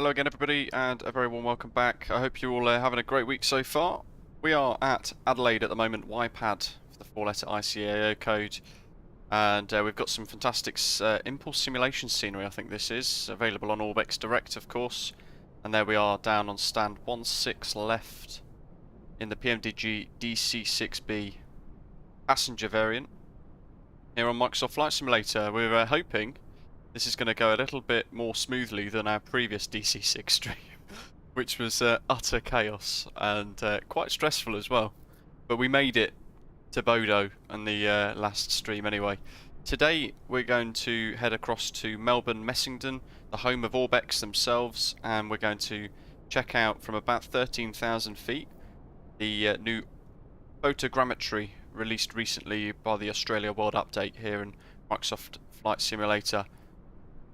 Hello again everybody and a very warm welcome back. I hope you're all having a great week so far. We are at Adelaide at the moment, YPAD for the 4-letter ICAO code, and we've got some fantastic impulse simulation scenery. I think this is available on Orbex Direct, of course, and there we are down on stand 16 left in the PMDG DC6B passenger variant here on Microsoft Flight Simulator. We're hoping this is going to go a little bit more smoothly than our previous DC6 stream, which was utter chaos and quite stressful as well. But we made it to Bodo on the last stream anyway. Today we're going to head across to Melbourne Essendon, the home of Orbex themselves, and we're going to check out from about 13,000 feet the new photogrammetry released recently by the Australia World Update here in Microsoft Flight Simulator.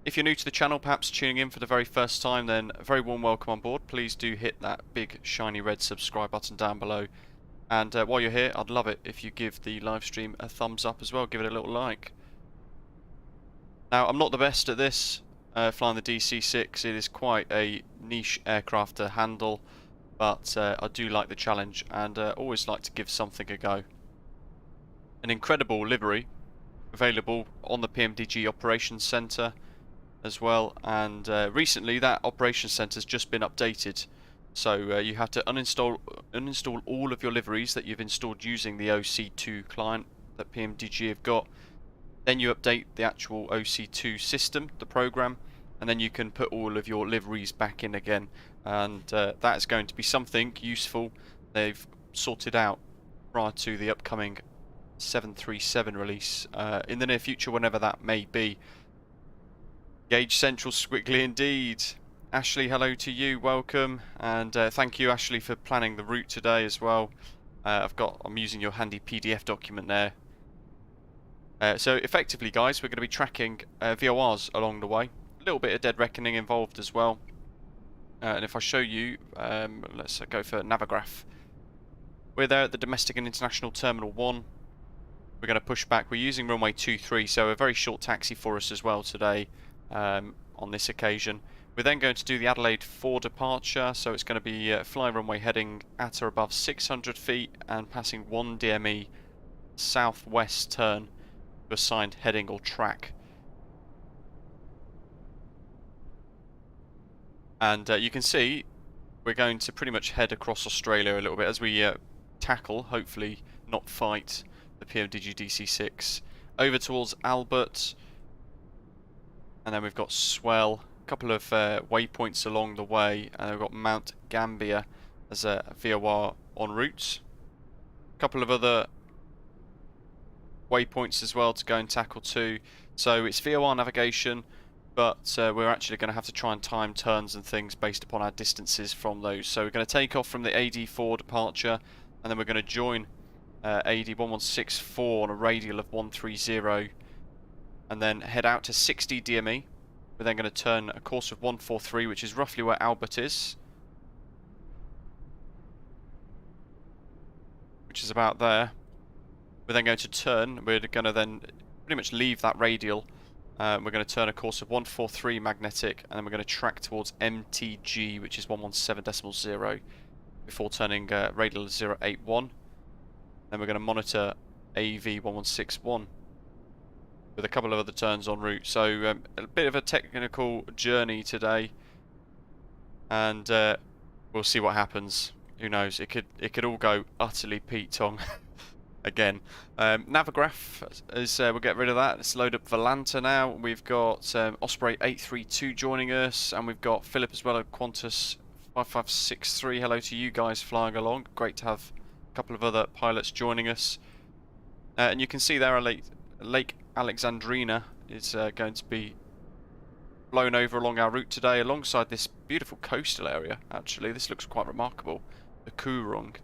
If you're new to the channel, perhaps tuning in for the very first time, then a very warm welcome on board. Please do hit that big shiny red subscribe button down below. And while you're here, I'd love it if you give the live stream a thumbs up as well. Give it a little like. Now, I'm not the best at this, flying the DC6. It is quite a niche aircraft to handle, but I do like the challenge and always like to give something a go. An incredible livery available on the PMDG Operations Centre as well, and recently that operations center has just been updated, so you have to uninstall all of your liveries that you've installed using the OC2 client that PMDG have got. Then you update the actual OC2 system, the program, and then you can put all of your liveries back in again, and that is going to be something useful they've sorted out prior to the upcoming 737 release in the near future, whenever that may be. Gauge Central squiggly indeed. Ashley, hello to you, welcome, and thank you Ashley for planning the route today as well. I'm using your handy PDF document there. So effectively guys, we're going to be tracking VORs along the way. A little bit of dead reckoning involved as well. And if I show you, let's go for Navigraph. We're there at the Domestic and International Terminal 1. We're going to push back. We're using runway 23, so a very short taxi for us as well today. On this occasion, we're then going to do the Adelaide 4 departure, so it's going to be fly runway heading at or above 600 feet and passing 1 DME southwest turn to assigned heading or track. And you can see we're going to pretty much head across Australia a little bit as we tackle, hopefully not fight, the PMDG DC6 over towards ALBUT. And then we've got Swell, a couple of waypoints along the way, and we've got Mount Gambier as a VOR en route. A couple of other waypoints as well to go and tackle too. So it's VOR navigation, but we're actually going to have to try and time turns and things based upon our distances from those. So we're going to take off from the AD4 departure, and then we're going to join AD1164 on a radial of 130. And then head out to 60 DME. We're then going to turn a course of 143, which is roughly where ALBUT is, which is about there. We're then going to turn, we're going to then pretty much leave that radial. We're going to turn a course of 143 magnetic, and then we're going to track towards MTG, which is 117.0, before turning radial 081. Then we're going to monitor AV1161. with a couple of other turns en route. So a bit of a technical journey today, and we'll see what happens. Who knows? It could all go utterly Pete Tong again. Navigraph is we'll get rid of that. Let's load up Volanta now. We've got Osprey 832 joining us, and we've got Philip as well at Qantas 5563. Hello to you guys flying along. Great to have a couple of other pilots joining us. And you can see there Lake Alexandrina is going to be blown over along our route today, alongside this beautiful coastal area. Actually, this looks quite remarkable. The Coorong.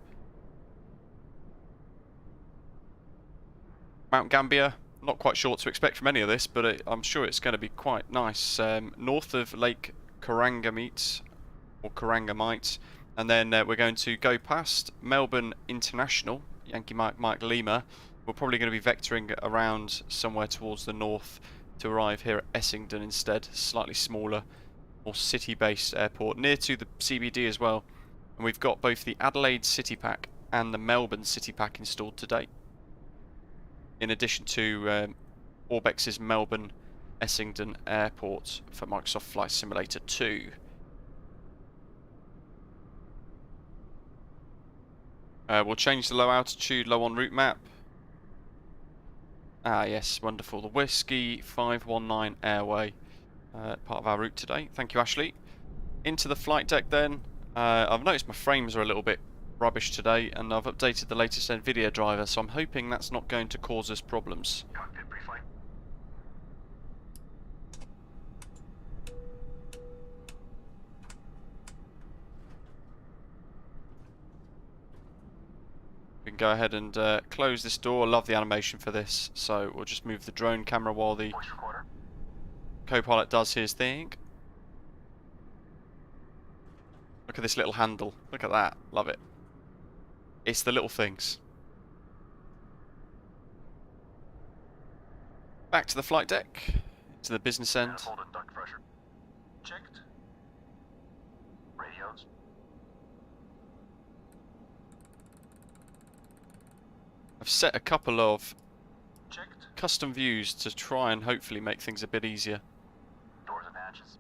Mount Gambier, not quite sure what to expect from any of this, but I'm sure it's going to be quite nice. North of Lake Corangamite, or Corangamite, and then we're going to go past Melbourne International, Yankee Mike Lima. We're probably going to be vectoring around somewhere towards the north to arrive here at Essendon instead, slightly smaller more city-based airport, near to the CBD as well. And we've got both the Adelaide City Pack and the Melbourne City Pack installed today, in addition to Orbex's Melbourne Essendon Airport for Microsoft Flight Simulator 2. We'll change the low altitude, low en route map. Ah yes, wonderful. The Whiskey 519 Airway, part of our route today. Thank you, Ashley. Into the flight deck then. I've noticed my frames are a little bit rubbish today, and I've updated the latest NVIDIA driver, so I'm hoping that's not going to cause us problems. Cockpit pre-flight. We can go ahead and close this door. I love the animation for this, so we'll just move the drone camera while the Voice recorder. co-pilot does his thing. Look at this little handle. Look at that. Love it. It's the little things. Back to the flight deck, to the business end. Manifold and duct pressure. Checked. Radios. I've set a couple of Checked. custom views to try and hopefully make things a bit easier. Doors and hatches.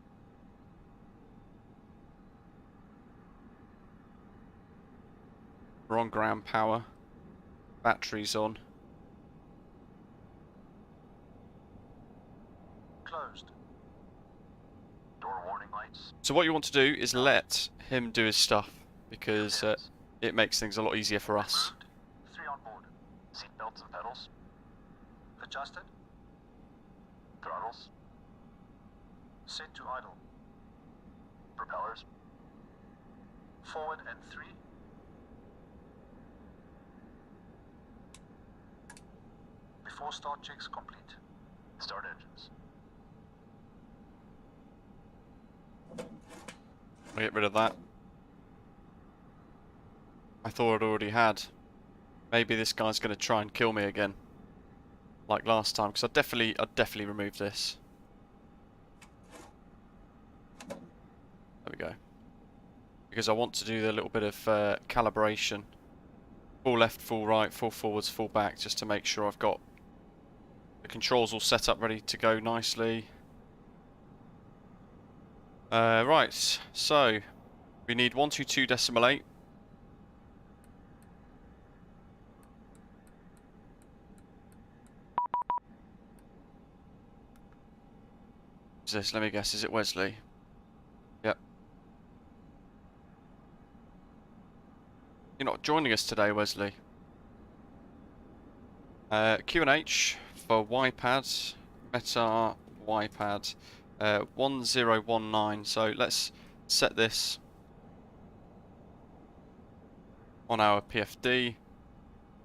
We're on ground power. Batteries on. Closed. Door warning lights. So what you want to do is let him do his stuff, because Pins. it makes things a lot easier for us. Removed. 3 on board. Seat belts and pedals. Adjusted. Throttles. Set to idle. Propellers. Forward and 3. Before start checks complete. Start engines. I'll get rid of that. I thought I already had. Maybe this guy's going to try and kill me again, like last time, because I'd definitely remove this. There we go. Because I want to do a little bit of calibration. Full left, full right, full forwards, full back, just to make sure I've got the controls all set up, ready to go nicely. Right, so we need 122.8. Is this? Let me guess. Is it Wesley? Yep. You're not joining us today, Wesley. Q&H for YPAD, Meta YPAD 1019. So let's set this on our PFD.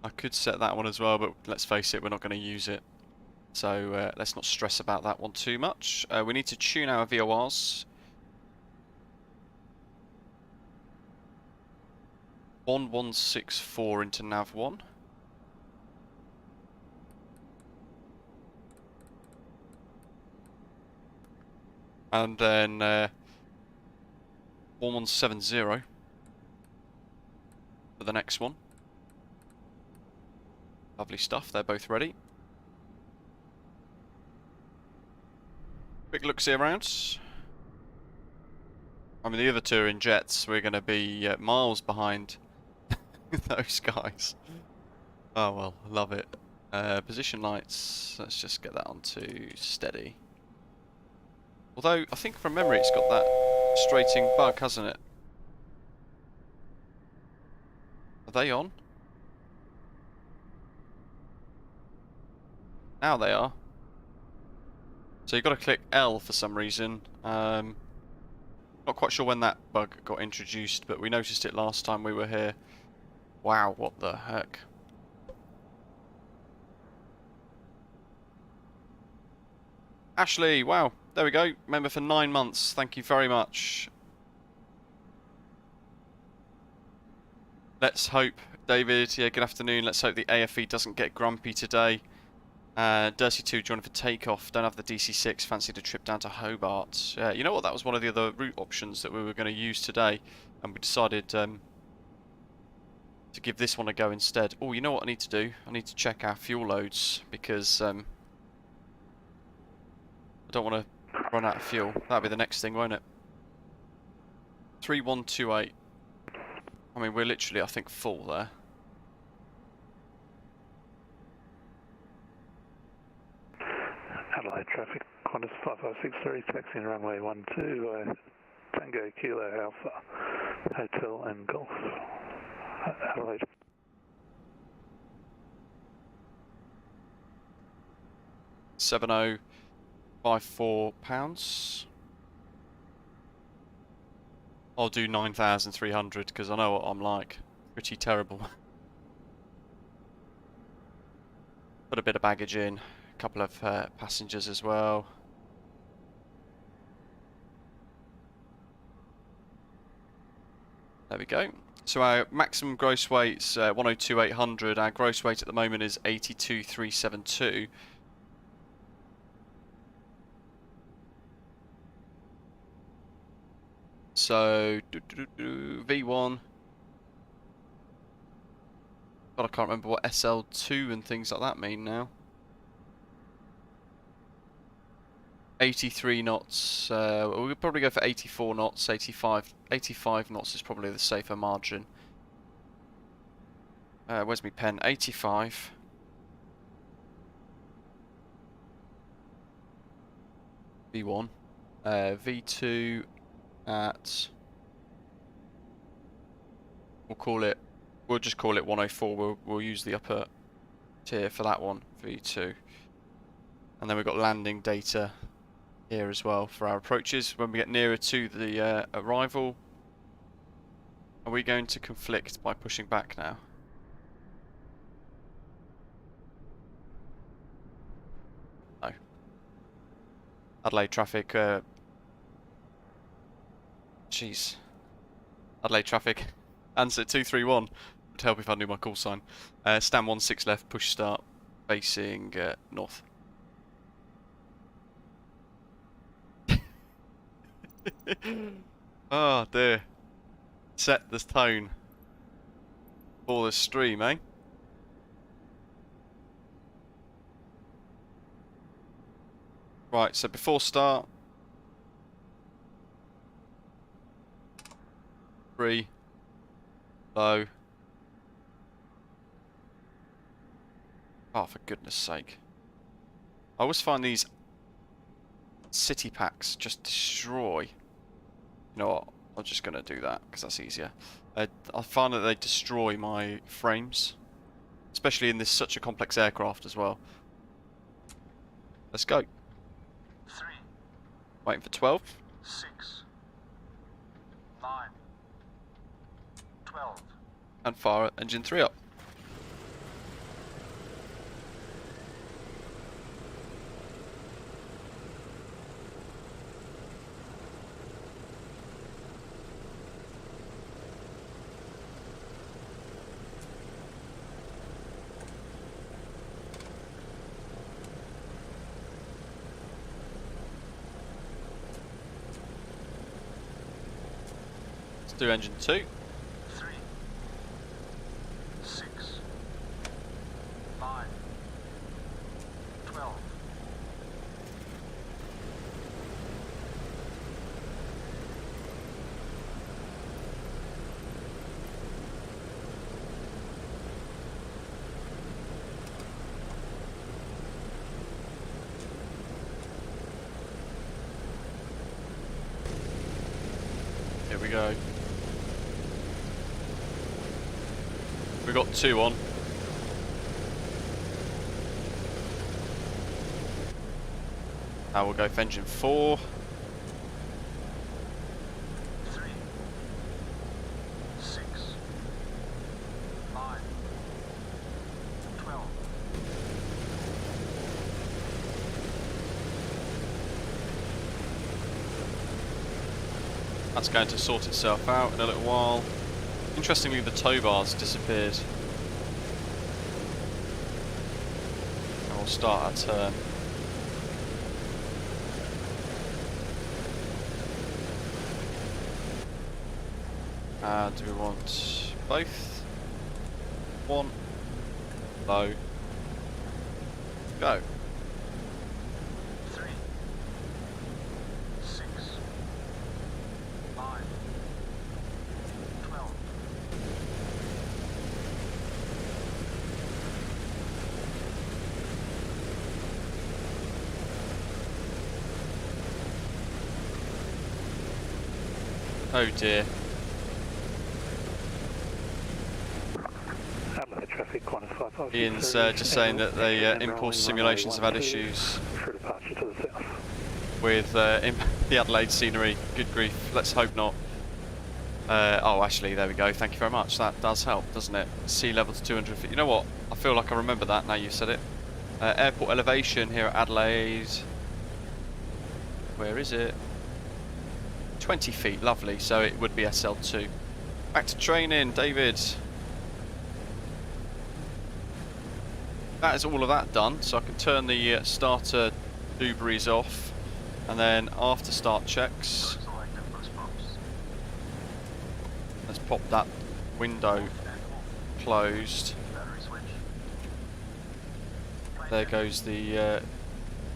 I could set that one as well, but let's face it, we're not going to use it. So let's not stress about that one too much. We need to tune our VORs. 1164 into nav 1. And then 1170 for the next one. Lovely stuff, they're both ready. Quick look-see around. I mean, the other two are in jets. We're going to be miles behind those guys. Oh well, love it. Position lights, let's just get that onto steady. Although, I think from memory it's got that straighting bug, hasn't it? Are they on? Now they are. So you've got to click L for some reason. Not quite sure when that bug got introduced, but we noticed it last time we were here. Wow, what the heck. Ashley, wow, there we go. Member for 9 months. Thank you very much. Let's hope, David, yeah, good afternoon. Let's hope the AFE doesn't get grumpy today. Dirty 2 joining for Takeoff. Don't have the DC6. Fancied a trip down to Hobart. You know what? That was one of the other route options that we were going to use today, and we decided to give this one a go instead. Oh, you know what I need to do? I need to check our fuel loads because I don't want to run out of fuel. That'll be the next thing, won't it? 3128. I mean, we're literally, I think, full there. Adelaide traffic, Qantas 5563, taxiing runway 12, Tango Kilo Alpha, Hotel and Golf, Adelaide. £7054. I'll do 9,300 because I know what I'm like. Pretty terrible. Put a bit of baggage in. A couple of passengers as well. There we go. So our maximum gross weight's 102,800. Our gross weight at the moment is 82,372. So V1. God, I can't remember what SL2 and things like that mean now. 83 knots. We'll probably go for 84 knots. 85 knots is probably the safer margin. Where's my pen? 85. V1. V2 at. We'll just call it 104. We'll use the upper tier for that one. V2. And then we've got landing data here as well for our approaches. When we get nearer to the arrival, are we going to conflict by pushing back now? No. Adelaide traffic. Jeez. Adelaide traffic. Ansett 231. Would help if I knew my call sign. Stand 16 left. Push start. Facing north. Oh dear. Set the tone for the stream, eh? Right, so before start, 3, low. Oh, for goodness sake. I always find these city packs just destroy. You know what? I'm just going to do that because that's easier. I find that they destroy my frames, especially in this such a complex aircraft as well. Let's go. 3, Waiting for 12. 6, 9, 12. And fire engine 3 up. Let's do engine 2. 3, 6, 9, 12. Here we go. We've got 2 on. Now we'll go for engine 4. 3, 6, 9, 12. That's going to sort itself out in a little while. Interestingly, the tow bars disappeared. And we'll start our turn. Do we want both? One, low, go. 3, 6, 5, 12. Oh dear. Adelaide traffic, Qantas 5563. Ian's just saying that the impulse simulations have had issues For departure to the south. with the Adelaide scenery. Good grief, let's hope not. Oh, actually, there we go. Thank you very much. That does help, doesn't it? Sea level to 200 feet. You know what? I feel like I remember that now you said it. Airport elevation here at Adelaide. Where is it? 20 feet, lovely. So it would be SL2. Back to training, David. That is all of that done, so I can turn the starter doobies off, and then after start checks, Selected bus bumps. let's pop that window closed. Battery switch. There goes the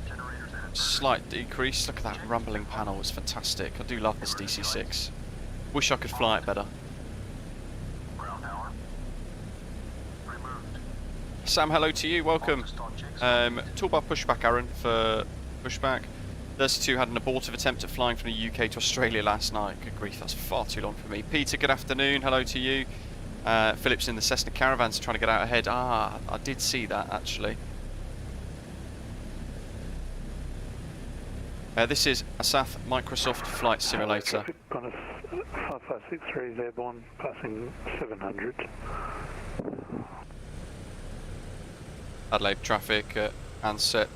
Generators and slight decrease. Look at that rumbling panel, it's fantastic. I do love this DC6. Wish I could fly it better. ground power. Removed. Sam, hello to you, welcome. After start checks. Toolbar pushback, Aaron, for pushback. 32 had an abortive attempt at flying from the UK to Australia last night. Good grief, that's far too long for me. Peter, good afternoon, hello to you. Philip's in the Cessna Caravans trying to get out ahead. Ah, I did see that actually. This is Asath Microsoft Flight Simulator. Traffic, Qantas 5563 is airborne, passing 700. Adelaide traffic, Ansett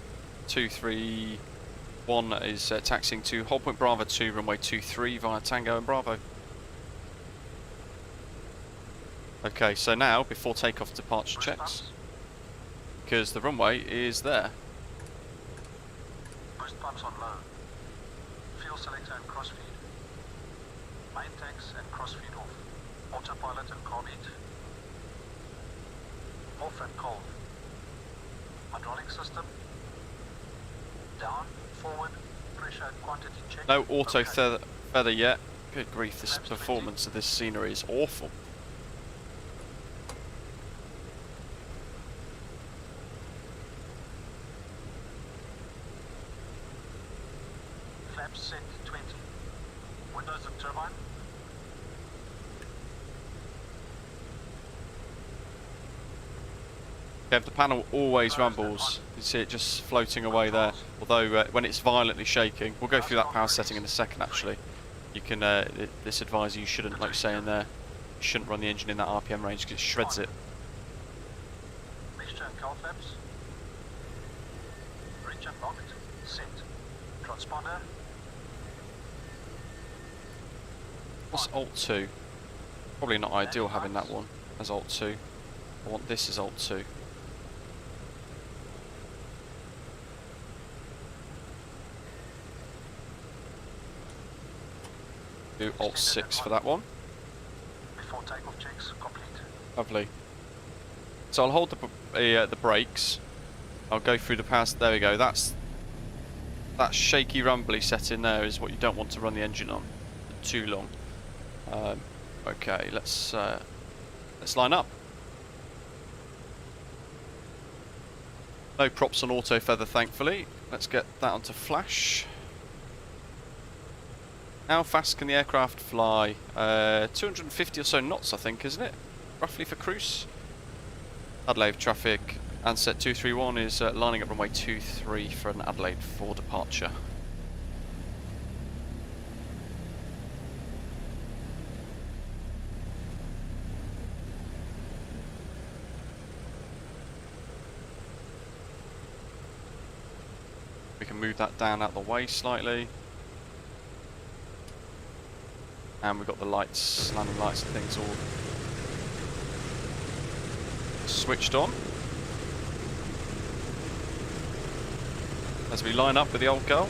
231 is taxiing to Hold Point Bravo 2, runway 23 via Tango and Bravo. Okay, so now, before takeoff, departure checks, because the runway is there. Boost pumps on low. Fuel selector and crossfeed. Main tanks and crossfeed off. Autopilot and carb heat. Off and cold. Hydraulic system. Down, forward, pressure and quantity check. No auto Okay. feather yet. Good grief, this performance of this scenery is awful. Flaps set 20. Windows and turbine. Yeah, the panel always rumbles. You see it just floating away there. Although when it's violently shaking, we'll go through that power setting in a second. Actually, you can. This advises you shouldn't, like saying there, you shouldn't run the engine in that RPM range because it shreds it. Mixture and cowl flaps. Reach unlocked. Set. Transponder. What's Alt 2? Probably not ideal having that one as Alt 2. I want this as Alt 2. Do Alt 6 for that one. Before takeoff checks complete. Lovely. So I'll hold the brakes. I'll go through the pass. There we go. That shaky rumbly setting there is what you don't want to run the engine on for too long. Okay, let's line up. No props on auto feather, thankfully. Let's get that onto flash. How fast can the aircraft fly? 250 or so knots, I think, isn't it? Roughly for cruise. Adelaide traffic. Ansett 231 is lining up runway 23 for an Adelaide 4 departure. We can move that down out the way slightly. And we've got the lights, landing lights and things all switched on. as we line up with the old girl.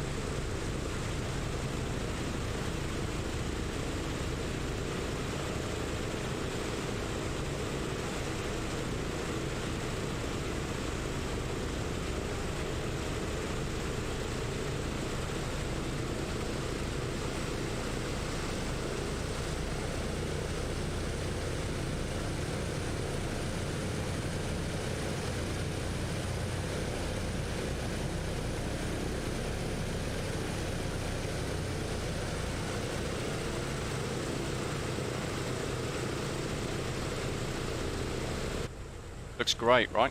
Looks great, right?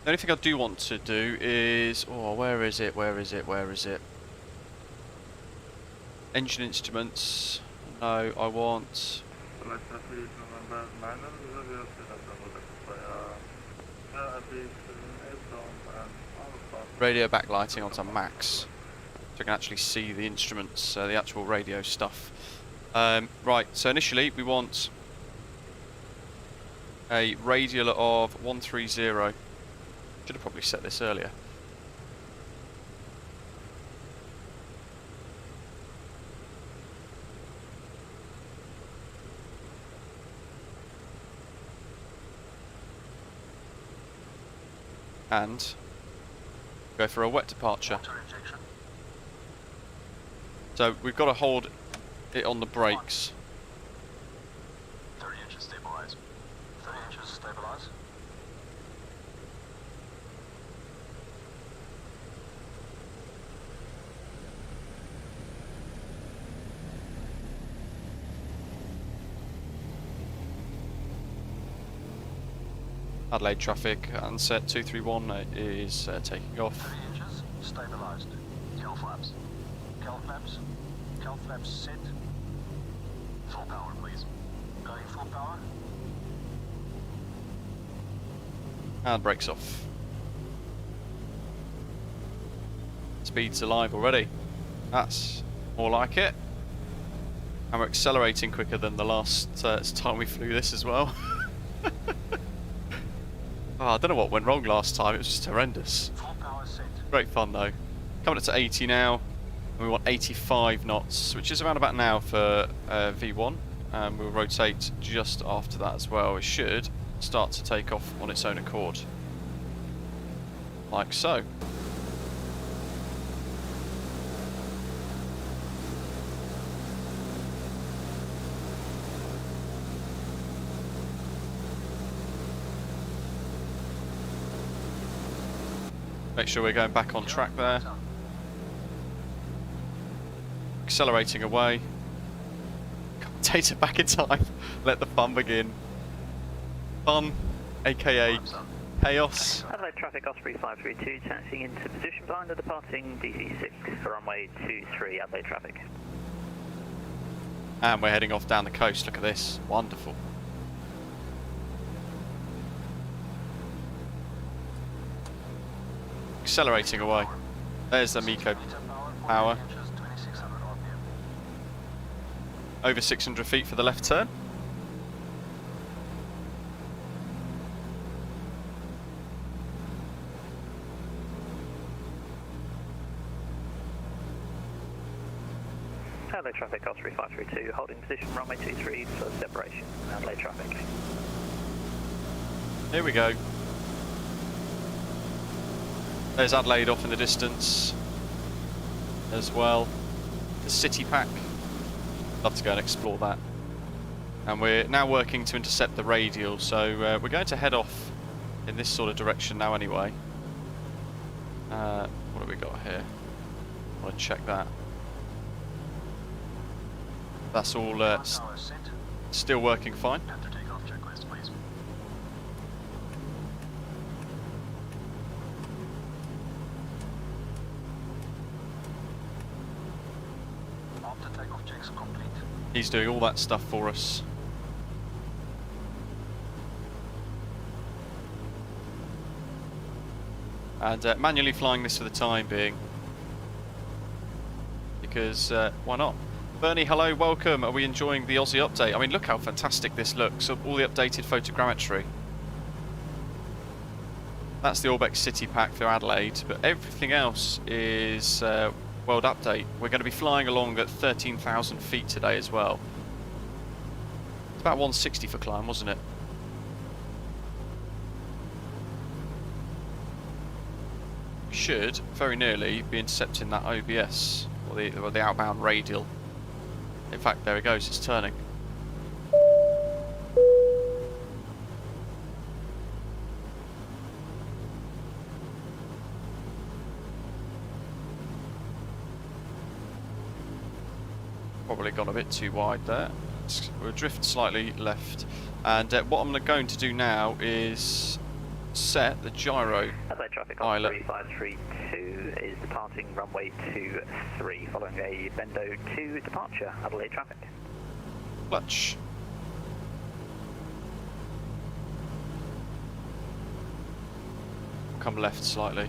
The only thing I do want to do is... oh, where is it? Where is it? Where is it? Engine instruments. No, I want... radio backlighting onto max. So I can actually see the instruments, the actual radio stuff. Right, so initially we want a radial of 130. Should have probably set this earlier. And go for a wet departure. Water injection. So we've got to hold it on the brakes. 30 inches stabilize. 30 inches stabilize. Adelaide traffic, Ansett 231 is taking off. 30 inches stabilized. Cal flaps. Cal flaps. Cal flaps set. Full power, please. Going full power. And brakes off. Speed's alive already. That's more like it. And we're accelerating quicker than the last time we flew this as well. Oh, I don't know what went wrong last time, it was just horrendous. Full power set. Great fun though. Coming up to 80 now, and we want 85 knots, which is around about now for V1. And we'll rotate just after that as well. It should start to take off on its own accord. Like so. Make sure we're going back on track there. Accelerating away. Data back in time. Let the fun begin. Fun, aka chaos. Adelaide traffic Osprey 532 taxiing into position behind the departing DC6 for runway 23 Adelaide traffic. And we're heading off down the coast. Look at this. Wonderful. Accelerating away. There's the MECO power. Over 600 feet for the left turn. Adelaide traffic Osprey 532 holding position runway 23 for separation. Adelaide traffic. Here we go. There's Adelaide off in the distance as well. The city pack. Love to go and explore that. And we're now working to intercept the radial, so we're going to head off in this sort of direction now anyway. What have we got here? I want to check that. That's all still working fine. After takeoff checklist, please. After takeoff checks complete. He's doing all that stuff for us. And manually flying this for the time being. Because, why not? Bernie, hello, welcome. Are we enjoying the Aussie update? I mean, look how fantastic this looks. All the updated photogrammetry. That's the Orbeck City Pack for Adelaide, but everything else is world update. We're going to be flying along at 13,000 feet today as well. It's about 160 for climb, wasn't it? We should very nearly be intercepting that OBS, or the outbound radial. In fact, there it goes, it's turning. Probably gone a bit too wide there. We'll drift slightly left. And what I'm going to do now is set the gyro Adelaide traffic on pilot. 3532 is departing runway 23 following a Bendo 2 departure. Adelaide traffic. Clutch. Come left slightly.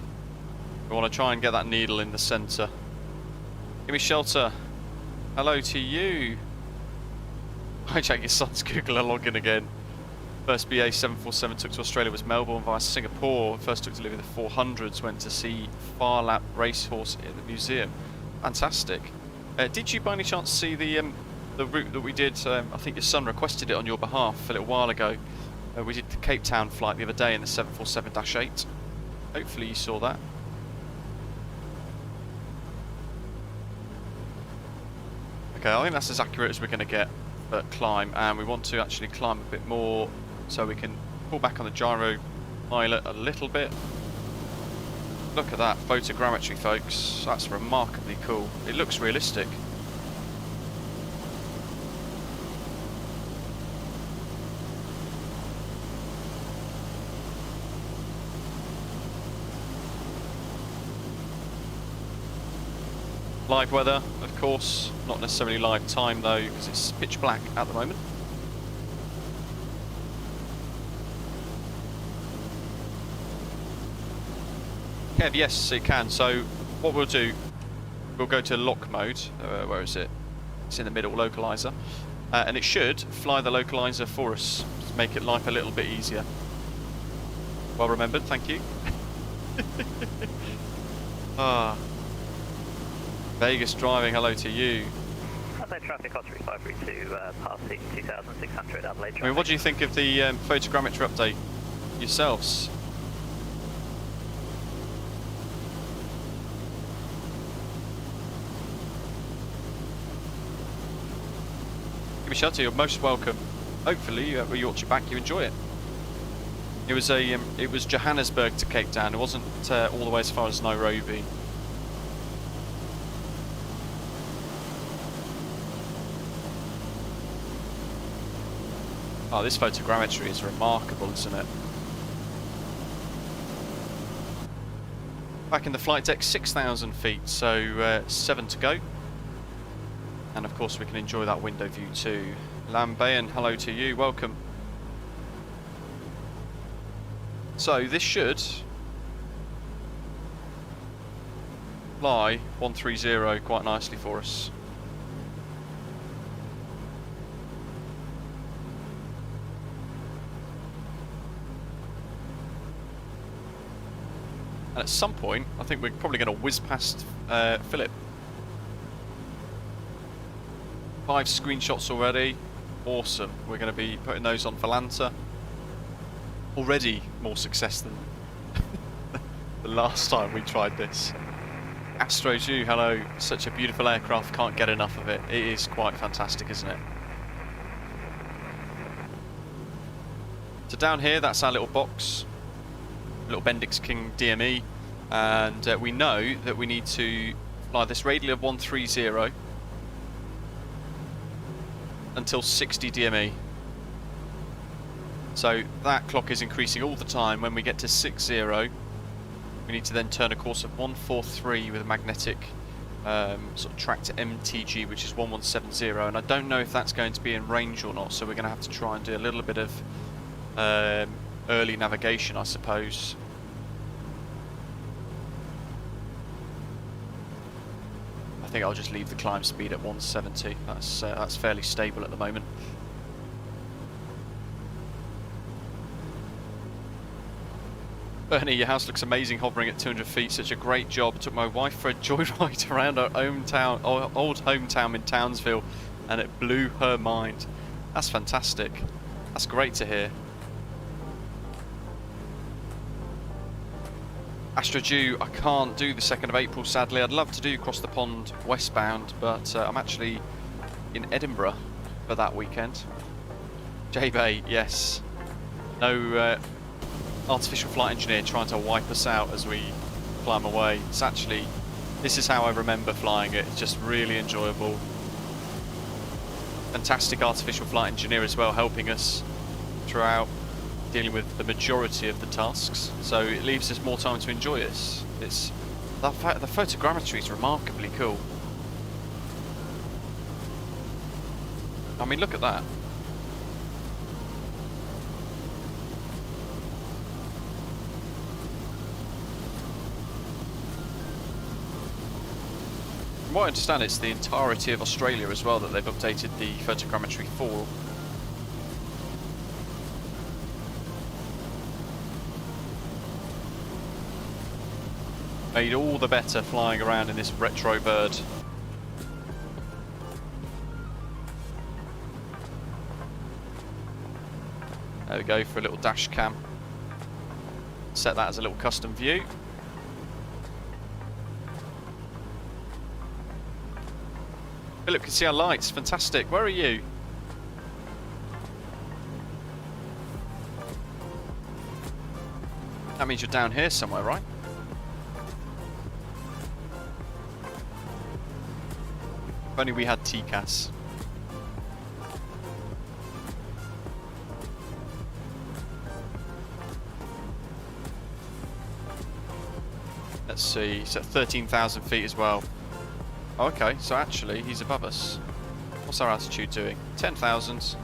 We want to try and get that needle in the centre. Give me shelter. Hello to you. Hijack your son's Google login again. First BA 747 took to Australia was Melbourne via Singapore. First took delivery of the 400s. Went to see Far Lap Racehorse in the museum. Fantastic. Did you by any chance see the route that we did? I think your son requested it on your behalf a little while ago. We did the Cape Town flight the other day in the 747-8. Hopefully you saw that. Okay, I think that's as accurate as we're going to get for climb, and we want to actually climb a bit more so we can pull back on the gyro pilot a little bit. Look at that photogrammetry, folks. That's remarkably cool. It looks realistic. Live weather, of course, not necessarily live time though, because it's pitch black at the moment. Kev, yes, it can. So what we'll do, we'll go to lock mode. Where is it? It's in the middle, localizer, and it should fly the localizer for us to make it life a little bit easier. Well remembered, thank you. Ah. Vegas driving, hello to you. Adelaide traffic on 3532 passing 2600 Adelaide traffic. I mean, what do you think of the photogrammetry update yourselves? Give me shelter, you're most welcome. Hopefully, we watch you back, you enjoy it. It was Johannesburg to Cape Town. It wasn't all the way as far as Nairobi. Oh, this photogrammetry is remarkable, isn't it? Back in the flight deck, 6,000 feet, so 7 to go. And of course we can enjoy that window view too. Lambayan, hello to you, welcome. So this should fly 130 quite nicely for us. And at some point, I think we're probably going to whiz past Philip. 5 screenshots already. Awesome. We're going to be putting those on Volanta. Already more success than the last time we tried this. Astros U, hello. Such a beautiful aircraft. Can't get enough of it. It is quite fantastic, isn't it? So down here, that's our little box. Little Bendix King DME, and we know that we need to fly this radial of 130 until 60 DME. So that clock is increasing all the time. When we get to 60, we need to then turn a course of 143 with a magnetic sort of track to MTG, which is 1170, and I don't know if that's going to be in range or not, so we're going to have to try and do a little bit of early navigation, I suppose. I think I'll just leave the climb speed at 170. That's fairly stable at the moment. Bernie, your house looks amazing hovering at 200 feet. Such a great job. Took my wife for a joyride around our old hometown in Townsville, and it blew her mind. That's fantastic. That's great to hear. Astrodew, I can't do the 2nd of April, sadly. I'd love to do Across the Pond westbound, but I'm actually in Edinburgh for that weekend. J-Bay, yes. No artificial flight engineer trying to wipe us out as we climb away. It's actually, this is how I remember flying it. It's just really enjoyable. Fantastic artificial flight engineer as well, helping us throughout, dealing with the majority of the tasks, so it leaves us more time to enjoy this. It's the photogrammetry is remarkably cool. I mean, look at that. From what I understand, it's the entirety of Australia as well that they've updated the photogrammetry for. Made all the better flying around in this retro bird. There we go for a little dash cam. Set that as a little custom view. Philip can see our lights, fantastic. Where are you? That means you're down here somewhere, right? If only we had TCAS. Let's see, he's at 13,000 feet as well. Oh, okay, so actually he's above us. What's our altitude doing? 10,000.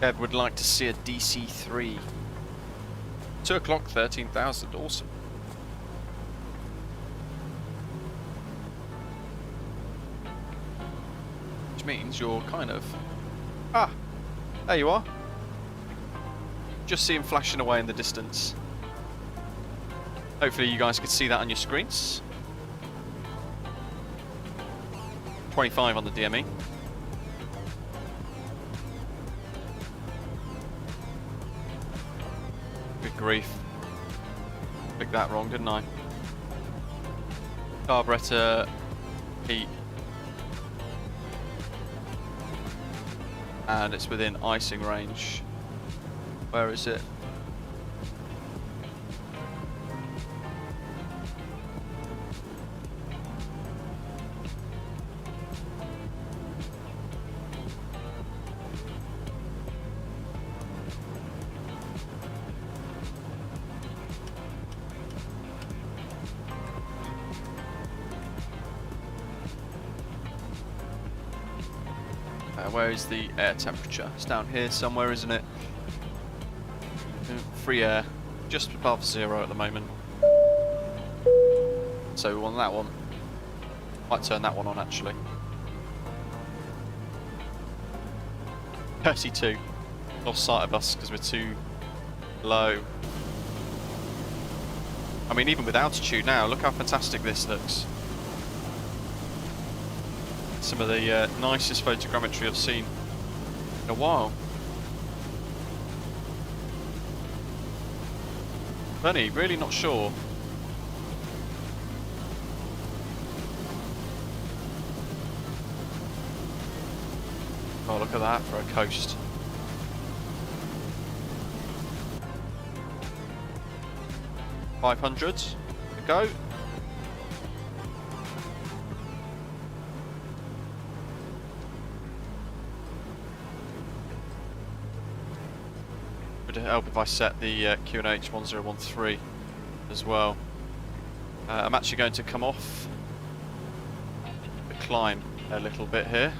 Kev would like to see a DC3. 2 o'clock, 13,000, awesome. Which means you're kind of... Ah, there you are. Just see him flashing away in the distance. Hopefully you guys can see that on your screens. 25 on the DME. Good grief. Picked that wrong, didn't I? Carburetor heat. And it's within icing range. Where is it? Where is the air temperature? It's down here somewhere, isn't it? Free air, just above 0 at the moment. So on that one, might turn that one on actually. 32. Lost sight of us because we're too low. I mean, even with altitude now, look how fantastic this looks. Some of the nicest photogrammetry I've seen in a while. Funny, really not sure. Oh, look at that for a coast. $500 to go. Would help if I set the QNH 1013 as well. I'm actually going to come off the climb a little bit here.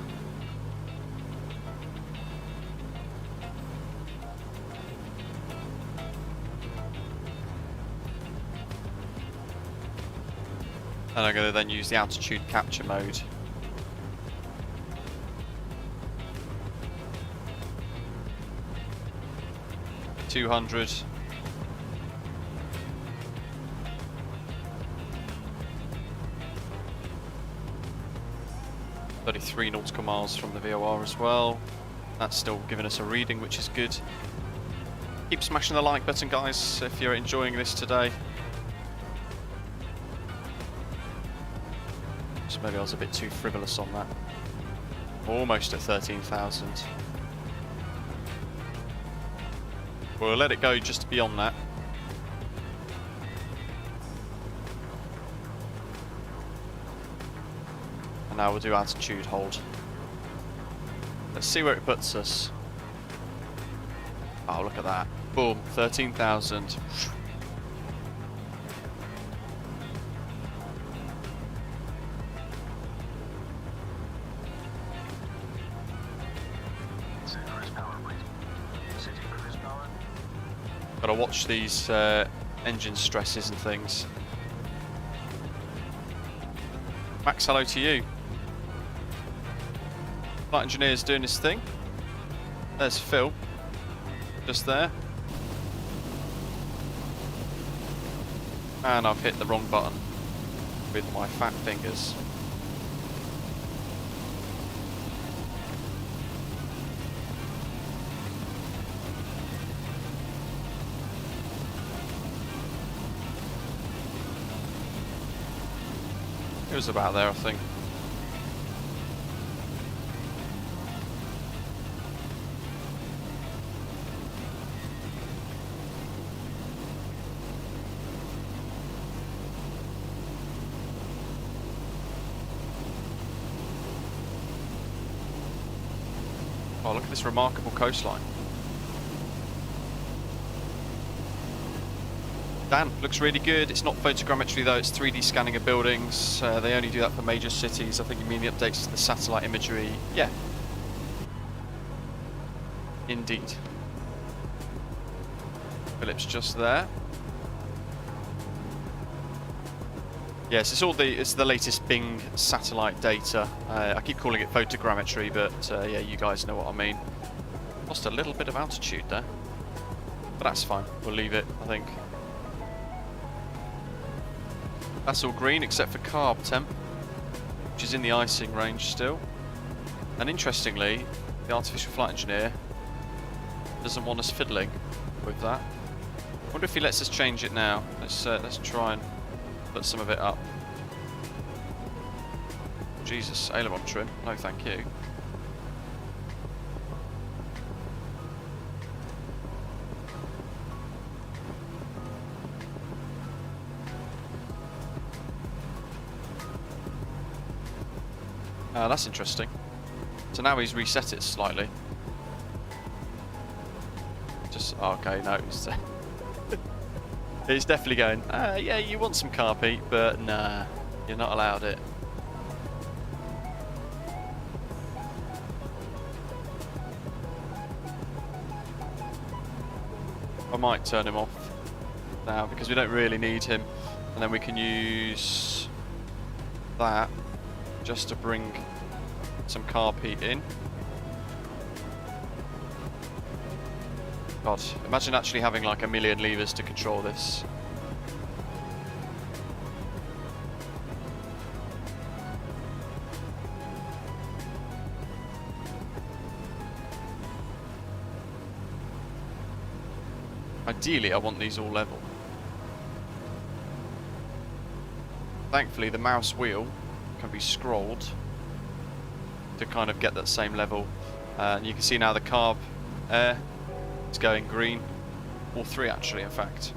And I'm going to then use the altitude capture mode. $200. $33 nautical miles from the VOR as well. That's still giving us a reading, which is good. Keep smashing the like button, guys, if you're enjoying this today. So maybe I was a bit too frivolous on that. Almost at 13,000. We'll let it go just beyond that. And now we'll do altitude hold. Let's see where it puts us. Oh, look at that. Boom, 13,000. Gotta watch these engine stresses and things. Max, hello to you. Flight engineer's doing his thing. There's Phil. Just there. And I've hit the wrong button with my fat fingers. It was about there, I think. Oh, look at this remarkable coastline. Dan, looks really good. It's not photogrammetry though, it's 3D scanning of buildings. They only do that for major cities. I think you mean the updates to the satellite imagery. Yeah. Indeed. Philip's just there. Yes, it's the latest Bing satellite data. I keep calling it photogrammetry, but yeah, you guys know what I mean. Lost a little bit of altitude there, but that's fine. We'll leave it, I think. That's all green except for carb temp, which is in the icing range still. And interestingly, the artificial flight engineer doesn't want us fiddling with that. I wonder if he lets us change it now. Let's try and put some of it up. Jesus, aileron trim. No, thank you. That's interesting. So now he's reset it slightly. Just okay, no, it's definitely going. Yeah, you want some carpet, but nah, you're not allowed it. I might turn him off now because we don't really need him, and then we can use that just to bring some carb heat in. God, imagine actually having like a million levers to control this. Ideally, I want these all level. Thankfully, the mouse wheel can be scrolled to kind of get that same level. And you can see now the carb air is going green. All three actually, in fact,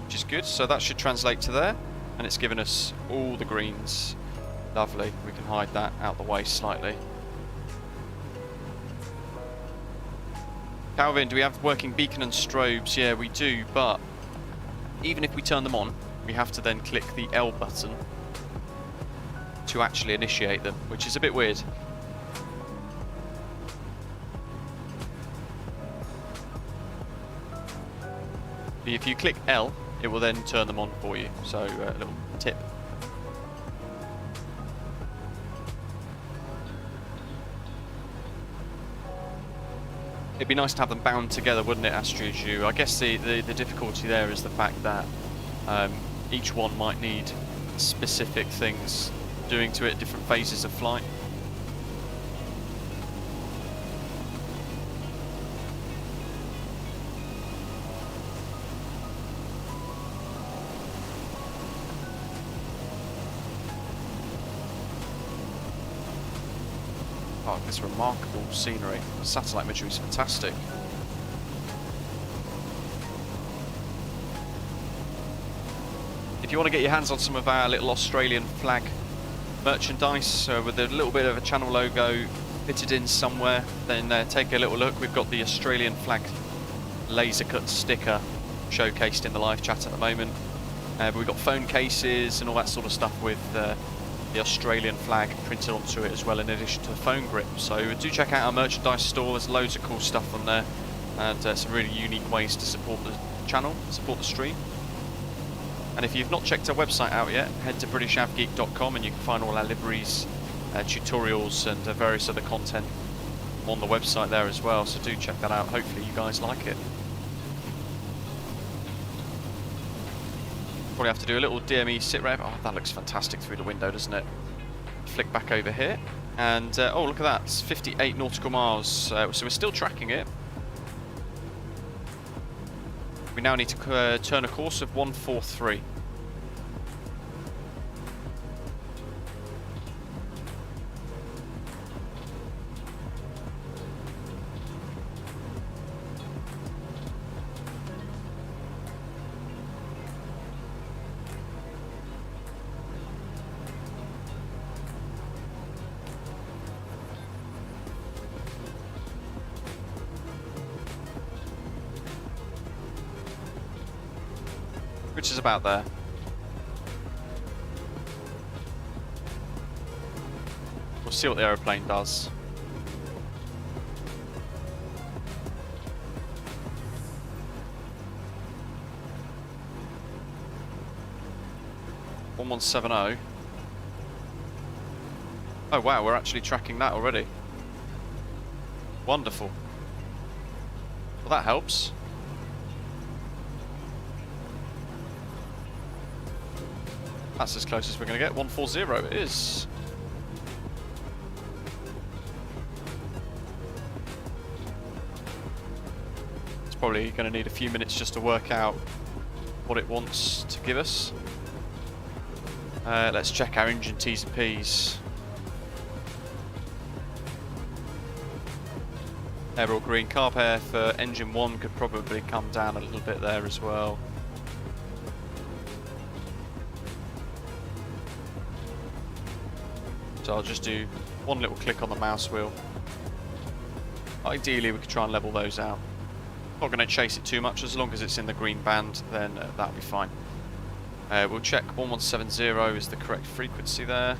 which is good. So that should translate to there, and it's given us all the greens. Lovely. We can hide that out the way slightly. Calvin, do we have working beacon and strobes? Yeah, we do, but even if we turn them on, we have to then click the L button to actually initiate them, which is a bit weird. If you click L, it will then turn them on for you. So a little tip. It'd be nice to have them bound together, wouldn't it, Astruju? I guess the difficulty there is the fact that each one might need specific things doing to it at different phases of flight. Oh, this remarkable scenery. Satellite imagery is fantastic. If you want to get your hands on some of our little Australian flag merchandise with a little bit of a channel logo fitted in somewhere, then take a little look. We've got the Australian flag laser cut sticker showcased in the live chat at the moment. But we've got phone cases and all that sort of stuff with the Australian flag printed onto it as well, in addition to the phone grip. So do check out our merchandise store. There's loads of cool stuff on there, and some really unique ways to support the channel, support the stream. And if you've not checked our website out yet, head to britishavgeek.com and you can find all our liveries, tutorials and various other content on the website there as well. So do check that out. Hopefully you guys like it. Probably have to do a little DME sit rep. Oh, that looks fantastic through the window, doesn't it? Flick back over here, and oh, look at that! It's 58 nautical miles. So we're still tracking it. We now need to turn a course of 143. Which is about there. We'll see what the aeroplane does. (1170). Oh wow, we're actually tracking that already. Wonderful. Well, that helps. That's as close as we're going to get. 140 it is. It's probably going to need a few minutes just to work out what it wants to give us. Let's check our engine T's and P's. They're all green. Carb air for engine 1 could probably come down a little bit there as well. So I'll just do one little click on the mouse wheel. Ideally we could try and level those out. Not going to chase it too much. As long as it's in the green band, then that'll be fine. We'll check 1170 is the correct frequency there.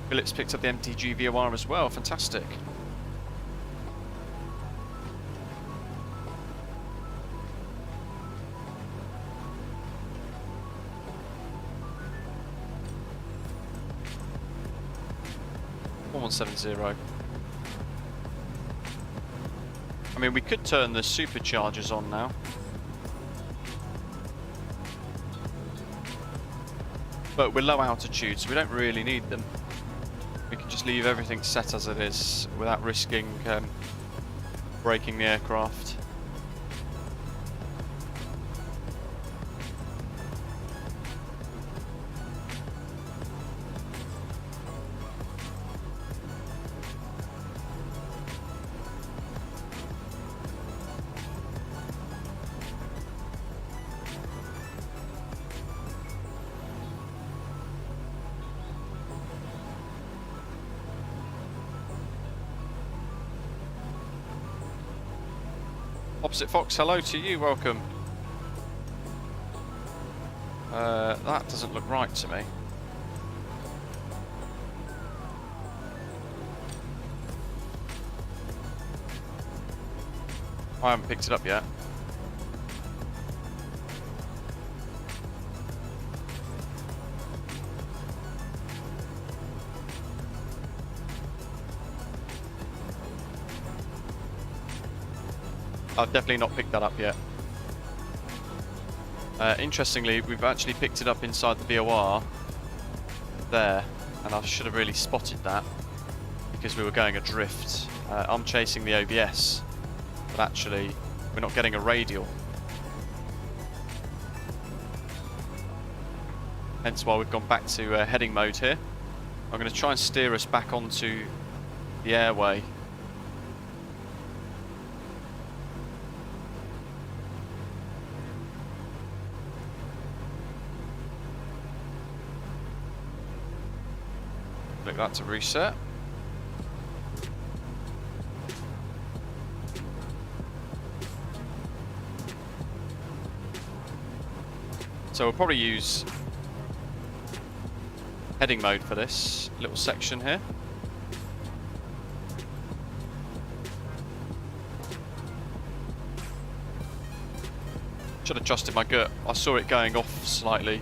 Phillips picked up the MTG VOR as well. Fantastic. (1170). I mean, we could turn the superchargers on now. But we're low altitude, so we don't really need them. We can just leave everything set as it is without risking breaking the aircraft. Opposite Fox, hello to you, welcome. That doesn't look right to me. I haven't picked it up yet. I've definitely not picked that up yet. Interestingly, we've actually picked it up inside the VOR there, and I should have really spotted that because we were going adrift. I'm chasing the OBS, but actually we're not getting a radial. Hence why we've gone back to heading mode here. I'm going to try and steer us back onto the airway. Click that to reset. So we'll probably use heading mode for this little section here. Should have trusted my gut. I saw it going off slightly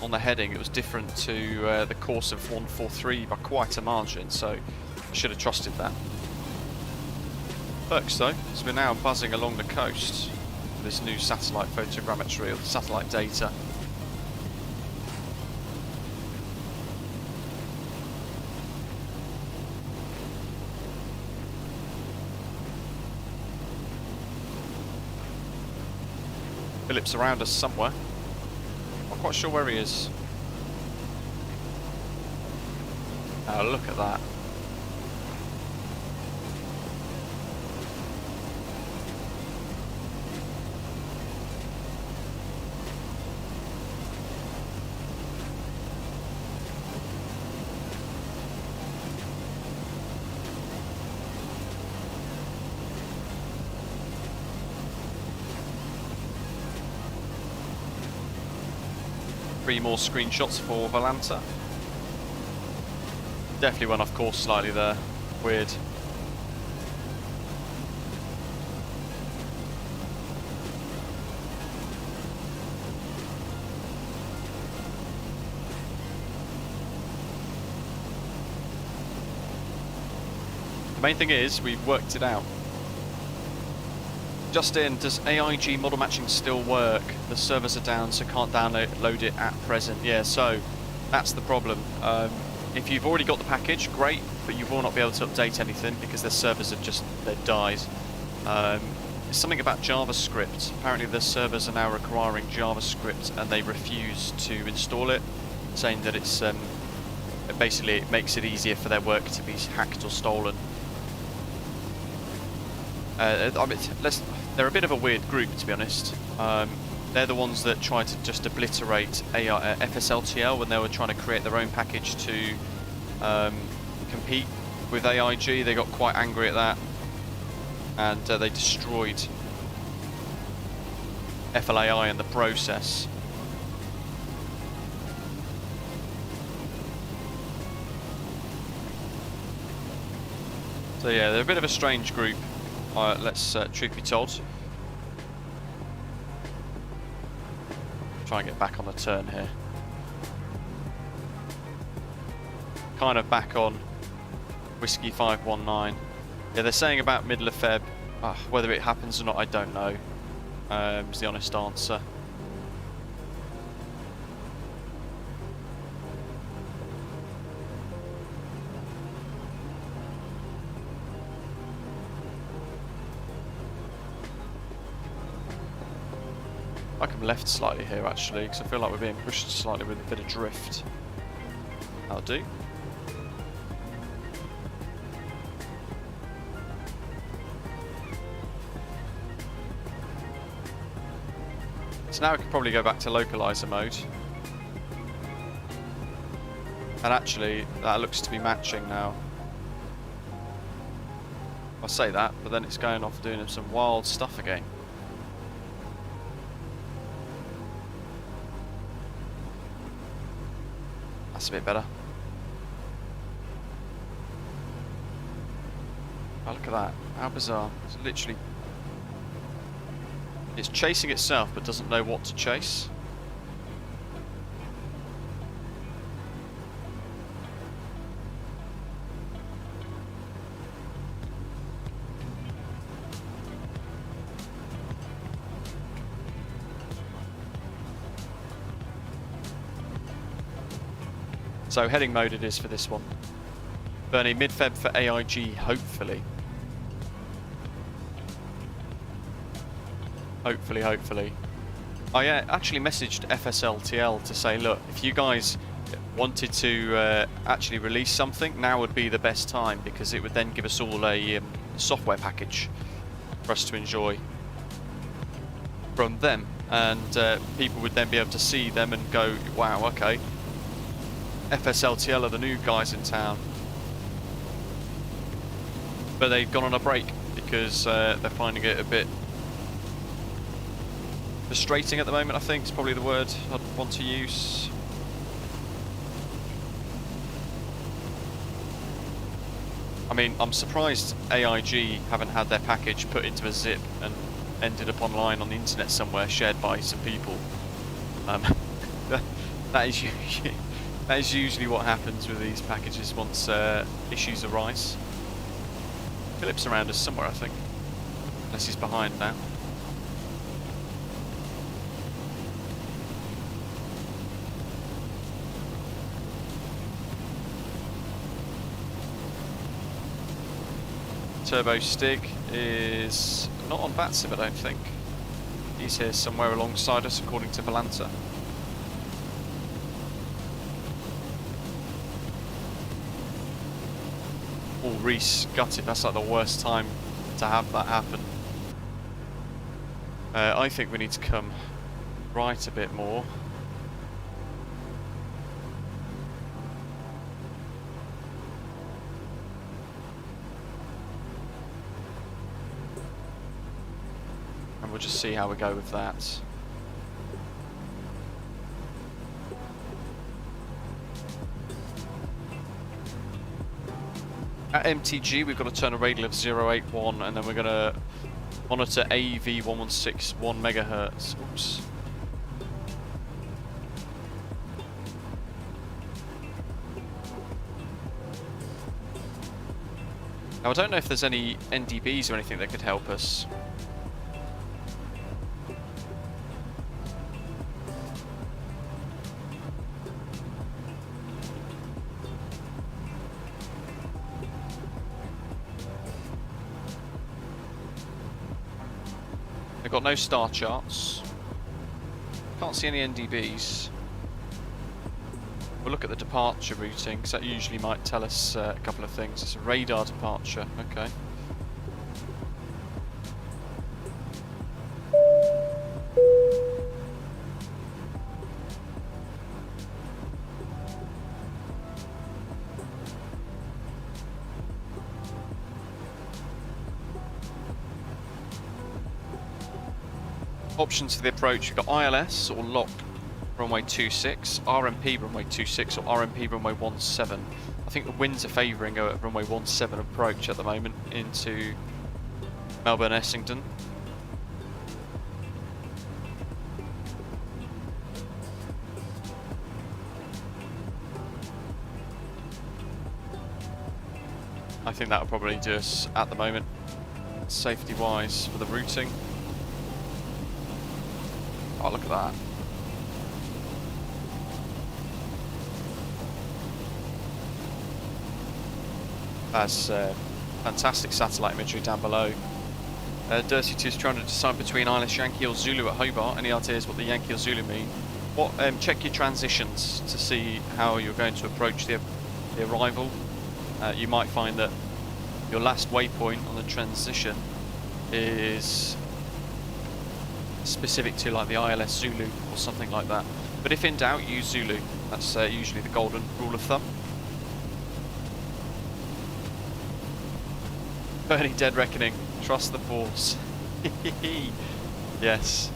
on the heading. It was different to the course of 143 by quite a margin, so I should have trusted that. Works though, so we're now buzzing along the coast with this new satellite photogrammetry of the satellite data. Philip's around us somewhere. Not quite sure where he is. Oh, look at that. Three more screenshots for Valanta. Definitely went off course slightly there. Weird. The main thing is, we've worked it out. Justin, does AIG model matching still work? The servers are down, so can't download it at present. Yeah, so that's the problem. If you've already got the package, great, but you will not be able to update anything because their servers have just died. It's something about JavaScript. Apparently the servers are now requiring JavaScript and they refuse to install it, saying that it's basically it makes it easier for their work to be hacked or stolen. I mean, they're a bit of a weird group, to be honest. They're the ones that tried to just obliterate FSLTL when they were trying to create their own package to compete with AIG. They got quite angry at that, and they destroyed FLAI in the process. So yeah, they're a bit of a strange group. Let's truth be told. Try and get back on the turn here. Kind of back on Whiskey 519. Yeah, they're saying about middle of Feb. Whether it happens or not, I don't know. Is the honest answer. I can left slightly here actually, because I feel like we're being pushed slightly with a bit of drift. That'll do. So now we can probably go back to localizer mode. And actually, that looks to be matching now. I say that, but then it's going off doing some wild stuff again. That's a bit better. Oh, look at that. How bizarre. It's literally... It's chasing itself, but doesn't know what to chase. So heading mode it is for this one. Bernie, mid-Feb for AIG, hopefully. Hopefully. I actually messaged FSLTL to say, look, if you guys wanted to actually release something, now would be the best time, because it would then give us all a software package for us to enjoy from them, and people would then be able to see them and go, wow, okay, FSLTL are the new guys in town. But they've gone on a break because they're finding it a bit frustrating at the moment, I think is probably the word I'd want to use. I mean, I'm surprised AIG haven't had their package put into a zip and ended up online on the internet somewhere, shared by some people. That is usually what happens with these packages once issues arise. Philip's around us somewhere, I think, unless he's behind now. Turbo Stig is not on VATSIM, I don't think. He's here somewhere alongside us, according to Volanta. Oh, Reese, gutted. That's like the worst time to have that happen. I think we need to come right a bit more. We'll just see how we go with that. At MTG, we've got to turn a radial of 081, and then we're going to monitor AV116 1 megahertz. Oops. Now, I don't know if there's any NDBs or anything that could help us. Got no star charts. Can't see any NDBs. We'll look at the departure routing, because that usually might tell us a couple of things. It's a radar departure, okay. Options for the approach, we've got ILS or lock runway 26, RMP runway 26 or RMP runway 17. I think the winds are favouring a runway 17 approach at the moment into Melbourne Essendon. I think that'll probably do us at the moment, safety wise, for the routing. Oh, look at that. That's fantastic satellite imagery down below. Dirty2 is trying to decide between ILS Yankee or Zulu at Hobart. Any ideas what the Yankee or Zulu mean? What? Check your transitions to see how you're going to approach the arrival. You might find that your last waypoint on the transition is specific to like the ILS Zulu or something like that. But if in doubt, use Zulu. That's usually the golden rule of thumb. Burning Dead Reckoning. Trust the Force. Yes.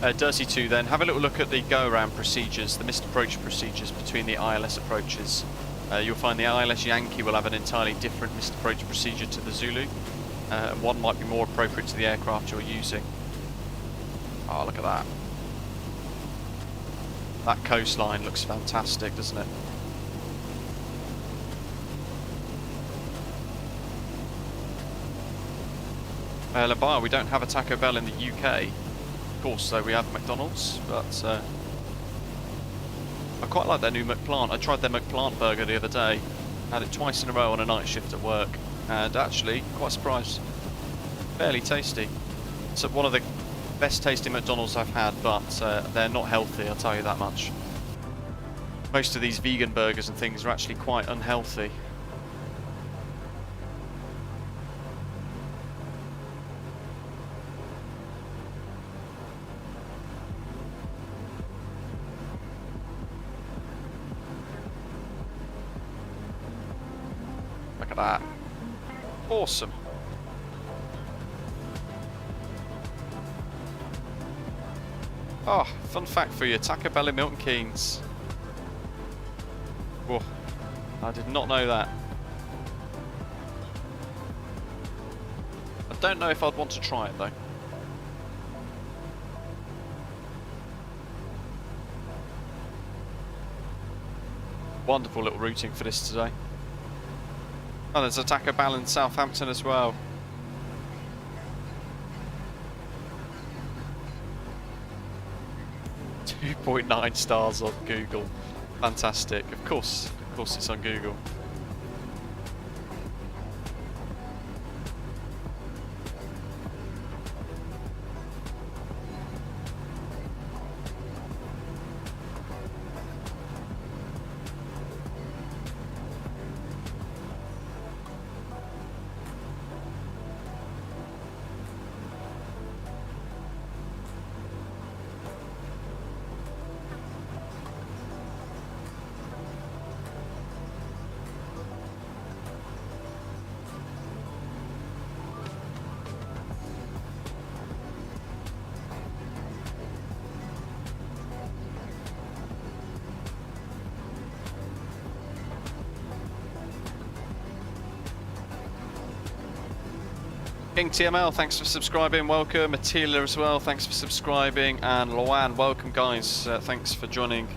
Dirty2 then, have a little look at the go-around procedures, the missed approach procedures between the ILS approaches. You'll find the ILS Yankee will have an entirely different missed approach procedure to the Zulu. One might be more appropriate to the aircraft you're using. Oh, look at that. That coastline looks fantastic, doesn't it? Labar, we don't have a Taco Bell in the UK. Of course, though, we have McDonald's, but I quite like their new McPlant. I tried their McPlant burger the other day. Had it twice in a row on a night shift at work, and actually, quite surprised. Fairly tasty. It's one of the best tasting McDonald's I've had, but they're not healthy, I'll tell you that much. Most of these vegan burgers and things are actually quite unhealthy. Look at that. Awesome. Oh, fun fact for you, Taco Bell in Milton Keynes. Whoa, I did not know that. I don't know if I'd want to try it though. Wonderful little routing for this today. Oh, there's a Taco Bell in Southampton as well. .9 stars on Google. Fantastic. Of course it's on Google. King TML, thanks for subscribing, welcome. Attila as well, thanks for subscribing. And Loan, welcome guys, thanks for joining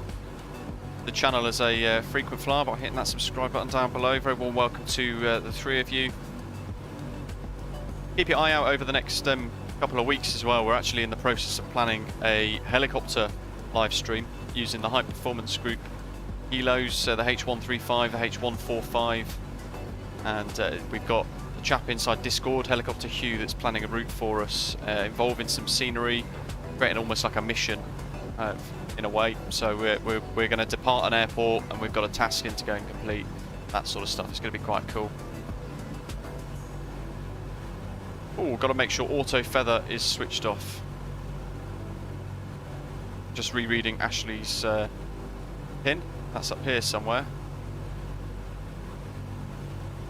the channel as a frequent flyer by hitting that subscribe button down below. Very warm welcome to the three of you. Keep your eye out over the next couple of weeks as well. We're actually in the process of planning a helicopter live stream using the high performance group helos, the H135, the H145, and we've got chap inside Discord, Helicopter Hugh, that's planning a route for us involving some scenery, creating almost like a mission in a way. So we're going to depart an airport and we've got a task in to go and complete that sort of stuff. It's going to be quite cool. Oh, got to make sure auto feather is switched off. Just rereading Ashley's pin. That's up here somewhere.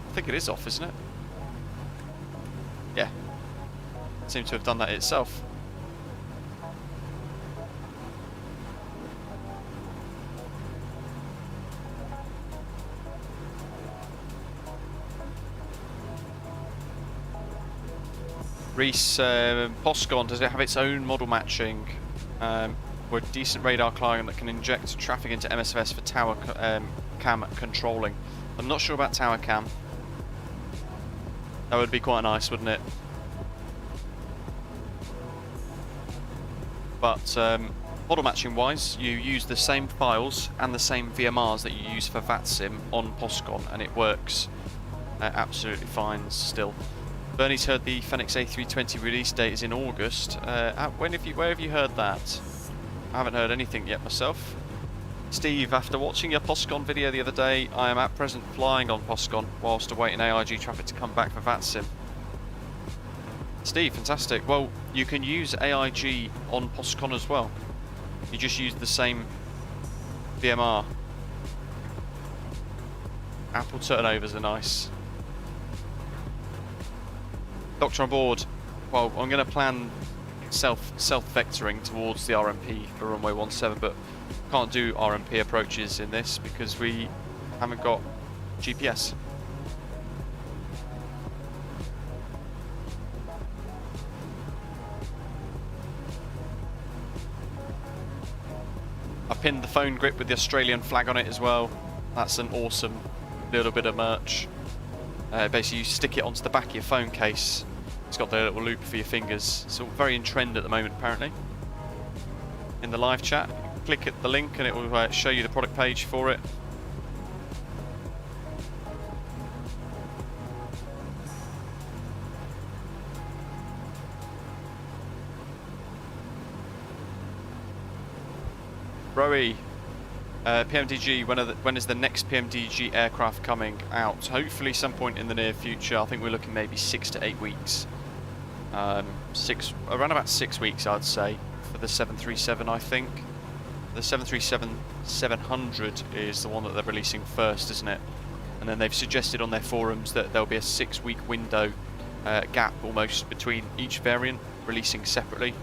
I think it is off, isn't it? Yeah, seems to have done that itself. Reese, Postcon, does it have its own model matching? We're a decent radar client that can inject traffic into MSFS for tower cam controlling. I'm not sure about tower cam. That would be quite nice, wouldn't it? But model matching wise, you use the same files and the same VMRs that you use for VATSIM on Postcon, and it works absolutely fine still. Bernie's heard the Fenix A320 release date is in August. Where have you heard that? I haven't heard anything yet myself. Steve, after watching your Postcon video the other day, I am at present flying on Postcon whilst awaiting AIG traffic to come back for VATSIM. Steve, fantastic. Well, you can use AIG on Postcon as well. You just use the same VMR. Apple turnovers are nice. Doctor on board. Well, I'm going to plan self-vectoring towards the RMP for runway 17, but can't do RMP approaches in this because we haven't got GPS. I pinned the phone grip with the Australian flag on it as well. That's an awesome little bit of merch. Basically you stick it onto the back of your phone case. It's got the little loop for your fingers. It's all very in trend at the moment apparently. In the live chat, click at the link and it will show you the product page for it. Rowie, PMDG, when is the next PMDG aircraft coming out? Hopefully some point in the near future. I think we're looking maybe 6 to 8 weeks. Around about 6 weeks I'd say for the 737 I think. The 737-700 is the one that they're releasing first, isn't it? And then they've suggested on their forums that there'll be a 6-week window gap almost between each variant releasing separately.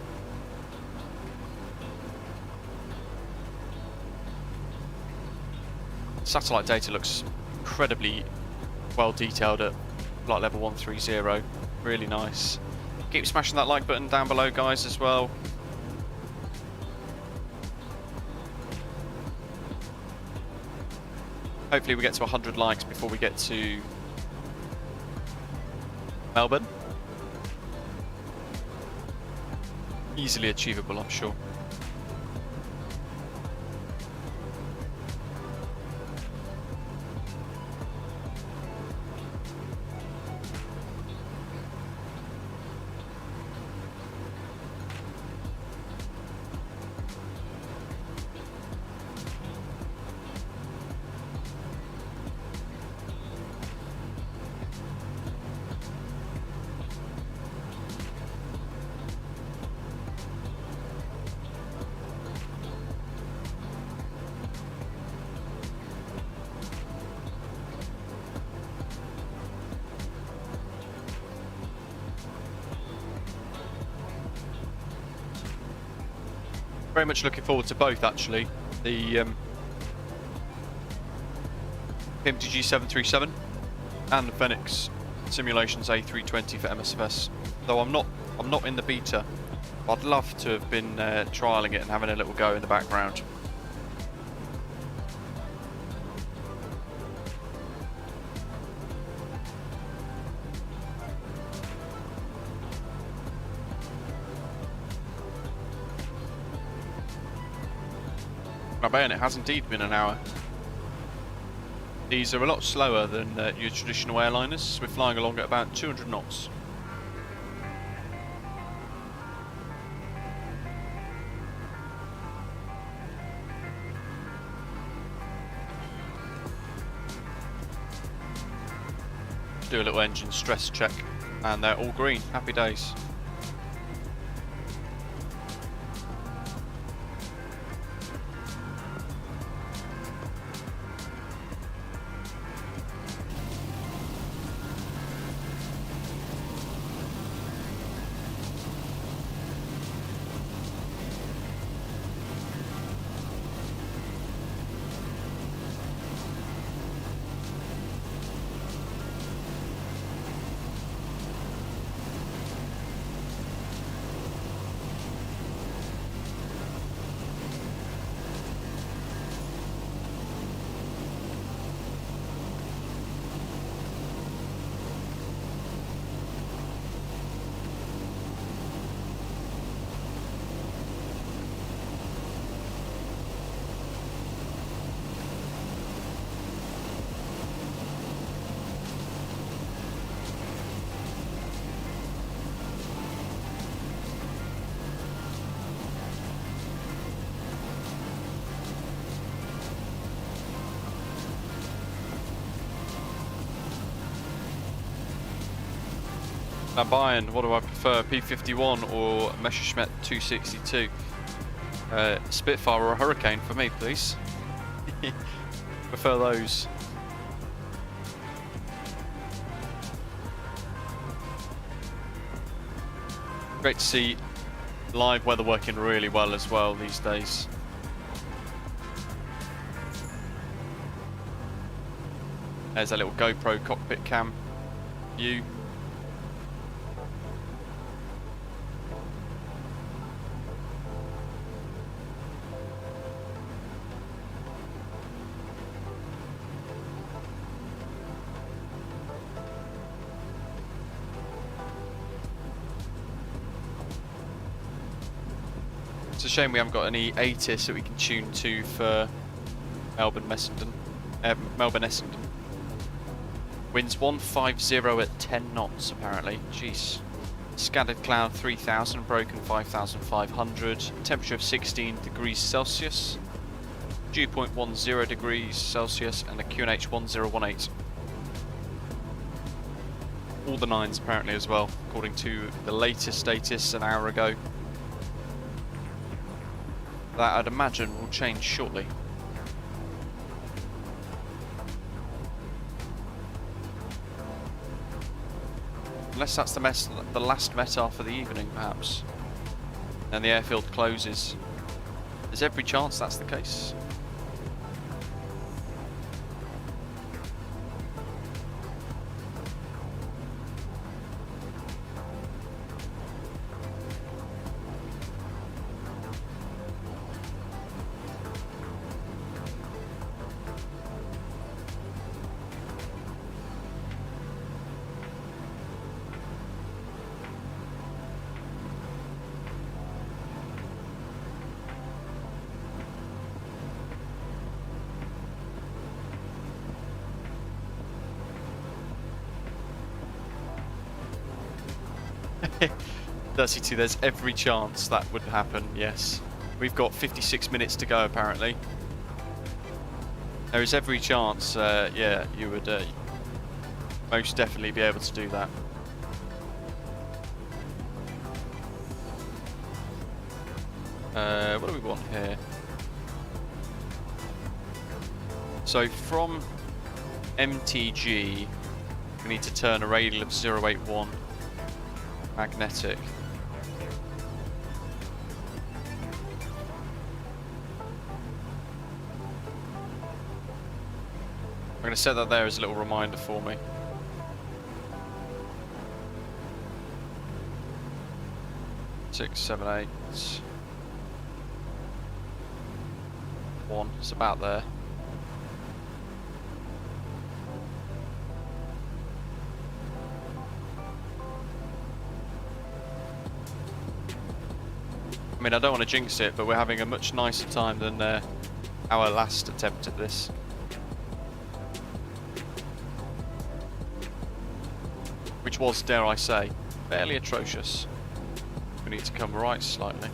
Satellite data looks incredibly well detailed at flight level 130, really nice. Keep smashing that like button down below guys as well. Hopefully we get to 100 likes before we get to Melbourne. Easily achievable, I'm sure. Very much looking forward to both actually. The PMDG 737 and the Phoenix Simulations A320 for MSFS. Though I'm not in the beta. I'd love to have been trialling it and having a little go in the background. And it has indeed been an hour. These are a lot slower than your traditional airliners. We're flying along at about 200 knots. Do a little engine stress check and they're all green. Happy days. Now Bayern, what do I prefer, P51 or Messerschmitt 262? Spitfire or a Hurricane for me, please. Prefer those. Great to see live weather working really well as well these days. There's a little GoPro cockpit cam view. It's a shame we haven't got any ATIS that we can tune to for Melbourne Essendon. Winds 150 at 10 knots apparently. Jeez. Scattered cloud 3000, broken 5500. Temperature of 16 degrees Celsius. Dew point 10 degrees Celsius and the QNH 1018. All the 9s apparently as well, according to the latest status an hour ago. That I'd imagine will change shortly. Unless that's the last METAR for the evening, perhaps. And the airfield closes. There's every chance that's the case. There's every chance that would happen, yes. We've got 56 minutes to go apparently. There is every chance, yeah, you would most definitely be able to do that. What do we want here? So from MTG, we need to turn a radial of 081 magnetic. I'm going to set that there as a little reminder for me. Six, 7, 8. 1. It's about there. I mean, I don't want to jinx it, but we're having a much nicer time than our last attempt at this. Which was, dare I say, fairly atrocious. We need to come right slightly.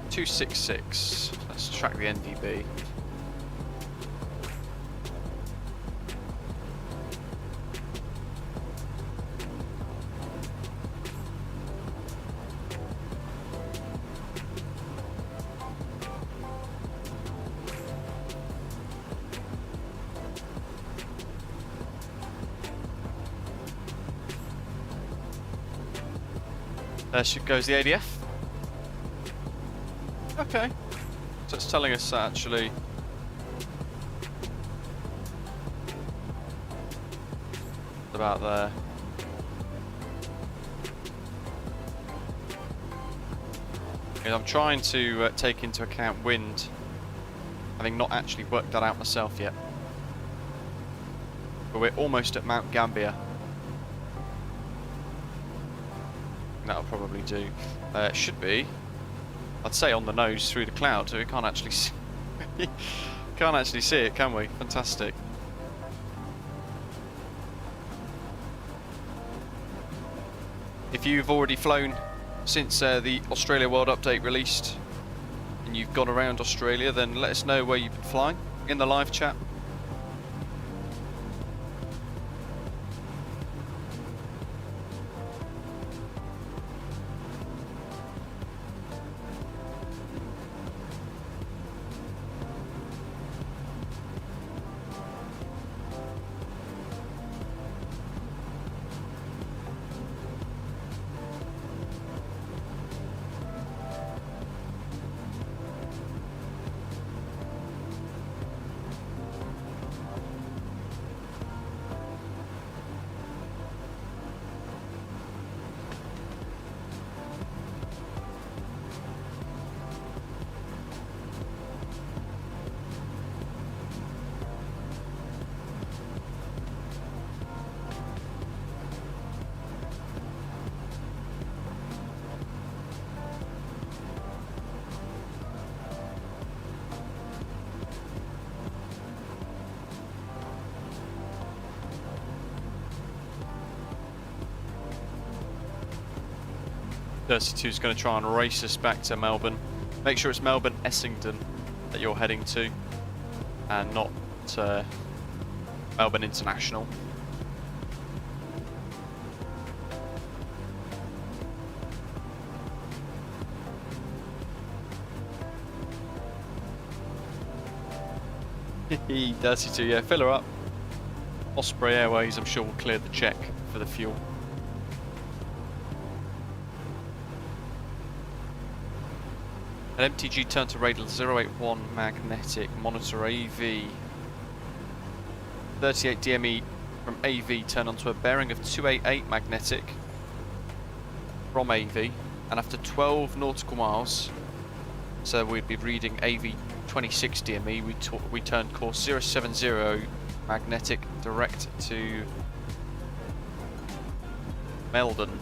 .266. Let's track the NDB. There goes the ADF. Okay, so it's telling us actually about there. And I'm trying to take into account wind, having not actually worked that out myself yet. But we're almost at Mount Gambier. That'll probably do. It should be. I'd say on the nose through the cloud, so we can't actually see can't actually see it, can we? Fantastic. If you've already flown since the Australia World Update released and you've gone around Australia, then let us know where you've been flying in the live chat. Is going to try and race us back to Melbourne. Make sure it's Melbourne Essendon that you're heading to, and not Melbourne International. Dirty 2, yeah, fill her up. Osprey Airways, I'm sure will clear the check for the fuel. At MTG, turn to radial 081 magnetic, monitor AV. 38 DME from AV, turn onto a bearing of 288 magnetic from AV, and after 12 nautical miles, so we'd be reading AV 26 DME, we turn course 070 magnetic direct to Melbourne.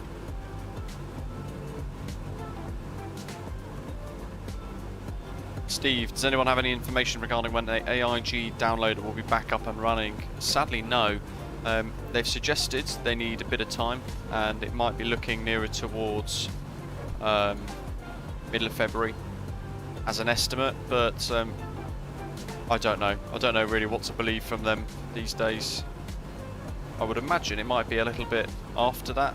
Steve, does anyone have any information regarding when the AIG downloader will be back up and running? Sadly, no. They've suggested they need a bit of time, and it might be looking nearer towards middle of February as an estimate, but I don't know. I don't know really what to believe from them these days. I would imagine it might be a little bit after that.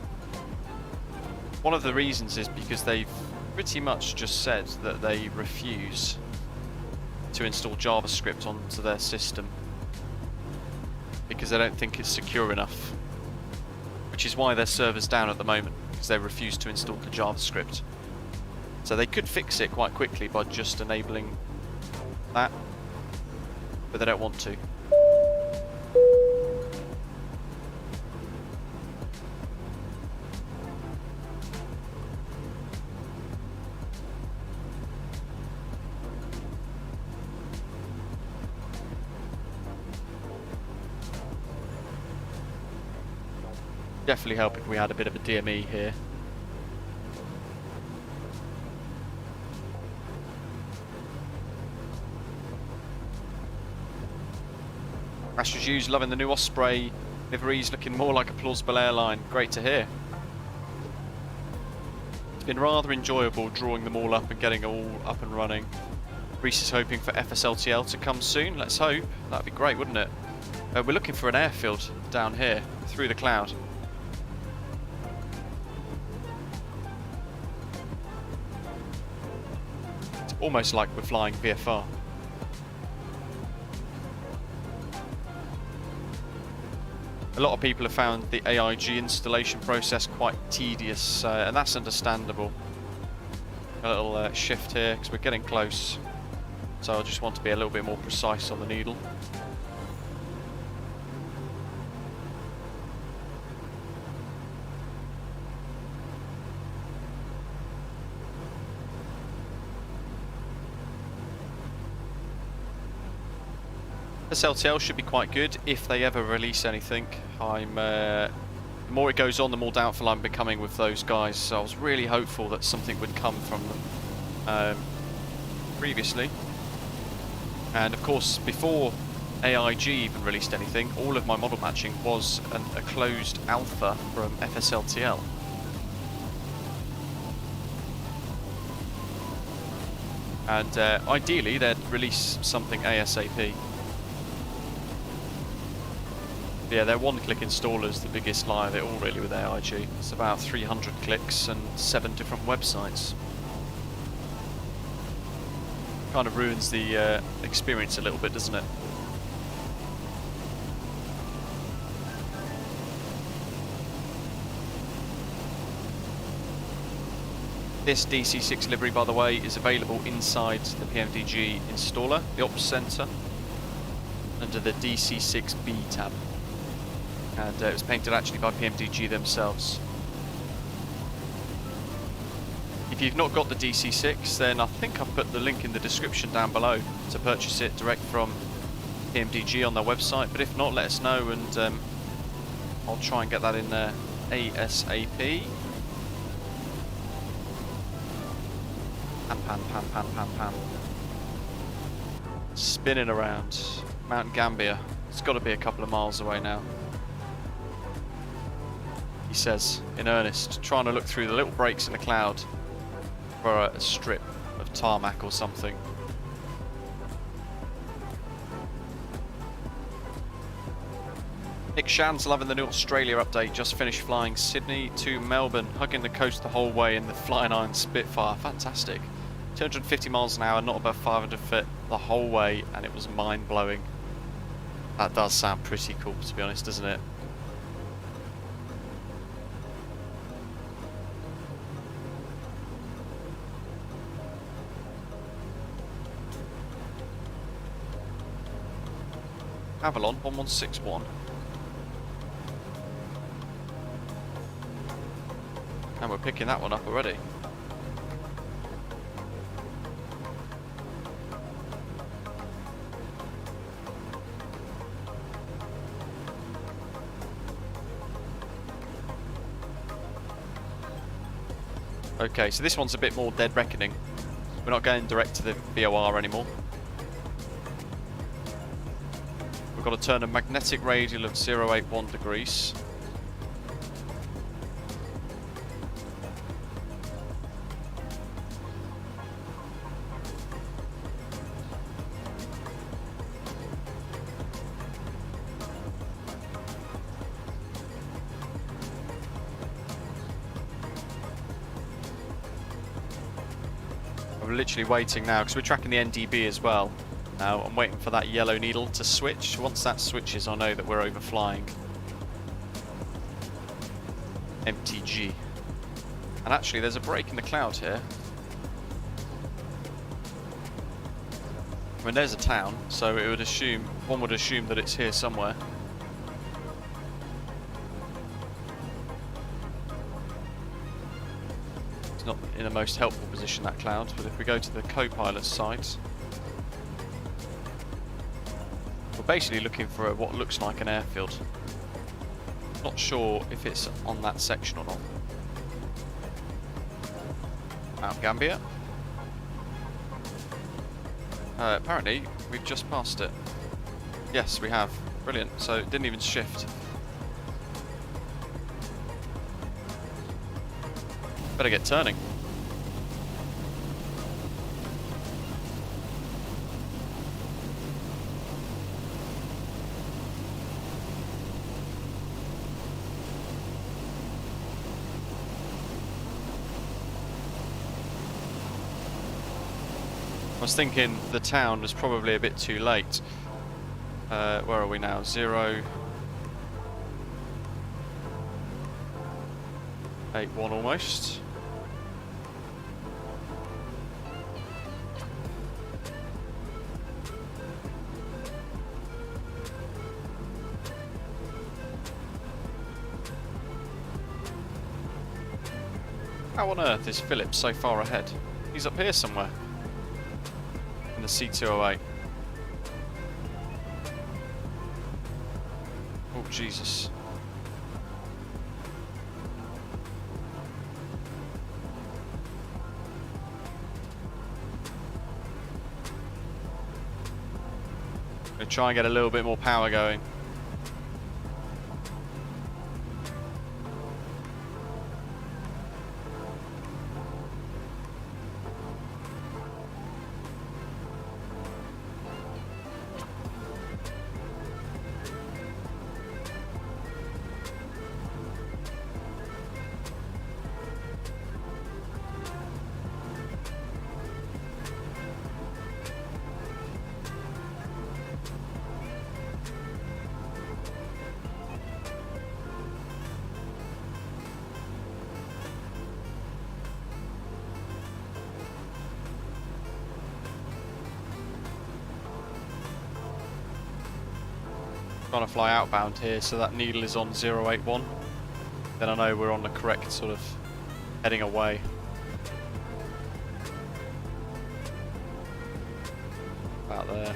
One of the reasons is because they've pretty much just said that they refuse to install JavaScript onto their system because they don't think it's secure enough, which is why their server's down at the moment, because they refuse to install the JavaScript. So they could fix it quite quickly by just enabling that, but they don't want to. Definitely help if we had a bit of a DME here. Astro's Hughes loving the new Osprey liveries, looking more like a plausible airline. Great to hear. It's been rather enjoyable drawing them all up and getting all up and running. Reese is hoping for FSLTL to come soon. Let's hope. That'd be great, wouldn't it? We're looking for an airfield down here through the cloud. Almost like we're flying VFR. A lot of people have found the AIG installation process quite tedious, and that's understandable. A little shift here because we're getting close, so I just want to be a little bit more precise on the needle. SLTL should be quite good if they ever release anything. The more it goes on, the more doubtful I'm becoming with those guys. So I was really hopeful that something would come from them previously. And of course, before AIG even released anything, all of my model matching was a closed alpha from FSLTL. And ideally they'd release something ASAP. Yeah, their one-click installer's the biggest lie of it all really with AIG. It's about 300 clicks and 7 different websites. Kind of ruins the experience a little bit, doesn't it? This DC6 livery, by the way, is available inside the PMDG installer, the Ops Center, under the DC6B tab. And it was painted actually by PMDG themselves. If you've not got the DC6, then I think I've put the link in the description down below to purchase it direct from PMDG on their website. But if not, let us know and I'll try and get that in there ASAP. Pan. Spinning around Mount Gambier. It's got to be a couple of miles away now. He says, in earnest, trying to look through the little breaks in the cloud for a strip of tarmac or something. Nick Shan's loving the new Australia update. Just finished flying Sydney to Melbourne, hugging the coast the whole way in the Flying Iron Spitfire. Fantastic. 250 miles an hour, not above 500 foot the whole way, and it was mind-blowing. That does sound pretty cool, to be honest, doesn't it? Avalon 1161. And we're picking that one up already. Okay, so this one's a bit more dead reckoning. We're not going direct to the VOR anymore. We've got to turn a magnetic radial of 081 degrees. We're literally waiting now because we're tracking the NDB as well. Now I'm waiting for that yellow needle to switch. Once that switches, I know that we're overflying MTG. And actually there's a break in the cloud here. I mean, there's a town, so one would assume that it's here somewhere. It's not in the most helpful position, that cloud, but if we go to the co-pilot site, we're basically looking for what looks like an airfield. Not sure if it's on that section or not. Mount Gambier. Apparently, we've just passed it. Yes, we have. Brilliant. So it didn't even shift. Better get turning. I was thinking the town was probably a bit too late. Where are we now? 081 almost. How on earth is Philip so far ahead? He's up here somewhere. In the C208. Oh, Jesus. Gonna try and get a little bit more power going. trying to fly outbound here, so that needle is on 081. Then I know we're on the correct sort of heading away. About there.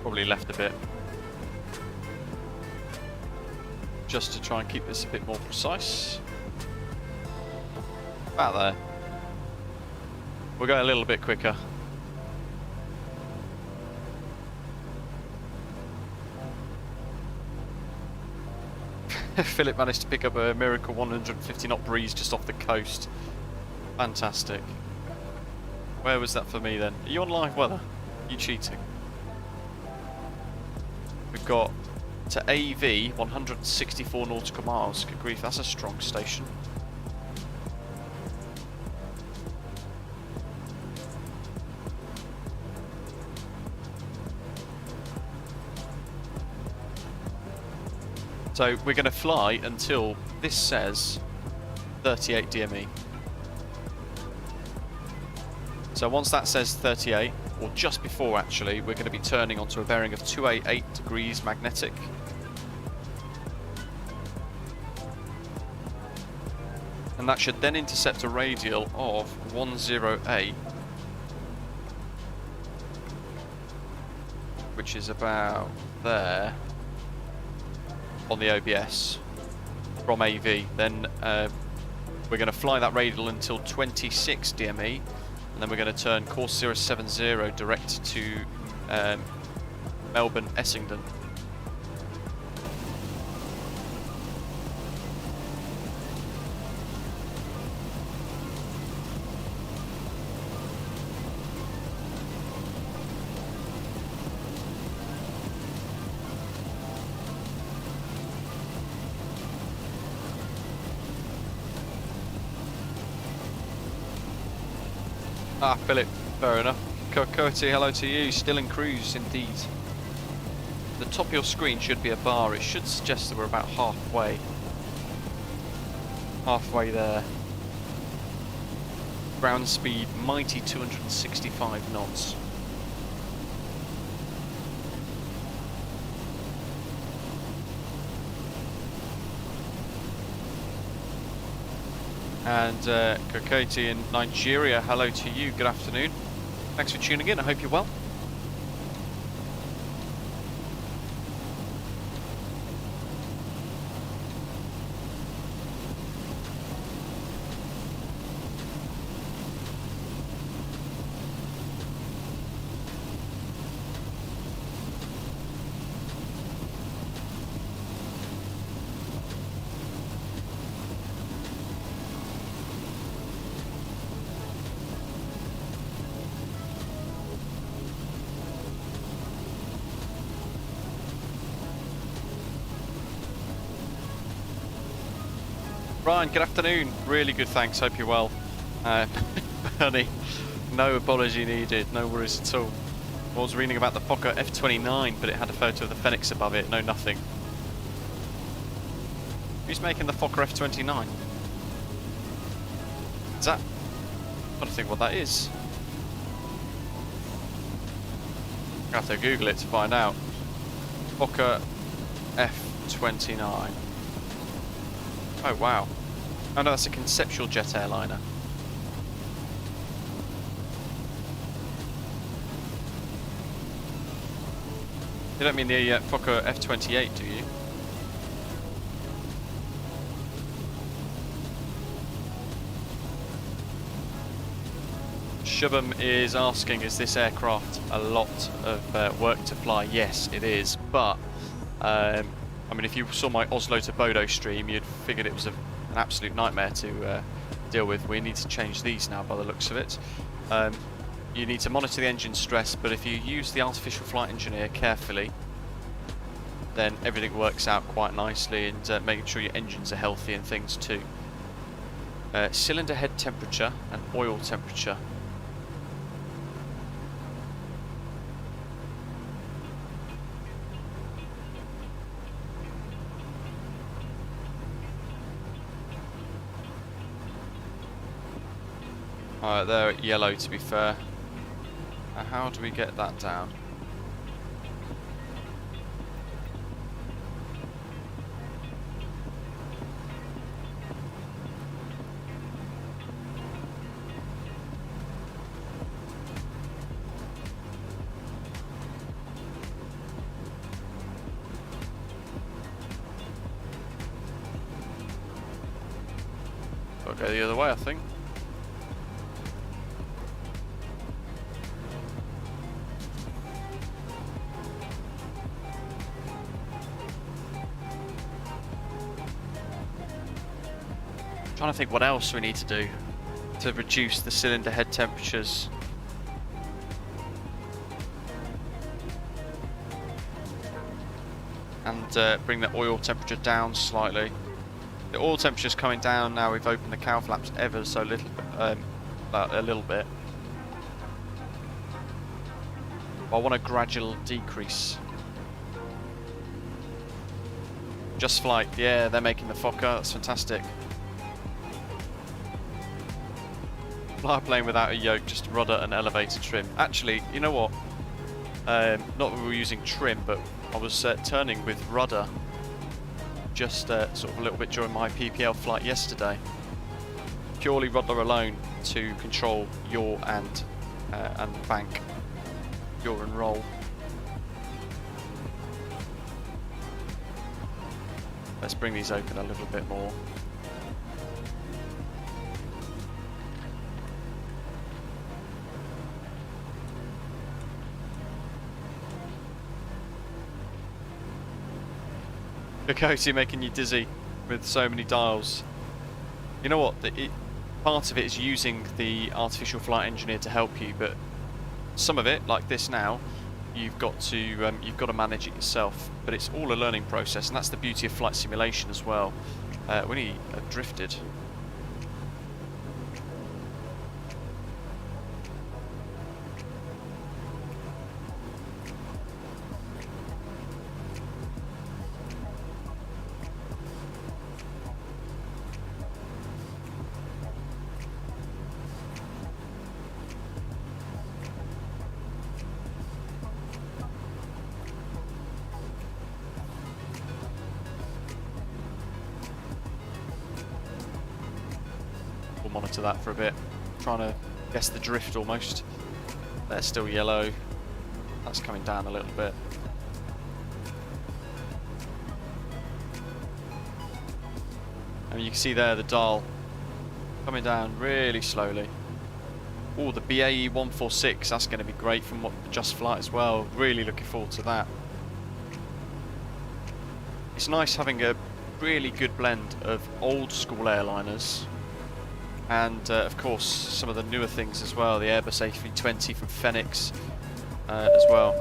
Probably left a bit. Just to try and keep this a bit more precise. About there. We'll go a little bit quicker. Philip managed to pick up a miracle 150 knot breeze just off the coast. Fantastic. Where was that for me then? Are you on live weather? Are you cheating? We've got to AV 164 nautical miles. Good grief, that's a strong station. So we're going to fly until this says 38 DME. So once that says 38, or just before actually, we're going to be turning onto a bearing of 288 degrees magnetic. And that should then intercept a radial of 108, which is about there on the OBS from AV. Then we're going to fly that radial until 26 DME, and then we're going to turn course 070 direct to Melbourne Essendon. Ah, Philip, fair enough. Coyote, hello to you. Still in cruise, indeed. The top of your screen should be a bar. It should suggest that we're about halfway. Halfway there. Ground speed, mighty 265 knots. And Kokoti in Nigeria, hello to you, good afternoon. Thanks for tuning in, I hope you're well. Ryan, good afternoon. Really good, thanks. Hope you're well. Bernie, no apology needed. No worries at all. I was reading about the Fokker F29, but it had a photo of the Phoenix above it. No, nothing. Who's making the Fokker F29? Is that... I don't think what that is. I have to Google it to find out. Fokker F29. Oh wow. Oh no, that's a conceptual jet airliner. You don't mean the Fokker F28, do you? Shubham is asking, is this aircraft a lot of work to fly? Yes, it is, but I mean, if you saw my Oslo to Bodo stream, you'd figured it was an absolute nightmare to deal with. We need to change these now by the looks of it. You need to monitor the engine stress, but if you use the artificial flight engineer carefully, then everything works out quite nicely, and making sure your engines are healthy and things too. Cylinder head temperature and oil temperature. Alright, they're at yellow to be fair. How do we get that down? Go the other way, I think. Trying to think what else we need to do to reduce the cylinder head temperatures. And bring the oil temperature down slightly. The oil temperature is coming down now. We've opened the cow flaps ever so little, about a little bit. But I want a gradual decrease. Just Flight, yeah, they're making the Fokker. That's fantastic. Fly a plane without a yoke, just rudder and elevator trim. Actually, you know what? Not that we were using trim, but I was turning with rudder just sort of a little bit during my PPL flight yesterday. Purely rudder alone to control yaw and bank, yaw and roll. Let's bring these open a little bit more. Dakota making you dizzy with so many dials. You know what? Part of it is using the artificial flight engineer to help you, but some of it, like this now, you've got to manage it yourself. But it's all a learning process, and that's the beauty of flight simulation as well. When he drifted. Monitor that for a bit, trying to guess the drift almost. They're still yellow, that's coming down a little bit. And you can see there the dial coming down really slowly. Oh, the BAE 146, that's going to be great from Just Flight as well. Really looking forward to that. It's nice having a really good blend of old school airliners and of course some of the newer things as well, the Airbus A320 from Phoenix as well.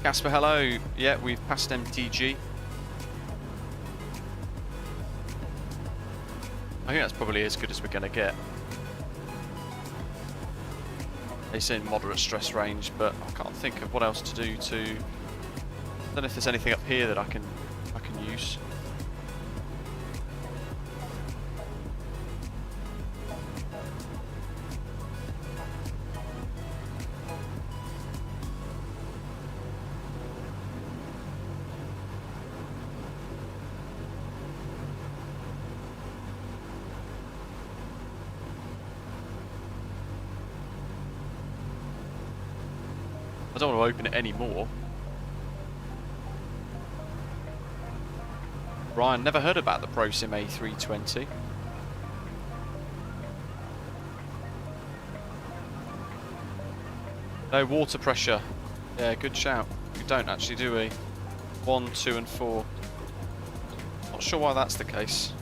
Casper, hello. Yeah, we've passed MTG. I think that's probably as good as we're going to get. They say moderate stress range, but I can't think of what else to do to... I don't know if there's anything up here that I can use. I don't want to open it anymore. Ryan, never heard about the ProSim A320. No water pressure. Yeah, good shout. We don't actually, do we? 1, 2 and 4. Not sure why that's the case.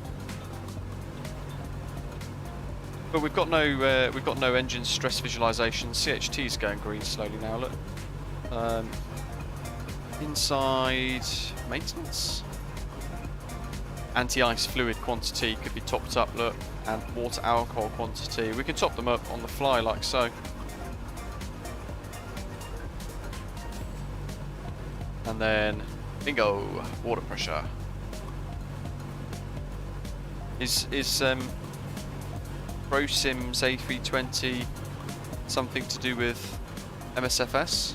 But we've got no engine stress visualization. CHT is going green slowly now, look. Inside maintenance. Anti-ice fluid quantity could be topped up, look, and water alcohol quantity. We can top them up on the fly like so. And then, bingo, water pressure. Is ProSim's A320 something to do with MSFS?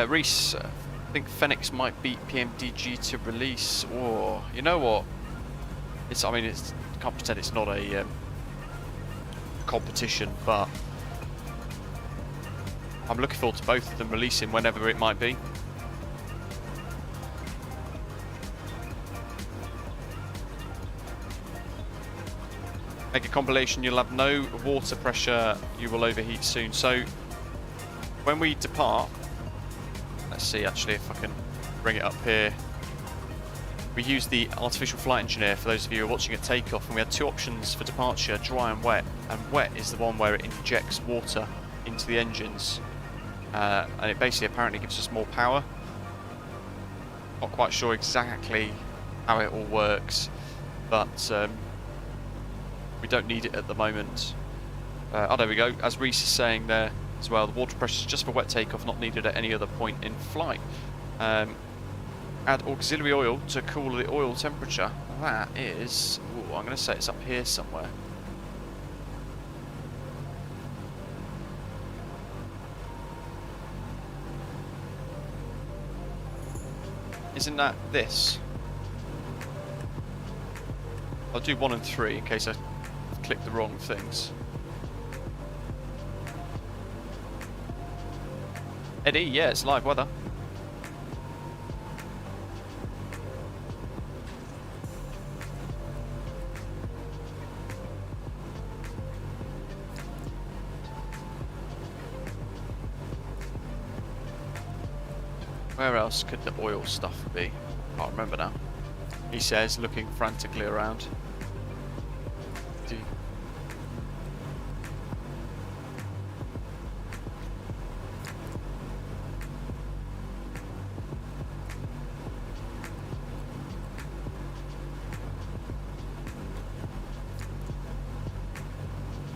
Reese, I think Phoenix might beat PMDG to release, or you know what? I mean, can't pretend it's not a competition, but I'm looking forward to both of them releasing whenever it might be. Make a compilation, you'll have no water pressure, you will overheat soon. So when we depart, let's see actually if I can bring it up here. We used the artificial flight engineer for those of you who are watching at takeoff, and we had two options for departure, dry and wet. And wet is the one where it injects water into the engines, and it basically apparently gives us more power. Not quite sure exactly how it all works, but we don't need it at the moment. Oh, there we go. As Reese is saying there as well, the water pressure is just for wet takeoff, not needed at any other point in flight. Add auxiliary oil to cool the oil temperature. That is, ooh, I'm going to say it's up here somewhere. Isn't that this? I'll do 1 and 3 in case I click the wrong things. Eddie, yeah, it's live weather. Where else could the oil stuff be? Can't remember now. He says, looking frantically around.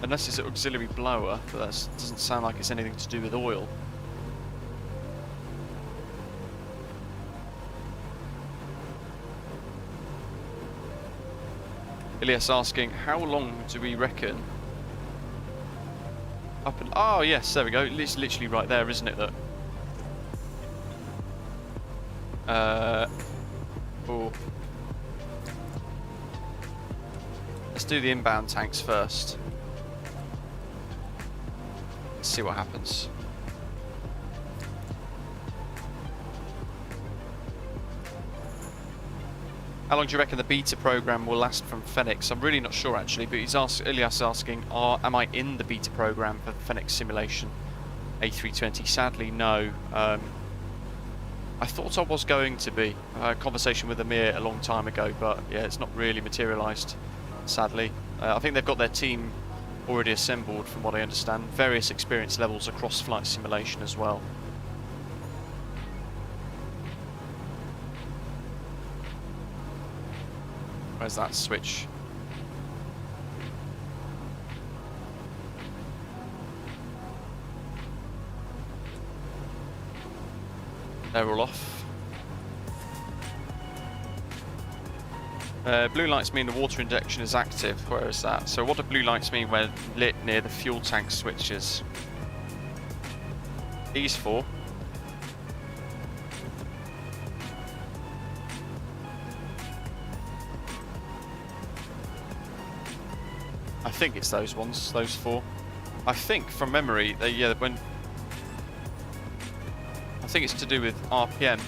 Unless it's an auxiliary blower, but that doesn't sound like it's anything to do with oil. Elias asking, how long do we reckon? Up and oh yes, there we go. It's literally right there, isn't it? That. Oh. Let's do the inbound tanks first. Let's see what happens. How long do you reckon the beta program will last from Phoenix? I'm really not sure actually, but Elias asking, am I in the beta program for Phoenix simulation A320? Sadly, no. I thought I was going to be. I had a conversation with Amir a long time ago, but yeah, it's not really materialised, sadly. I think they've got their team already assembled, from what I understand. Various experience levels across flight simulation as well. Where's that switch? They're all off. Blue lights mean the water injection is active. Where is that? So what do blue lights mean when lit near the fuel tank switches? These four. I think it's those ones, those four. I think from memory, yeah, I think it's to do with RPM.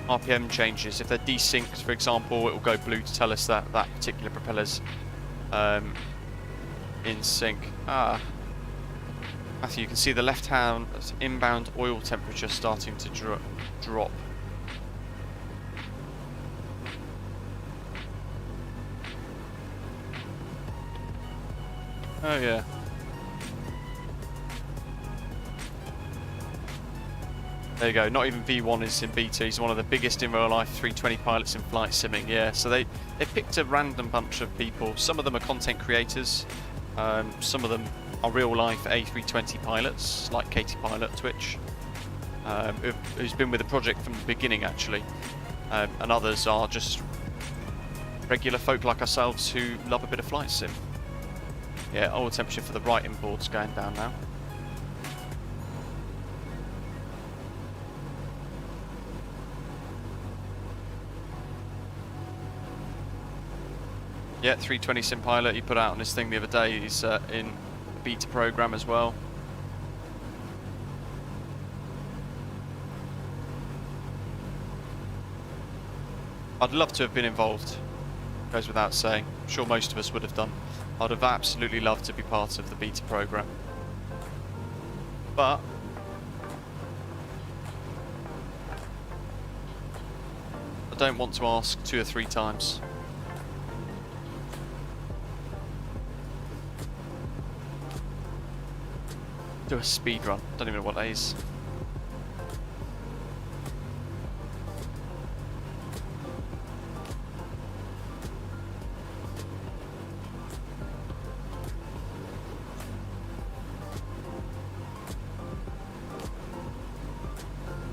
RPM changes. If they're desynced, for example, it will go blue to tell us that that particular propeller's in sync. Matthew, you can see the left-hand inbound oil temperature starting to drop. Oh yeah. There you go, not even V1 is in beta. He's one of the biggest in real life 320 pilots in flight simming, yeah. So they picked a random bunch of people. Some of them are content creators, some of them are real life A320 pilots, like Katie Pilot, Twitch, who's been with the project from the beginning actually, and others are just regular folk like ourselves who love a bit of flight sim. Yeah, oil temperature for the right inboard's going down now. Yeah, 320 sim pilot, he put out on his thing the other day. He's in the beta program as well. I'd love to have been involved. Goes without saying. I'm sure most of us would have done. I'd have absolutely loved to be part of the beta program. But I don't want to ask 2 or 3 times. Do a speed run. Don't even know what that is.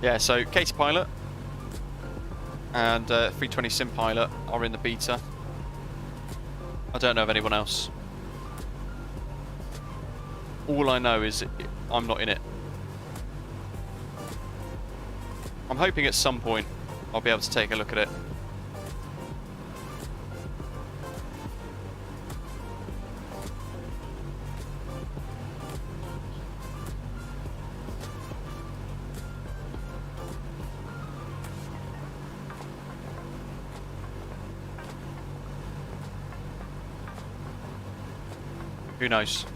Yeah, so Katie Pilot and 320 Sim Pilot are in the beta. I don't know of anyone else. All I know is I'm not in it. I'm hoping at some point I'll be able to take a look at it. Who knows?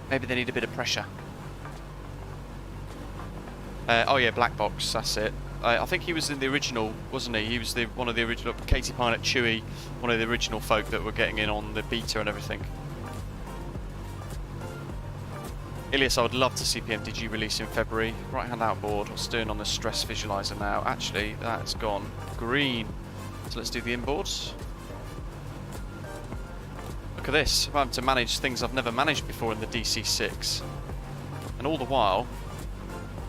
Maybe they need a bit of pressure. Oh yeah, Black Box, that's it. I think he was in the original, wasn't he? He was one of the original, Katie Pilot, Chewy, one of the original folk that were getting in on the beta and everything. Ilias, I would love to see PMDG release in February. Right hand outboard, what's doing on the stress visualizer now? Actually, that's gone green. So let's do the inboards. Look at this, I'm having to manage things I've never managed before in the DC6. And all the while,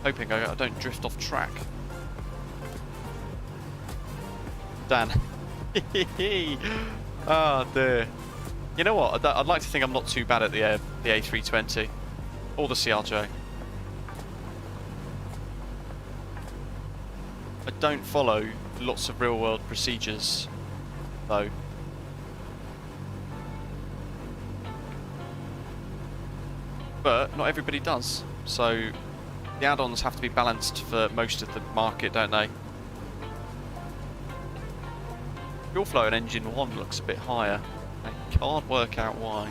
hoping I don't drift off track. Dan. Ah, dear. You know what, I'd like to think I'm not too bad at the A320. Or the CRJ. I don't follow lots of real world procedures, though. But not everybody does, so the add-ons have to be balanced for most of the market, don't they? Fuel flow in engine 1 looks a bit higher. I can't work out why.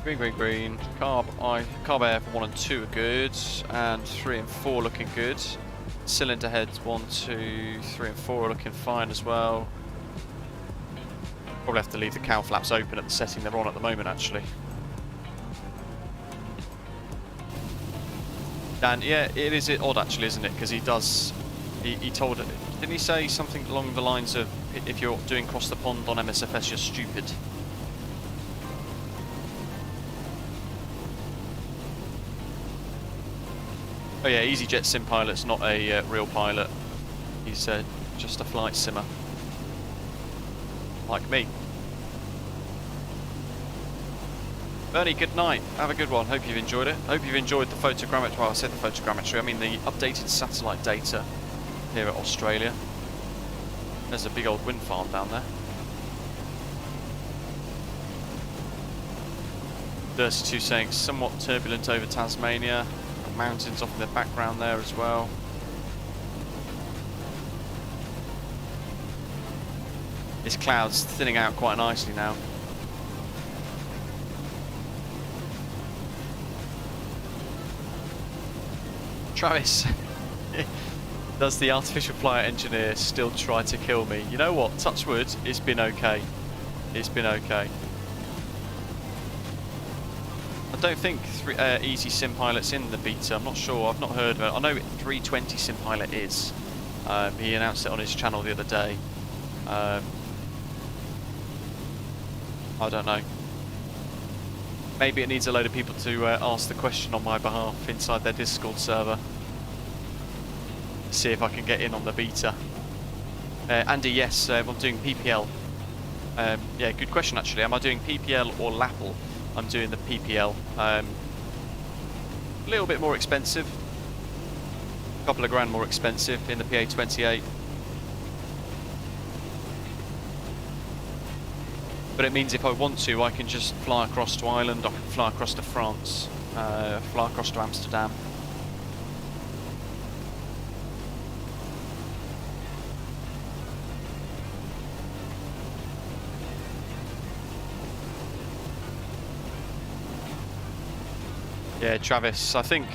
Green, green, green. Carb air for 1 and 2 are good, and 3 and 4 looking good. Cylinder heads 1, 2, 3 and 4 are looking fine as well. Probably have to leave the cowl flaps open at the setting they're on at the moment, actually. And yeah, it is odd actually, isn't it? Because he told it. Didn't he say something along the lines of, if you're doing cross the pond on MSFS, you're stupid? Oh yeah, EasyJet Sim Pilot's not a real pilot. He's just a flight simmer. Like me. Bernie, good night. Have a good one. Hope you've enjoyed it. Hope you've enjoyed the photogrammetry. Well, I said the photogrammetry. I mean the updated satellite data here at Australia. There's a big old wind farm down there. Dirty2 saying somewhat turbulent over Tasmania. Mountains off in the background there as well. This cloud's thinning out quite nicely now. Travis, does the artificial flight engineer still try to kill me? You know what, touch wood, it's been okay. It's been okay. I don't think Easy Sim Pilot's in the beta. I'm not sure. I've not heard of it. I know 320 Sim Pilot is. He announced it on his channel the other day. I don't know. Maybe it needs a load of people to ask the question on my behalf inside their Discord server. See if I can get in on the beta. Andy, yes, I'm doing PPL. Yeah, good question actually. Am I doing PPL or LAPL? I'm doing the PPL. A little bit more expensive. A couple of grand more expensive in the PA28. But it means if I want to, I can just fly across to Ireland, I can fly across to France, fly across to Amsterdam. Yeah, Travis, I think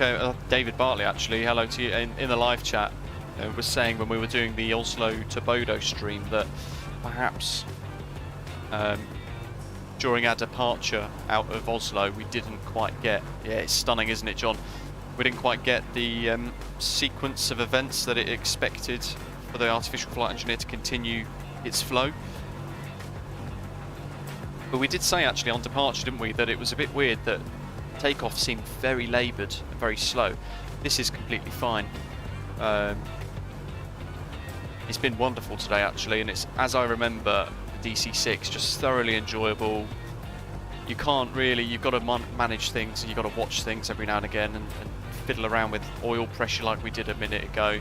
David Bartley actually, hello to you, in the live chat, was saying when we were doing the Oslo to Bodo stream that perhaps during our departure out of Oslo we didn't quite get, yeah, it's stunning, isn't it, John? We didn't quite get the sequence of events that it expected for the artificial flight engineer to continue its flow. But we did say actually on departure, didn't we, that it was a bit weird that takeoff seemed very laboured and very slow. This is completely fine. It's been wonderful today actually, and it's, as I remember, the DC6 just thoroughly enjoyable. You can't really, you've got to manage things, and you've got to watch things every now and again, and fiddle around with oil pressure like we did a minute ago.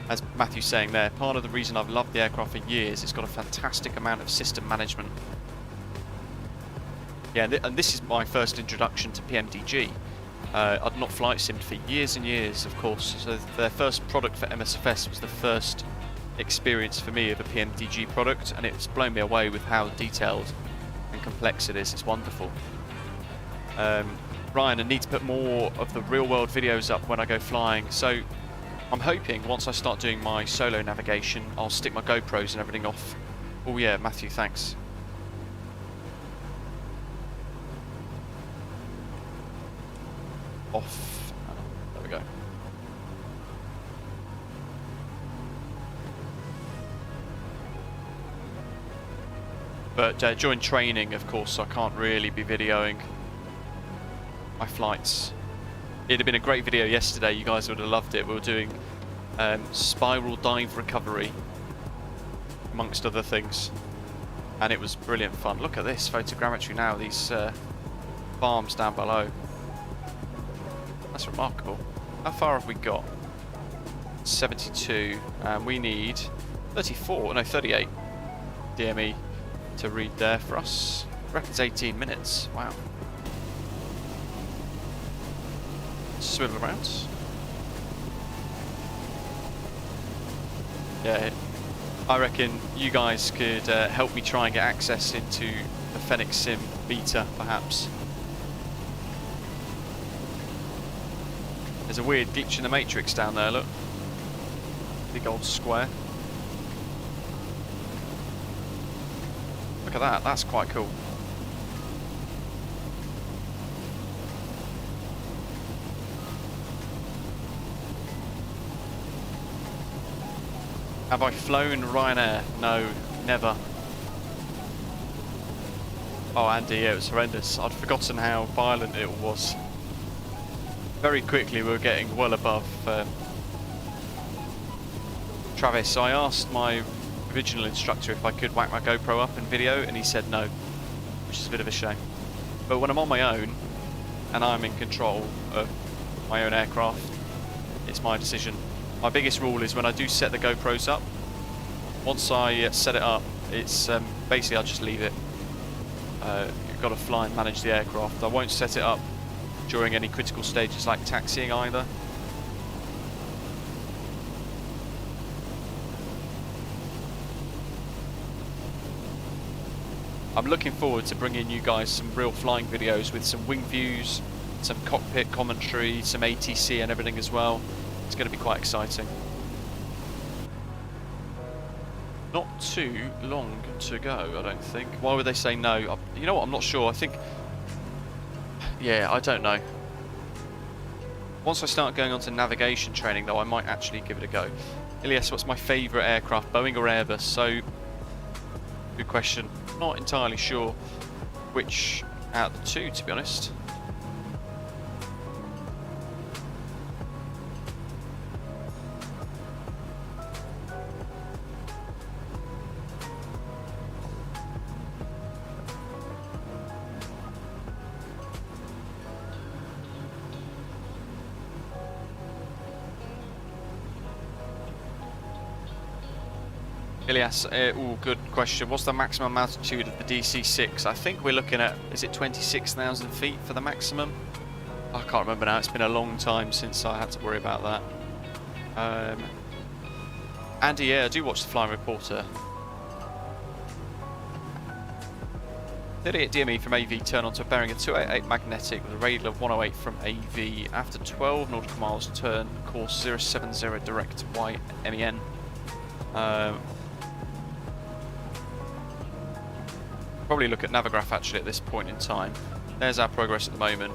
As Matthew's saying there, part of the reason I've loved the aircraft for years, it's got a fantastic amount of system management. Yeah, and this is my first introduction to PMDG. I'd not flight simmed for years and years, of course, so their first product for MSFS was the first experience for me of a PMDG product, and it's blown me away with how detailed and complex it is. It's wonderful. Ryan, I need to put more of the real-world videos up when I go flying, so I'm hoping once I start doing my solo navigation, I'll stick my GoPros and everything off. Oh yeah, Matthew, thanks. Off. There we go. But during training, of course, I can't really be videoing my flights. It'd have been a great video yesterday, you guys would have loved it. We were doing spiral dive recovery, amongst other things, and it was brilliant fun. Look at this photogrammetry now, these farms down below. That's remarkable. How far have we got? 72, and we need 34, no 38 DME to read there for us. I reckon it's 18 minutes, wow. Swivel around. Yeah, I reckon you guys could help me try and get access into the Fenix Sim beta, perhaps. There's a weird glitch in the matrix down there, look. Big old square. Look at that, that's quite cool. Have I flown Ryanair? No, never. Oh, Andy, yeah, it was horrendous. I'd forgotten how violent it was. Very quickly we were getting well above Travis. I asked my original instructor if I could whack my GoPro up and video, and he said no, which is a bit of a shame. But when I'm on my own and I'm in control of my own aircraft, it's my decision. My biggest rule is when I do set the GoPros up, once I set it up, it's basically I'll just leave it. You've got to fly and manage the aircraft. I won't set it up during any critical stages like taxiing either. I'm looking forward to bringing you guys some real flying videos with some wing views, some cockpit commentary, some ATC and everything as well. It's going to be quite exciting. Not too long to go, I don't think. Why would they say no? You know what, I'm not sure. I think... yeah, I don't know. Once I start going on to navigation training, though, I might actually give it a go. Elias, what's my favourite aircraft, Boeing or Airbus? So, good question. Not entirely sure which out of the two, to be honest. Ilias, good question. What's the maximum altitude of the DC6? I think we're looking at, is it 26,000 feet for the maximum? I can't remember now, it's been a long time since I had to worry about that. Andy, yeah, I do watch the Flying Reporter. 38 DME from AV, turn onto a bearing of 288 magnetic with a radial of 108 from AV. After 12 nautical miles, turn course 070 direct to YMEN. Probably look at Navigraph actually at this point in time. There's our progress at the moment.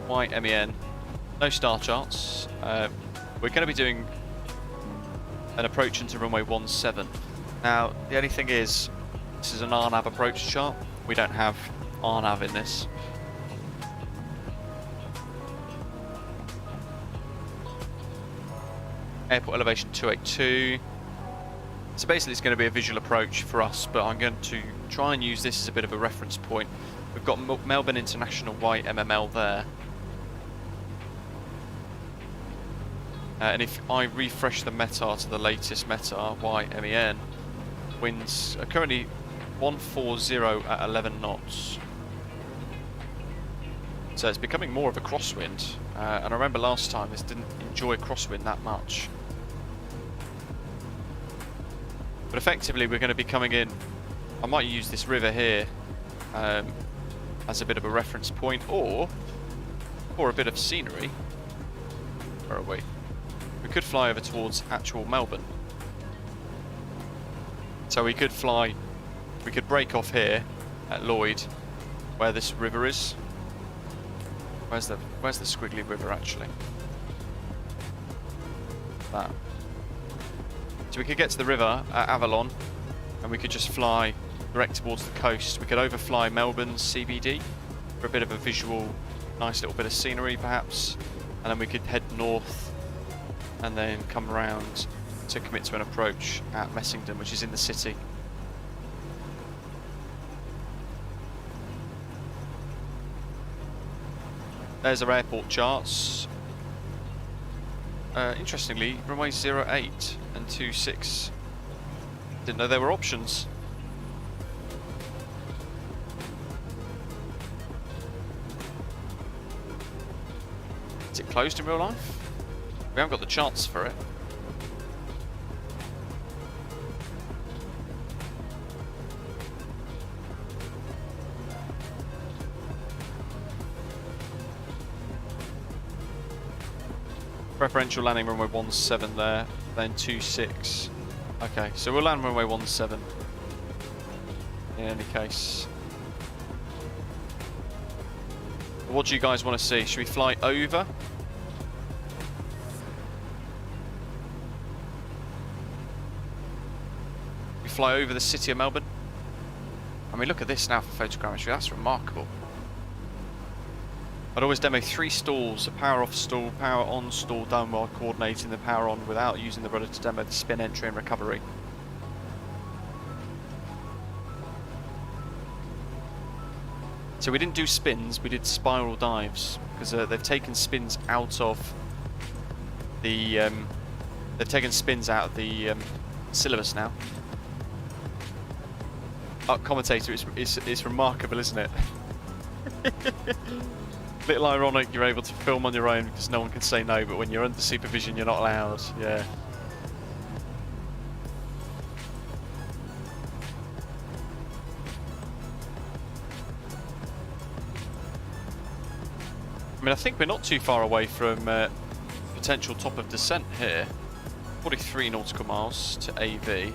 YMEN, no star charts. We're going to be doing an approach into runway 17. Now, the only thing is, this is an RNAV approach chart. We don't have RNAV in this. Airport elevation 282. So basically it's going to be a visual approach for us, but I'm going to try and use this as a bit of a reference point. We've got Melbourne International YMML there. And if I refresh the METAR to the latest METAR, YMEN, winds are currently 140 at 11 knots. So it's becoming more of a crosswind. And I remember last time this didn't enjoy crosswind that much. But effectively we're going to be coming in, I might use this river here as a bit of a reference point, or a bit of scenery. Where are we? We could fly over towards actual Melbourne. So we could break off here at Lloyd, where this river is. Where's the squiggly river actually? That. So we could get to the river at Avalon, and we could just fly direct towards the coast. We could overfly Melbourne CBD for a bit of a visual, nice little bit of scenery perhaps, and then we could head north and then come around to commit to an approach at Essendon, which is in the city. There's our airport charts. Interestingly, runways 08 and 26. Didn't know there were options. Is it closed in real life? We haven't got the charts for it. Preferential landing runway 17 there, then 26. Okay, so we'll land runway 17 in any case. What do you guys want to see? Should we fly over? We fly over the city of Melbourne? I mean, look at this now for photogrammetry, that's remarkable. I'd always demo 3 stalls, a power off stall, power on stall done while coordinating the power on without using the rudder to demo the spin entry and recovery. So we didn't do spins, we did spiral dives, because they've taken spins out of the syllabus now. Commentator, it's remarkable, isn't it? Little ironic you're able to film on your own because no one can say no, but when you're under supervision you're not allowed. Yeah. I mean, I think we're not too far away from potential top of descent here. 43 nautical miles to AV.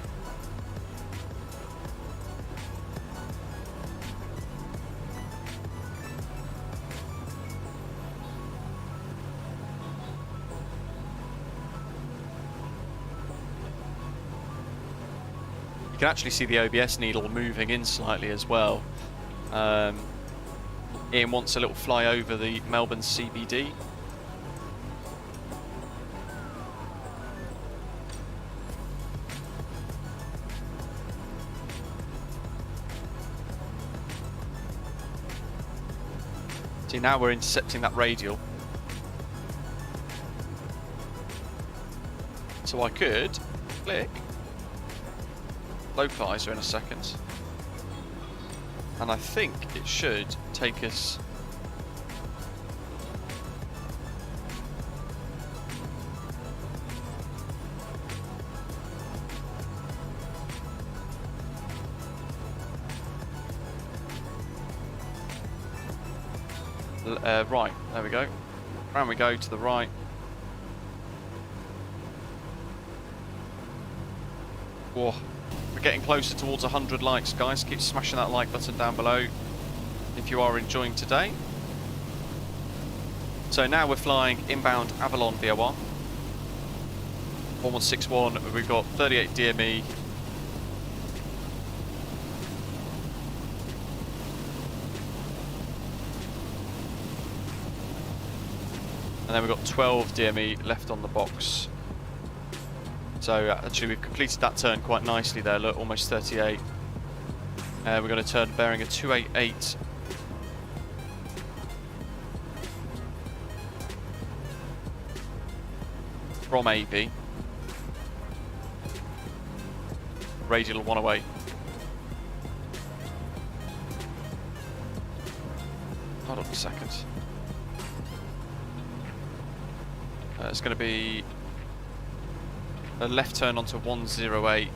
You can actually see the OBS needle moving in slightly as well. Ian wants a little fly over the Melbourne CBD. See, now we're intercepting that radial. So I could click localizer in a second. And I think it should take us... right, there we go. Round we go to the right. Whoa, we're getting closer towards 100 likes, guys. Keep smashing that like button down below if you are enjoying today. So now we're flying inbound Avalon VOR 1161. We've got 38 DME. And then we've got 12 DME left on the box. So actually we've completed that turn quite nicely there, look, almost 38. We're going to turn bearing a 288. From AB. Radial 108. Hold on a second. It's going to be a left turn onto 108.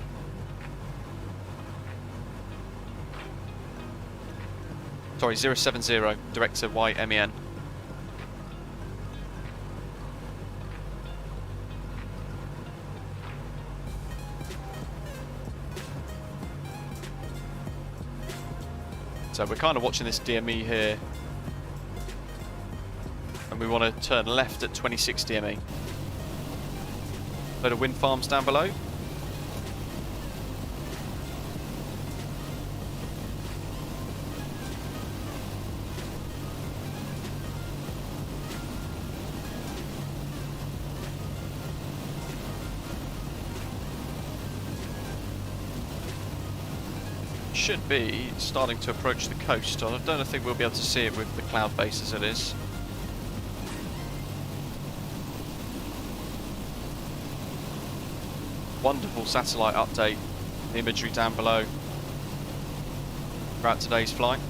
Sorry, 070, direct to YMEN. So we're kind of watching this DME here. And we want to turn left at 26 DME. Load of wind farms down below. Should be starting to approach the coast. I don't think we'll be able to see it with the cloud base as it is. Wonderful satellite update, the imagery down below throughout today's flight.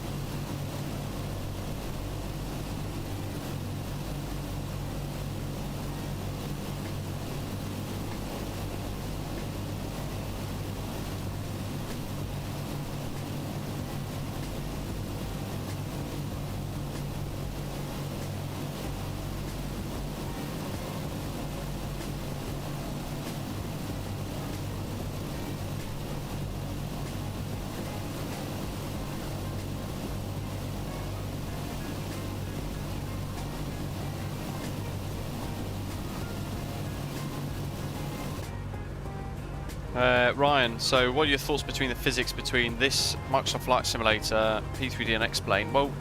Ryan, so what are your thoughts between the physics between this Microsoft Flight Simulator, P3D and X-Plane? Well,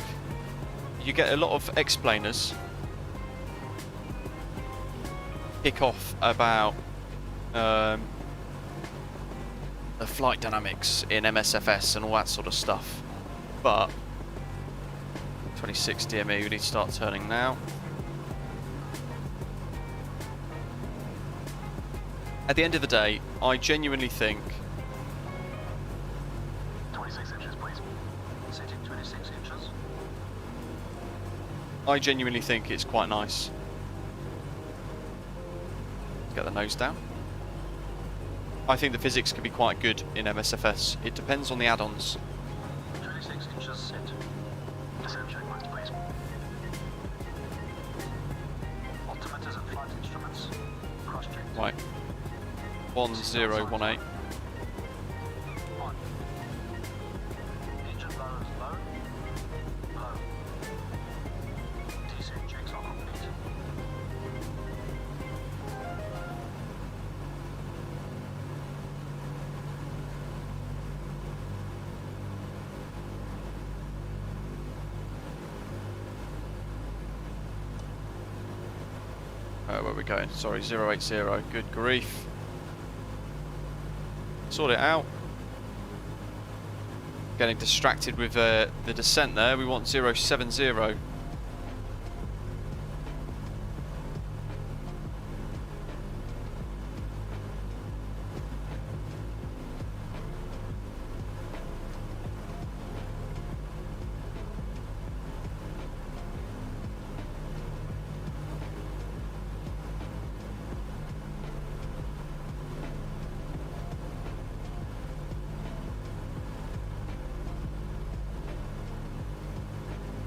you get a lot of explainers kick off about the flight dynamics in MSFS and all that sort of stuff, but 26 DME, we need to start turning now. At the end of the day, I genuinely think 26 inches, please. Setting 26 inches. I genuinely think it's quite nice. Get the nose down. I think the physics can be quite good in MSFS. It depends on the add-ons. 26 inches set. Descent checkpoints, please. Altimeters and flight instruments. Cross-check. Right. 1018. 1. Engine low is low. Low. Descent checks are complete. Where are we going? Sorry, 080. Good grief. Sort it out. Getting distracted with the descent there. We want 070.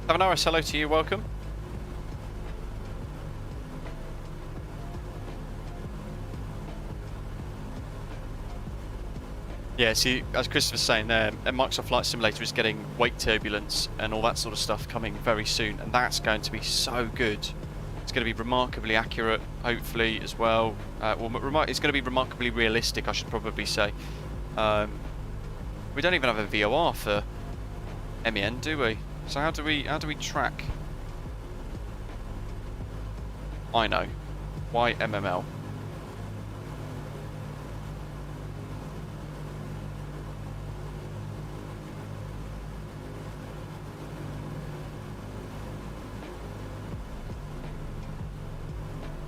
Have an RS, hello to you, welcome. Yeah, see, as Chris was saying there, Microsoft Flight Simulator is getting wake turbulence and all that sort of stuff coming very soon, and that's going to be so good. It's going to be remarkably accurate, hopefully, as well. It's going to be remarkably realistic, I should probably say. We don't even have a VOR for MEN, do we? So how do we track? I know. YMML.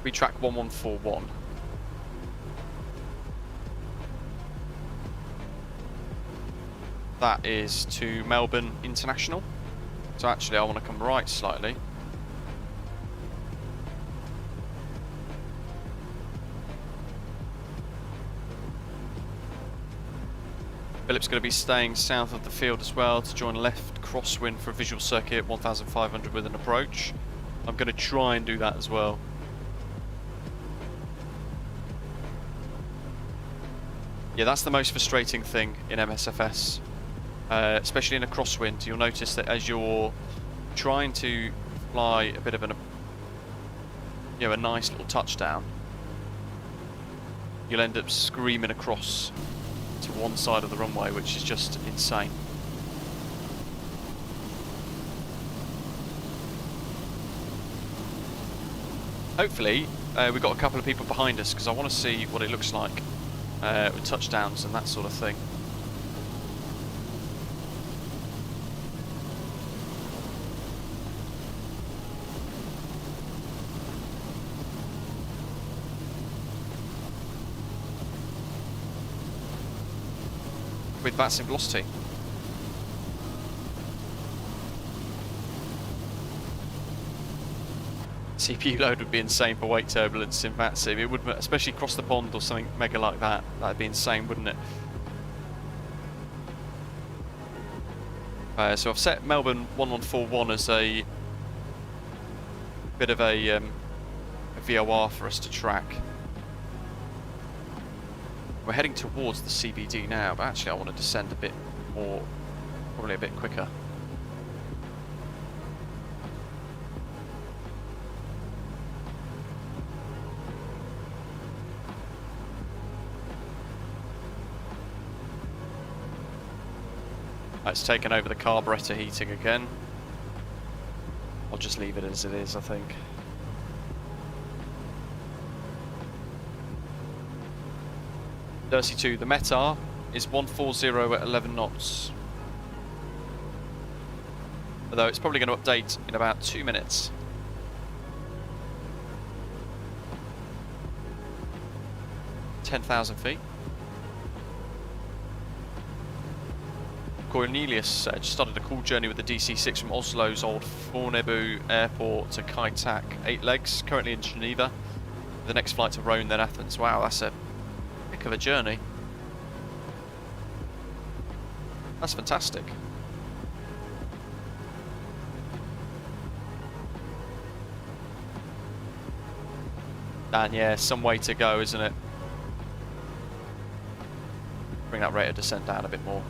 We track 1141. That is to Melbourne International. So actually I want to come right slightly. Philip's going to be staying south of the field as well to join left crosswind for a visual circuit 1500 with an approach. I'm going to try and do that as well. Yeah, that's the most frustrating thing in MSFS, especially in a crosswind. You'll notice that as you're trying to fly a bit of a nice little touchdown, you'll end up screaming across to one side of the runway, which is just insane. Hopefully, we've got a couple of people behind us because I want to see what it looks like. With touchdowns and that sort of thing. With VATS in velocity. CPU load would be insane for wake turbulence in VATS. It would, especially across the pond or something mega like that. That'd be insane, wouldn't it? So I've set Melbourne 1141 as a bit of a VOR for us to track. We're heading towards the CBD now, but actually I want to descend a bit more, probably a bit quicker. It's taken over the carburetor heating again. I'll just leave it as it is, I think. .32, the METAR is 140 at 11 knots. Although it's probably going to update in about 2 minutes. $10,000 feet. Cornelius just started a cool journey with the DC6 from Oslo's old Fornebu airport to Kai Tak, 8 legs, currently in Geneva. The next flight to Rome, then Athens. Wow, that's a heck of a journey. That's fantastic. And yeah, some way to go, isn't it? Bring that rate of descent down a bit more.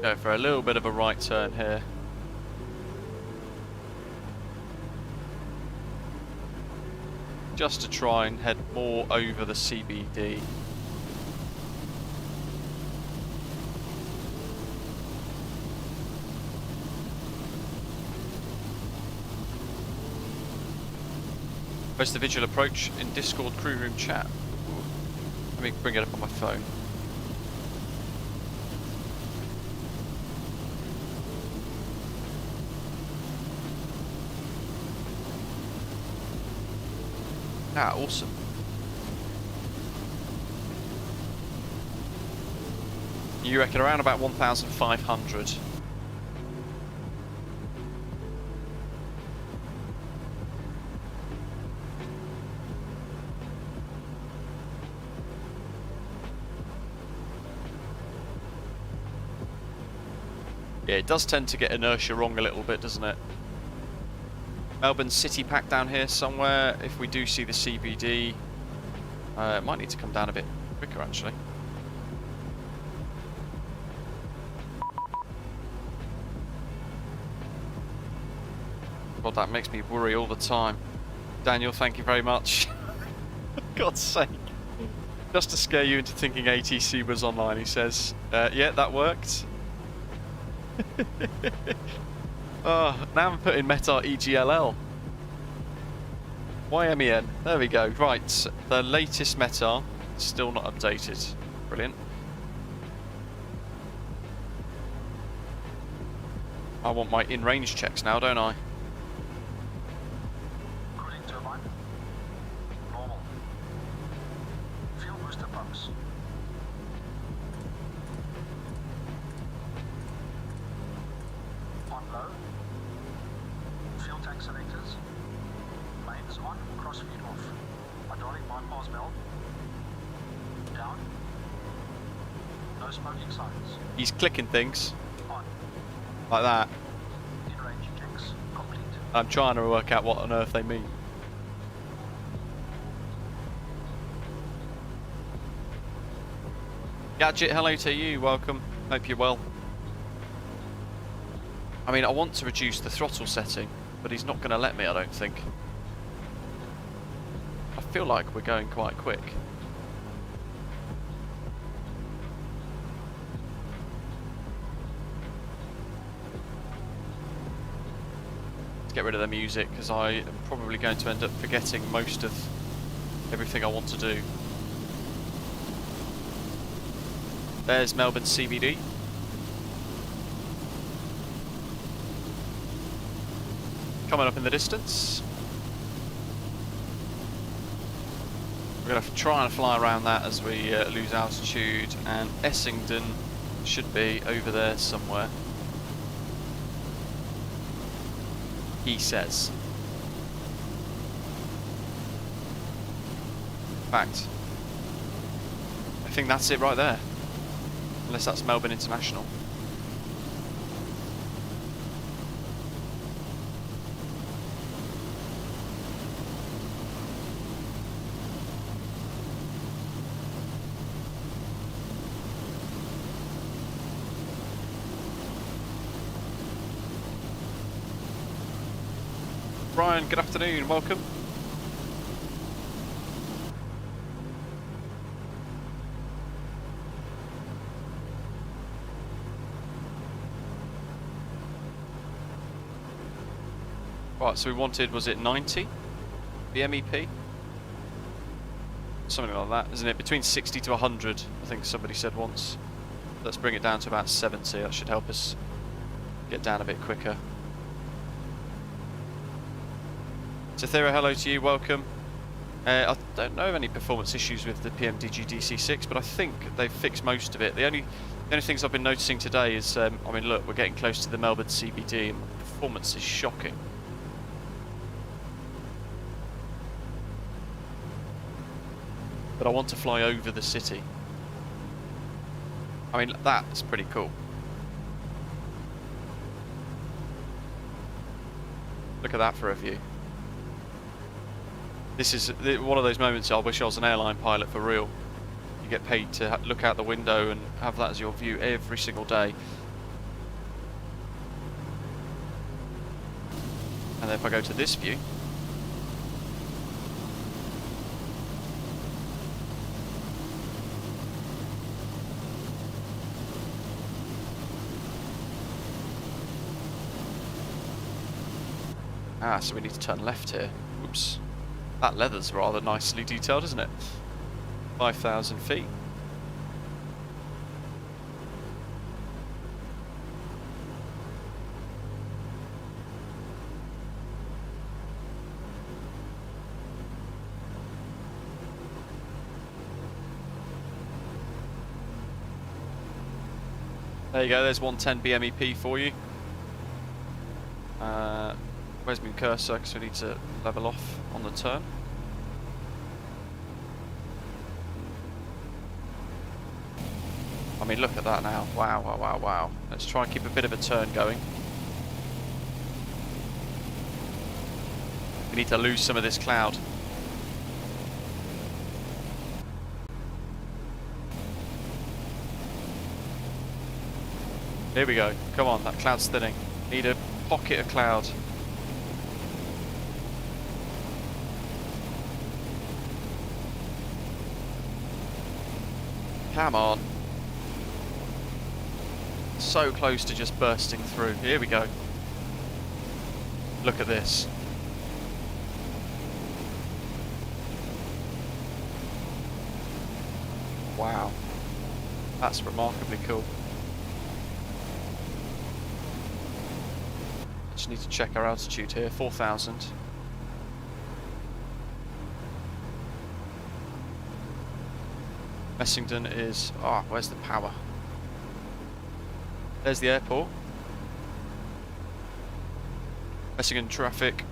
Go for a little bit of a right turn here. Just to try and head more over the CBD. Post the visual approach in Discord crew room chat. Ooh. Let me bring it up on my phone. Ah, awesome. You reckon around about 1,500. Yeah, it does tend to get inertia wrong a little bit, doesn't it? Melbourne City Pack down here somewhere. If we do see the CBD, it might need to come down a bit quicker actually. God, that makes me worry all the time. Daniel, thank you very much. For God's sake. Just to scare you into thinking ATC was online, he says. Yeah, that worked. Oh, now I'm putting Metar EGLL. YMEN. There we go. Right, the latest Metar, still not updated. Brilliant. I want my in-range checks now, don't I? Cooling turbine. Normal. Fuel booster pumps. On low. Fuel tank selectors. Mains on, crossfeed off. Hydraulic bypass valve. Down. No smoking signs. He's clicking things On. like that. In-range checks complete. I'm trying to work out what on earth they mean. Gadget, hello to you, welcome. Hope you're well. I mean, I want to reduce the throttle setting, but he's not going to let me, I don't think. I feel like we're going quite quick. Let's get rid of the music, because I am probably going to end up forgetting most of everything I want to do. There's Melbourne CBD. Coming up in the distance. We're going to try and fly around that as we lose altitude, and Essendon should be over there somewhere. He says. In fact, I think that's it right there. Unless that's Melbourne International. Brian, good afternoon, welcome. Right, so we wanted, was it 90? The MEP? Something like that, isn't it? Between 60 to 100, I think somebody said once. Let's bring it down to about 70, that should help us get down a bit quicker. Tathira, hello to you, welcome. I don't know of any performance issues with the PMDG DC6, but I think they've fixed most of it. The only things I've been noticing today is, I mean, look, we're getting close to the Melbourne CBD, and the performance is shocking. But I want to fly over the city. I mean, that's pretty cool. Look at that for a view. This is one of those moments I wish I was an airline pilot for real. You get paid to look out the window and have that as your view every single day. And then if I go to this view, so we need to turn left here. Oops. That leather's rather nicely detailed, isn't it? 5,000 feet. There you go, there's 110 BMEP for you. Where's my cursor? Because we need to level off on the turn. I mean, look at that now. Wow, wow, wow, wow. Let's try and keep a bit of a turn going. We need to lose some of this cloud. Here we go. Come on, that cloud's thinning. Need a pocket of cloud. Come on. So close to just bursting through. Here we go. Look at this. Wow. That's remarkably cool. Just need to check our altitude here. 4,000. Essendon is... Ah, where's the power? There's the airport. Essendon traffic.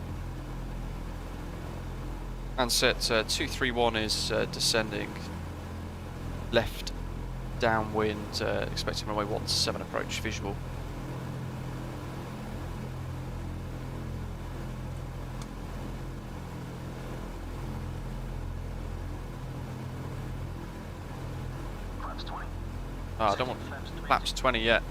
Ansett 231 is descending. Left downwind, expecting runway 17 approach visual. Flaps 20. Oh, I don't want flaps 20 yet.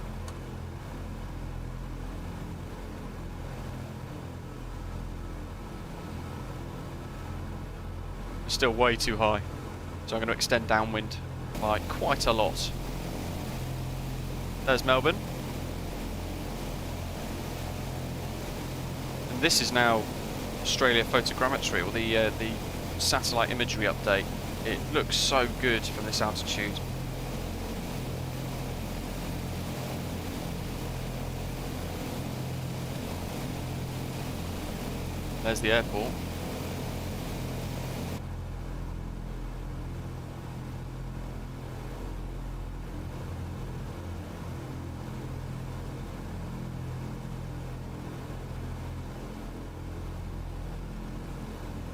It's still way too high, so I'm going to extend downwind by quite a lot. There's Melbourne. And this is now Australia photogrammetry, or the satellite imagery update. It looks so good from this altitude. There's the airport.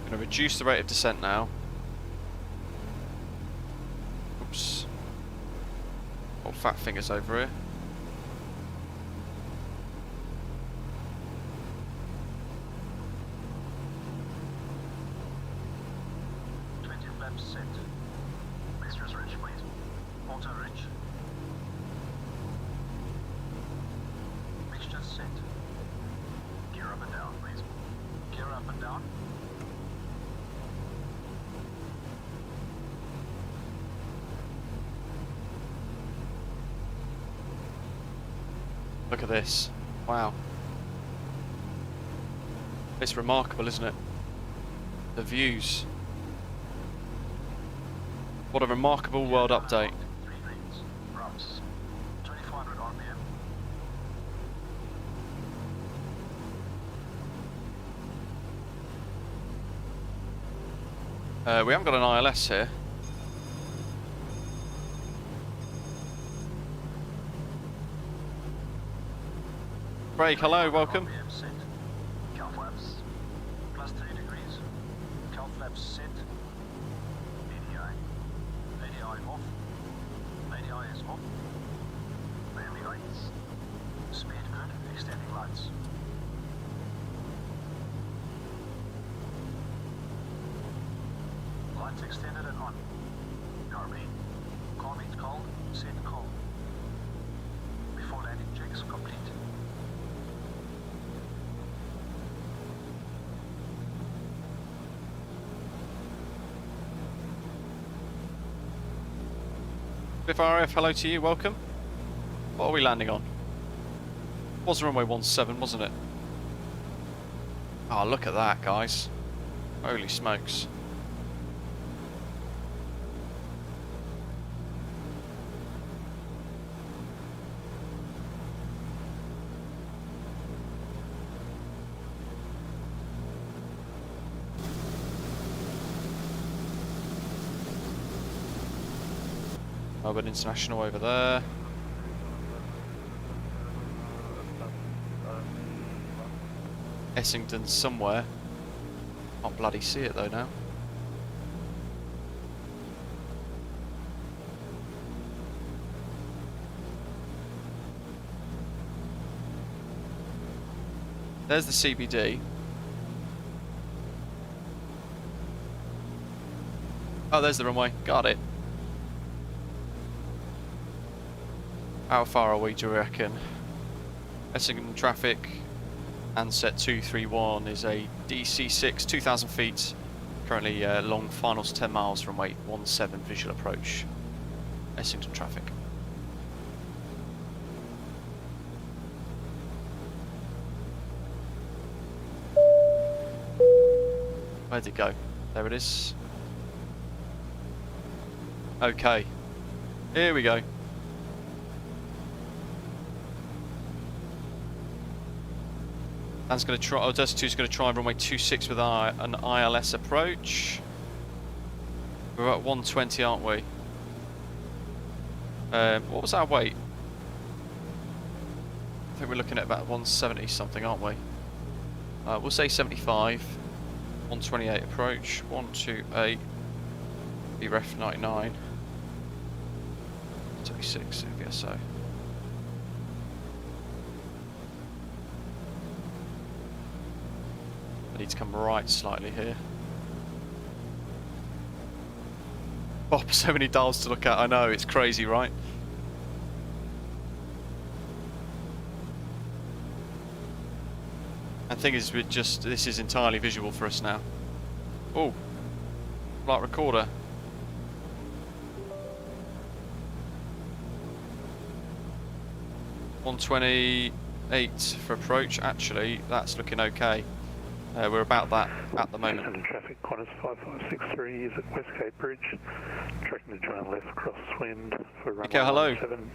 Going to reduce the rate of descent now. Oops. Got fat fingers over here. Set. Mixtures rich, please. Auto rich. Mixtures set. Gear up and down, please. Gear up and down. Look at this. Wow. It's remarkable, isn't it? The views. What a remarkable world update. 3 greens. Routes. 2400 RPM. We haven't got an ILS here. Craig, hello, welcome. RPM set. Cow flaps. +3 degrees. Cow flaps set. ADI off. ADI is off. Landing lights. Speed good. Extending lights. Lights extended and on. RB. Call meet called. Set call. Before landing checks complete. Cliff RF, hello to you, welcome. What are we landing on? Was runway 17, wasn't it? Oh, look at that, guys. Holy smokes. Melbourne International over there. Essendon somewhere. Can't bloody see it though now. There's the CBD. Oh, there's the runway. Got it. How far are we, do you reckon? Essendon traffic. Ansett 231 is a DC6, 2,000 feet. Currently long finals 10 miles, runway 17 visual approach. Essendon traffic. Where'd it go? There it is. Okay. Here we go. Dan's going to try. Oh, Delta2's going to try runway 26 with an ILS approach. We're at 120, aren't we? What was our weight? I think we're looking at about 170 something, aren't we? We'll say 75. 128 approach. 128. BREF 99. 36 VSO. I need to come right slightly here. Oh, so many dials to look at. I know, it's crazy, right? And the thing is, this is entirely visual for us now. Oh, flight recorder. $128 for approach. Actually, that's looking okay. We're about that at the moment. Essendon traffic, Qantas 5563 is at West Cape Bridge. Tracking to join left crosswind for runway Okay, hello. 17.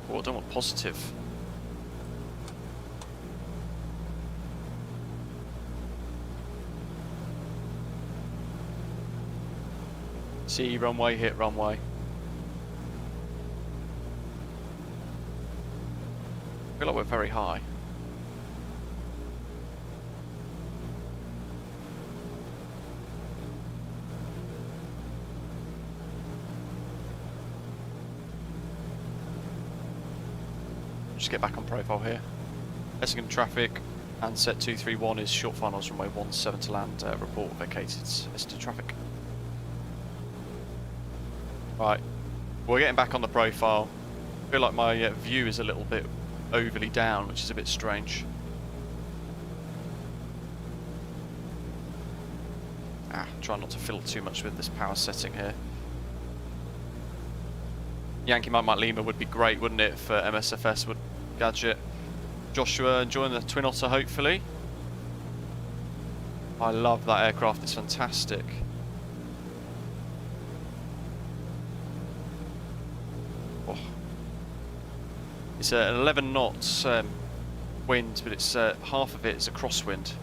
Oh, I don't want positive. See runway, hit runway. I feel like we're very high. Just get back on profile here. Essendon traffic, Ansett 231 is short finals runway 17 to land. Report vacated Essendon traffic. Right, we're getting back on the profile. I feel like my view is a little bit overly down, which is a bit strange. Try not to fiddle too much with this power setting here. Yankee Mike Lima would be great, wouldn't it, for MSFS would gadget. Joshua enjoying the Twin Otter, hopefully. I love that aircraft, it's fantastic. Oh. It's an 11 knots wind, but it's half of it is a crosswind.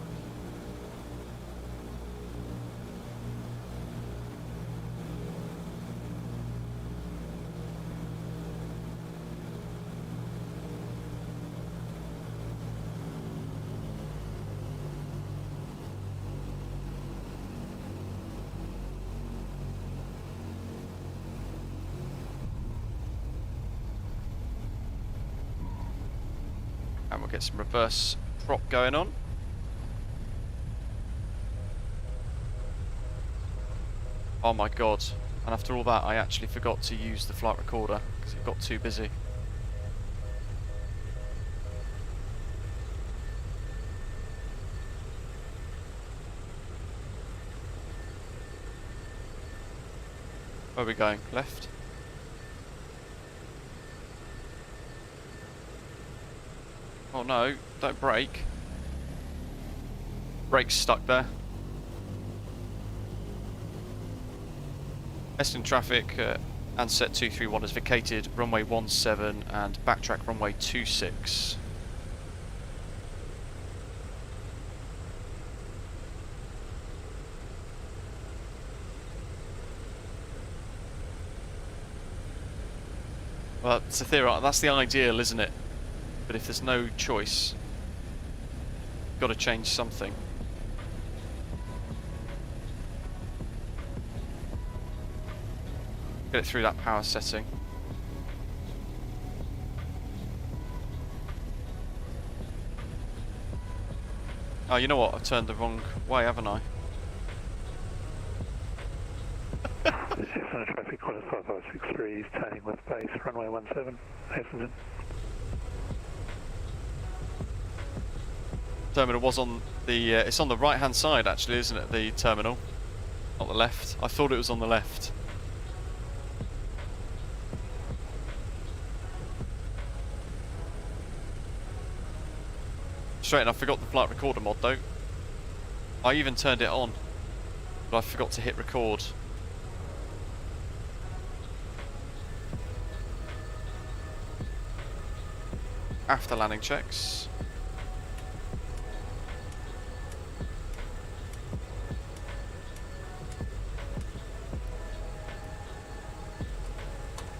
And we'll get some reverse prop going on. Oh my god. And after all that, I actually forgot to use the flight recorder because it got too busy. Where are we going? Left? Oh no, don't brake. Brake's stuck there. Essendon traffic, Ansett 231 has vacated runway 17 and backtrack runway 26. Well, it's a theory. That's the ideal, isn't it? But if there's no choice, you've got to change something. Get it through that power setting. Oh, you know what? I've turned the wrong way, haven't I? Essendon traffic, quarter 5563, turning left base, runway 17, Essendon. Terminal was on the, it's on the right hand side actually, isn't it, the terminal? Not the left. I thought it was on the left. Straight, and I forgot the flight recorder mod though. I even turned it on, but I forgot to hit record. After landing checks.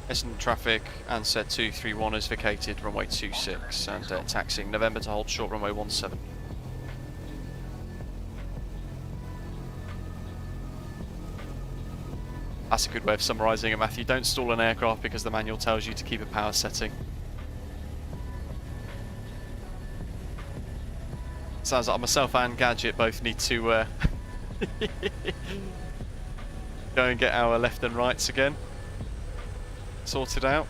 Essendon traffic, Ansett 231 has vacated runway 26 and taxiing November to hold short runway 17. That's a good way of summarising it, Matthew. Don't stall an aircraft because the manual tells you to keep a power setting. Sounds like myself and Gadget both need to go and get our left and rights again sorted out.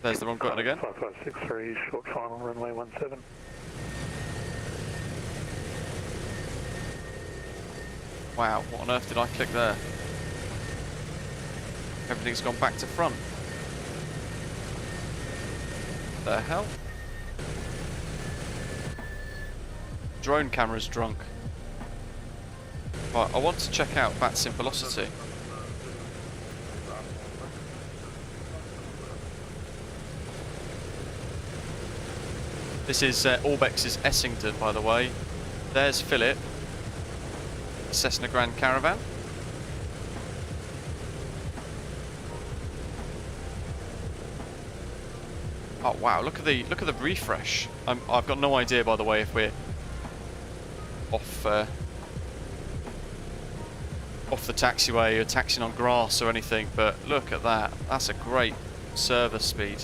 There's the wrong button again. 5563, short final, runway 17. Wow, what on earth did I click there? Everything's gone back to front. The hell? Drone camera's drunk. Right, I want to check out VATSIM velocity. This is Orbex's Essendon, by the way. There's Philip, Cessna Grand Caravan. Oh wow! Look at the refresh. I've got no idea, by the way, if we're off the taxiway or taxiing on grass or anything. But look at that. That's a great server speed.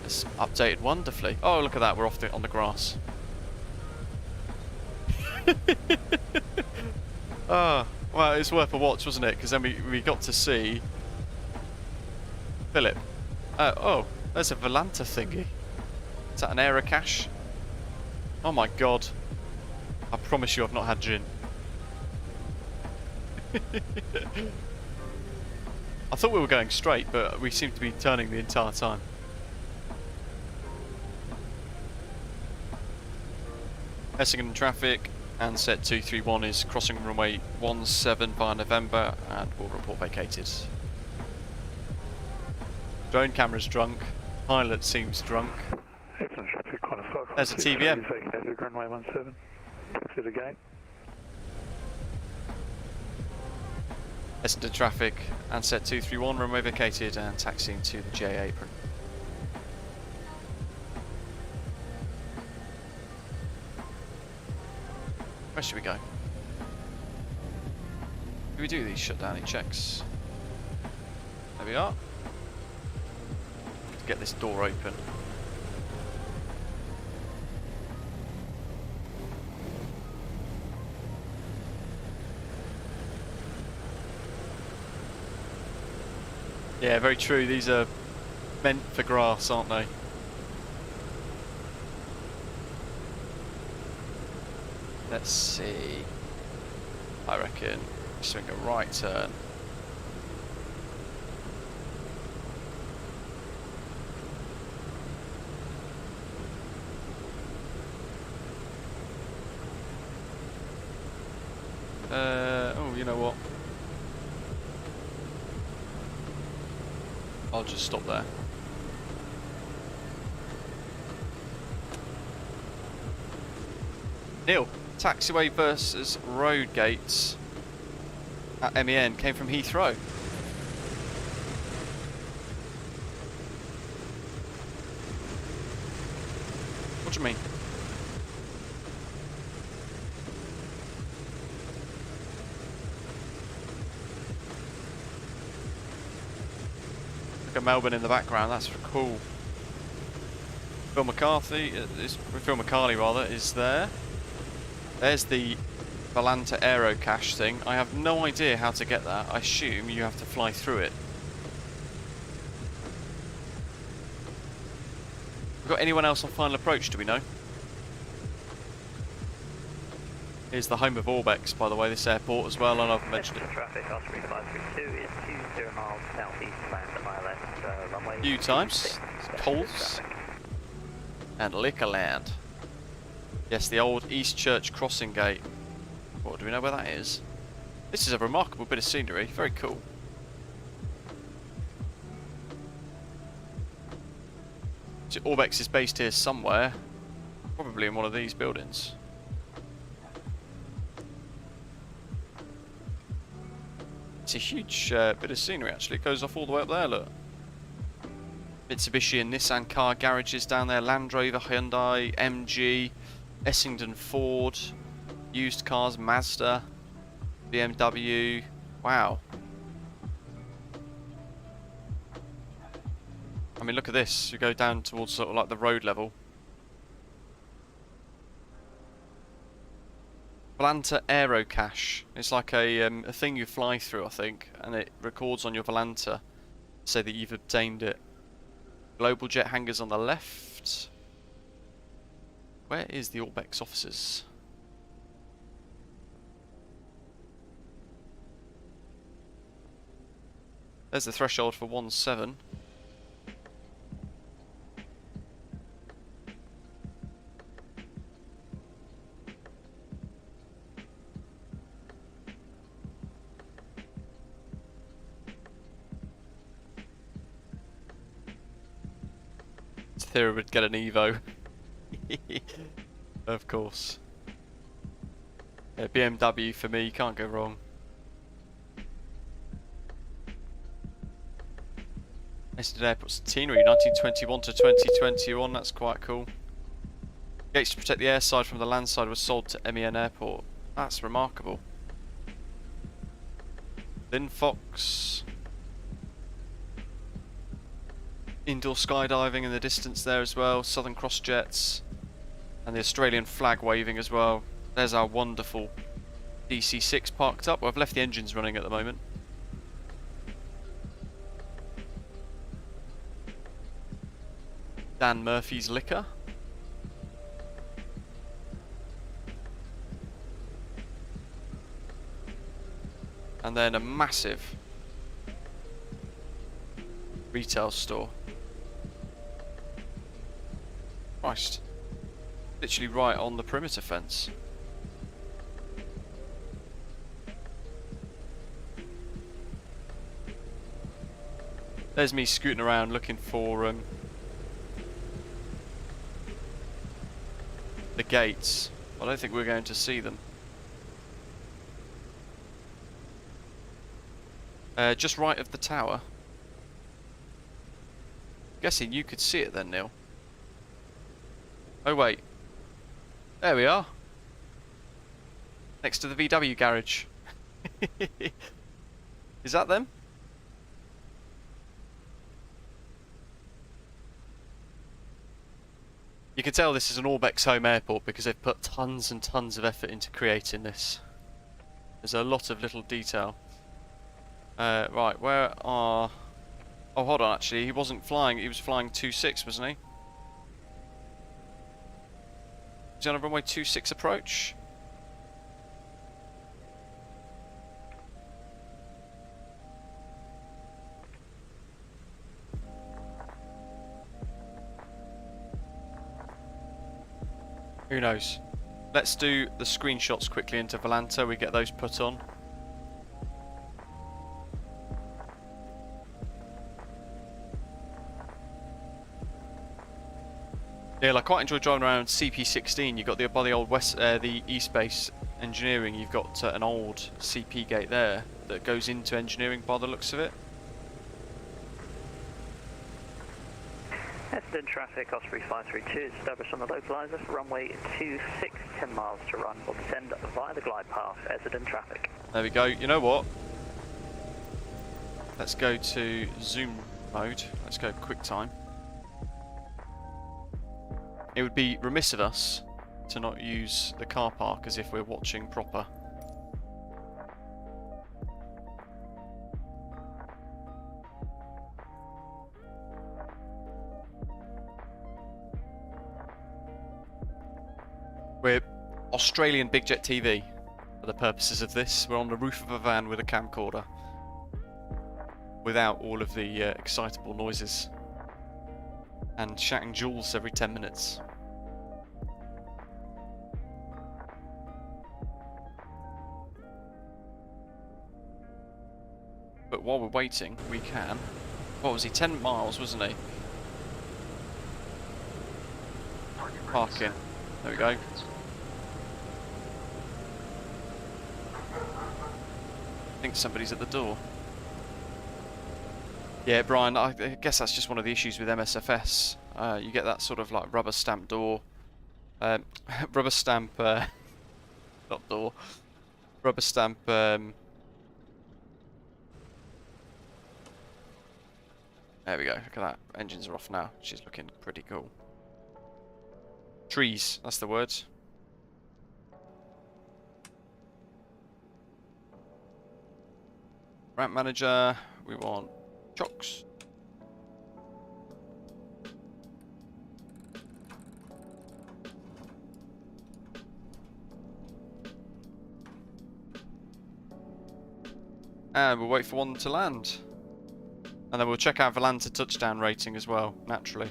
It's updated wonderfully. Oh, look at that. We're off on the grass. Ah, well, it's worth a watch, wasn't it? Because then we got to see Philip. Oh. There's a Volanta thingy. Is that an error cache? Oh my god. I promise you I've not had gin. I thought we were going straight, but we seem to be turning the entire time. Essendon traffic, Ansett 231 is crossing runway 17 via November and will report vacated. Drone camera's drunk. Pilot seems drunk. There's a TBM. Runway 17. Taxi to gate. Essendon traffic, Ansett 231, runway vacated and taxiing to the J apron. Where should we go? Do we do these shutdowny checks? There we are. Get this door open. Yeah, very true. These are meant for grass, aren't they? Let's see. I reckon swing a right turn. Oh, you know know what? I'll just stop there. Neil, taxiway versus road gates at MEN came from Heathrow. What do you mean? Look at Melbourne in the background, that's cool. Phil McCarthy rather, is there. There's the Volanta Aero cache thing. I have no idea how to get that. I assume you have to fly through it. Got anyone else on final approach, do we know? Here's the home of Orbex, by the way, this airport as well, and I've mentioned it. Traffic, Osprey 532 is 20 miles southeast land at my left, runway. Few times. Coles. And Liquorland. Yes, the old East Church crossing gate. What, do we know where that is? This is a remarkable bit of scenery, very cool. So Orbex is based here somewhere, probably in one of these buildings. It's a huge bit of scenery actually, it goes off all the way up there, look. Mitsubishi and Nissan car garages down there, Land Rover, Hyundai, MG, Essendon Ford, used cars, Mazda, BMW, wow. I mean, look at this. You go down towards sort of like the road level. Volanta Aero Cache. It's like a thing you fly through, I think, and it records on your Volanta, so that you've obtained it. Global jet hangars on the left. Where is the Orbex offices? There's the threshold for 1.7. Theory would get an Evo. Of course. Yeah, BMW for me, can't go wrong. Essendon Airport Centenary, 1921 to 2021, that's quite cool. Gates to protect the airside from the landside was sold to MEN Airport. That's remarkable. Linfox. Indoor skydiving in the distance there as well, Southern Cross Jets, and the Australian flag waving as well. There's our wonderful DC6 parked up. Well, I've left the engines running at the moment. Dan Murphy's Liquor. And then a massive retail store. Christ. Literally right on the perimeter fence. There's me scooting around looking for the gates. I don't think we're going to see them. Just right of the tower. Guessing you could see it then, Neil. Oh wait. There we are. Next to the VW garage. Is that them? You can tell this is an Orbex home airport because they've put tons and tons of effort into creating this. There's a lot of little detail. Right, where are... Oh, hold on, actually, he wasn't flying, he was flying 26, wasn't he? Is he on a runway 26 approach? Who knows? Let's do the screenshots quickly into Volanta, we get those put on. Yeah, like, I quite enjoy driving around CP16. You've got the by the old the East Base Engineering. You've got an old CP gate there that goes into engineering by the looks of it. Essendon traffic, Osprey 532 established on the localizer for runway 26, 10 miles to run. We'll descend via the glide path, Essendon traffic. There we go. You know what? Let's go to zoom mode. Let's go quick time. It would be remiss of us to not use the car park as if we're watching proper. We're Australian Big Jet TV for the purposes of this. We're on the roof of a van with a camcorder without all of the excitable noises and shouting joules every 10 minutes. But while we're waiting, we can... What was he? 10 miles, wasn't he? Parking. There we go. I think somebody's at the door. Yeah, Brian, I guess that's just one of the issues with MSFS. You get that sort of like rubber stamp door. Rubber stamp... not door. Rubber stamp... There we go, look at that. Engines are off now. She's looking pretty cool. Trees, that's the word. Ramp manager, we want chocks. And we'll wait for one to land. And then we'll check out the land to touchdown rating as well, naturally.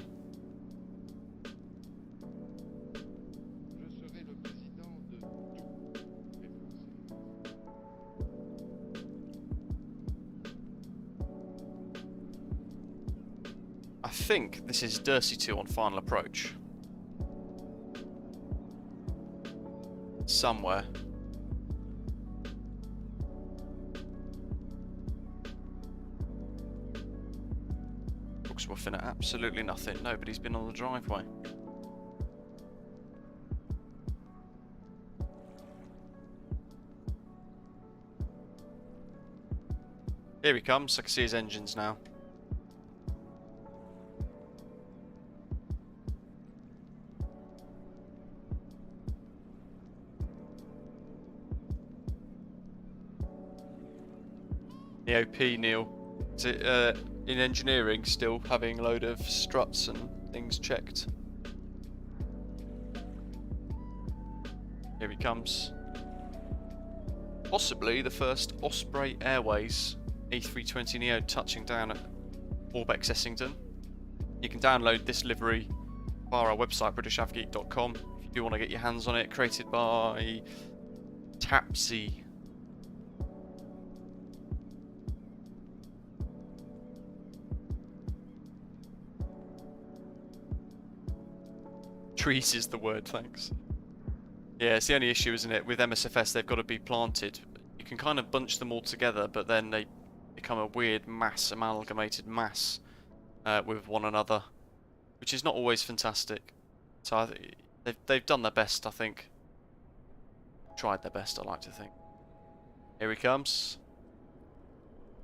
I think this is Dursey 2 on final approach. Somewhere. Looks woofing at absolutely nothing. Nobody's been on the driveway. Here he comes. I can see his engines now. The OP, Neil. Is it in engineering still having a load of struts and things checked? Here he comes. Possibly the first Osprey Airways A320neo touching down at Orbex Essendon. You can download this livery via our website, britishavgeek.com, if you do want to get your hands on it. Created by Tapsy. Trees is the word, thanks. Yeah, it's the only issue, isn't it? With MSFS, they've got to be planted. You can kind of bunch them all together, but then they become a weird mass, amalgamated mass with one another, which is not always fantastic. So they've done their best, I think. Tried their best, I like to think. Here he comes.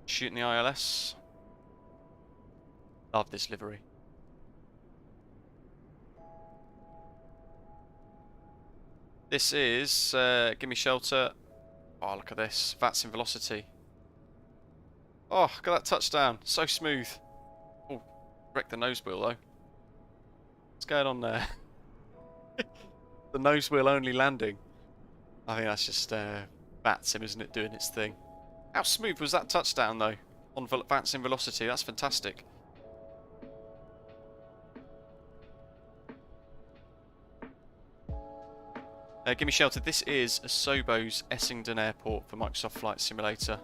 Shooting the ILS. Love this livery. This is Gimme Shelter. Oh, look at this. VATS in velocity. Oh, look at that touchdown. So smooth. Oh, wrecked the nose wheel though. What's going on there? The nose wheel only landing. I think that's just VATS, isn't it, doing its thing. How smooth was that touchdown though? On VATS in velocity. That's fantastic. Gimme Shelter, this is Asobo's Essendon Airport for Microsoft Flight Simulator.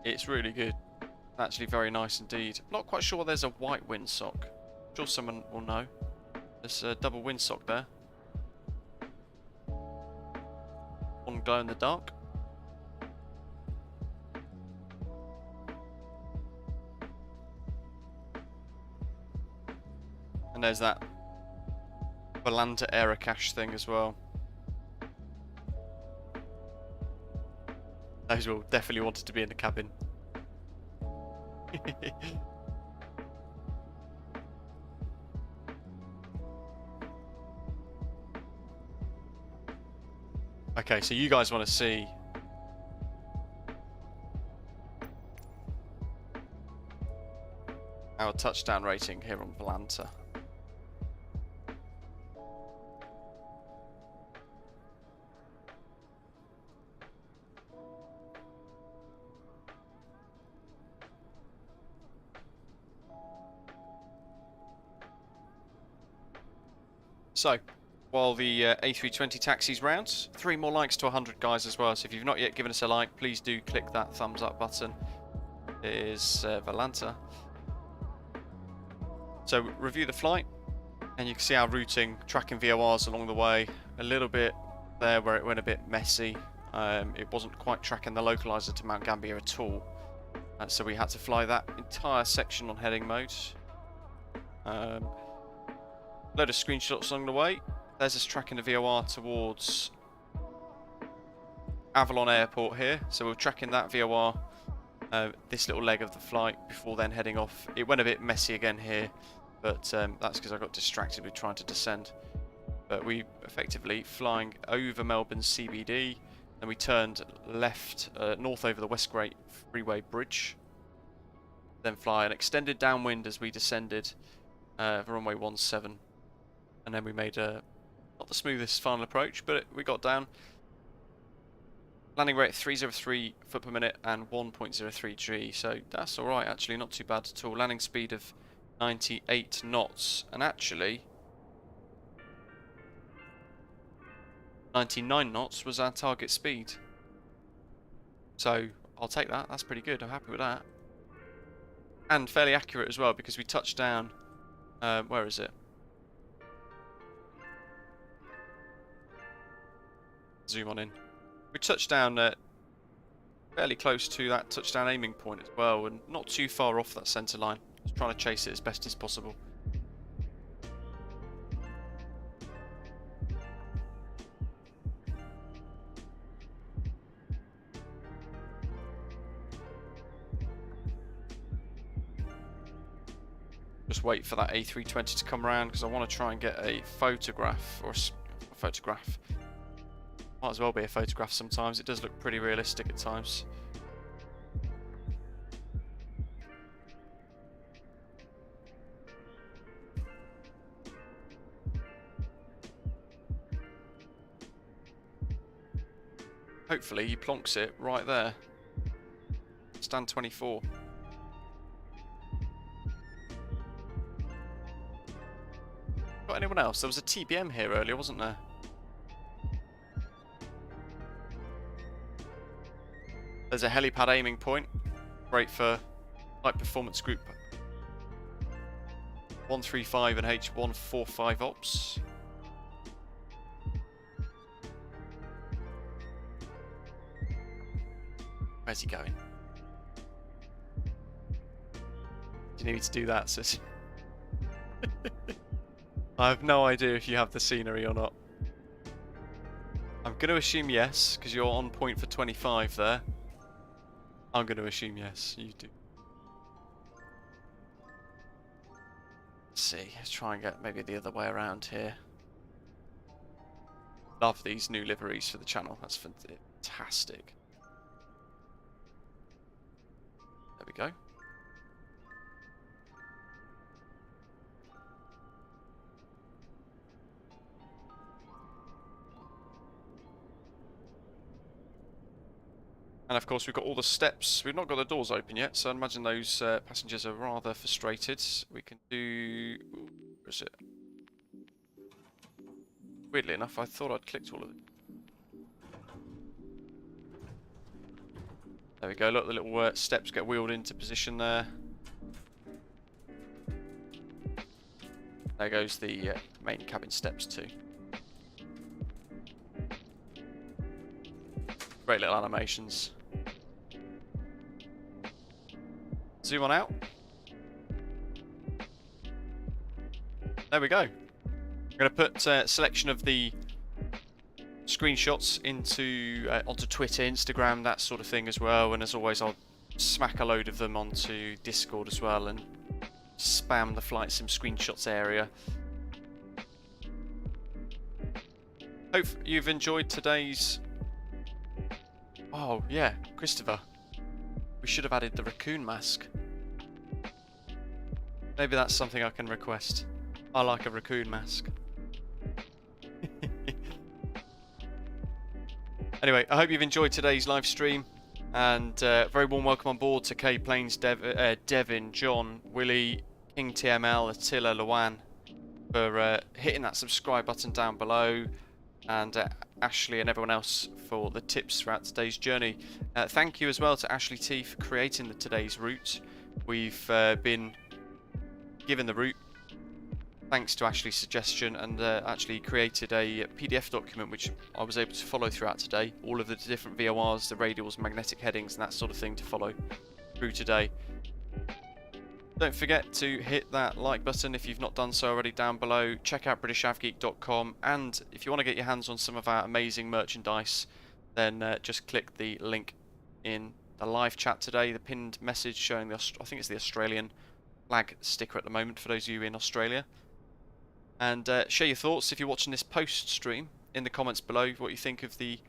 It's really good. Actually very nice indeed. Not quite sure there's a white windsock. I'm sure someone will know. There's a double windsock there. One glow in the dark. And there's that Volanta error cache thing as well. Those will definitely wanted to be in the cabin. Okay, so you guys want to see our touchdown rating here on Volanta. So, while the A320 taxis round, 3 more likes to 100 guys as well. So if you've not yet given us a like, please do click that thumbs up button. It is Volanta. So review the flight, and you can see our routing, tracking VORs along the way. A little bit there where it went a bit messy. It wasn't quite tracking the localizer to Mount Gambier at all. So we had to fly that entire section on heading mode. Load of screenshots along the way. There's us tracking the VOR towards Avalon Airport here. So we're tracking that VOR, this little leg of the flight, before then heading off. It went a bit messy again here, but that's because I got distracted with trying to descend. But we effectively flying over Melbourne CBD, then we turned left, north over the West Great Freeway Bridge. Then fly an extended downwind as we descended runway 17. And then we made not the smoothest final approach, but we got down. Landing rate of 303 foot per minute and 1.03 G, so that's alright actually, not too bad at all. Landing speed of 98 knots, and actually 99 knots was our target speed. So I'll take that, that's pretty good, I'm happy with that. And fairly accurate as well, because we touched down, where is it? Zoom on in. We touched down fairly close to that touchdown aiming point as well, and not too far off that centre line. Just trying to chase it as best as possible. Just wait for that A320 to come around, because I want to try and get a photograph, or a photograph. Might as well be a photograph sometimes, it does look pretty realistic at times. Hopefully he plonks it right there. Stand 24. Got anyone else? There was a TBM here earlier, wasn't there? There's a helipad aiming point, great for light performance group 135 and H145 ops. Where's he going? Do you need me to do that, sis? I have no idea if you have the scenery or not. I'm going to assume yes, because you're on point for 25 there. I'm going to assume yes, you do. Let's see, let's try and get maybe the other way around here. Love these new liveries for the channel, that's fantastic. There we go. And of course we've got all the steps. We've not got the doors open yet, so I imagine those passengers are rather frustrated. We can do... Ooh, where is it? Weirdly enough, I thought I'd clicked all of it. There we go, look, the little steps get wheeled into position there. There goes the main cabin steps too. Great little animations. Zoom on out. There we go. I'm going to put a selection of the screenshots into onto Twitter, Instagram, that sort of thing as well. And as always, I'll smack a load of them onto Discord as well and spam the flight sim screenshots area. Hope you've enjoyed today's... Oh yeah, Christopher, we should have added the raccoon mask. Maybe that's something I can request. I like a raccoon mask. Anyway, I hope you've enjoyed today's live stream, and very warm welcome on board to K Planes, Devin, John, Willie, King TML, Attila, Luan, for hitting that subscribe button down below, and Ashley and everyone else for the tips throughout today's journey. Thank you as well to Ashley T for creating today's route. We've been given the route thanks to Ashley's suggestion, and actually created a PDF document which I was able to follow throughout today. All of the different VORs, the radials, magnetic headings and that sort of thing to follow through today. Don't forget to hit that like button if you've not done so already down below. Check out BritishAvGeek.com, and if you want to get your hands on some of our amazing merchandise, then just click the link in the live chat today, the pinned message showing the I think it's the Australian flag sticker at the moment for those of you in Australia. And share your thoughts if you're watching this post stream in the comments below, what you think of the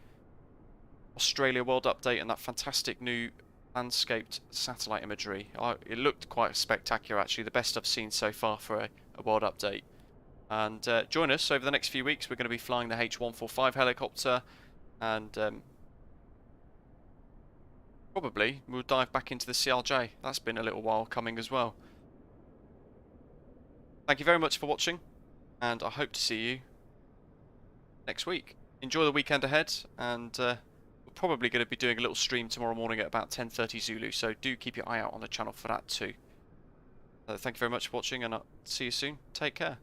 Australia World Update and that fantastic new landscaped satellite imagery. It looked quite spectacular actually, the best I've seen so far for a World Update. And join us over the next few weeks. We're going to be flying the H145 helicopter, and probably we'll dive back into the CRJ. That's been a little while coming as well. Thank you very much for watching, and I hope to see you next week. Enjoy the weekend ahead, and we're probably going to be doing a little stream tomorrow morning at about 10:30 Zulu, so do keep your eye out on the channel for that too. Thank you very much for watching, and I'll see you soon. Take care.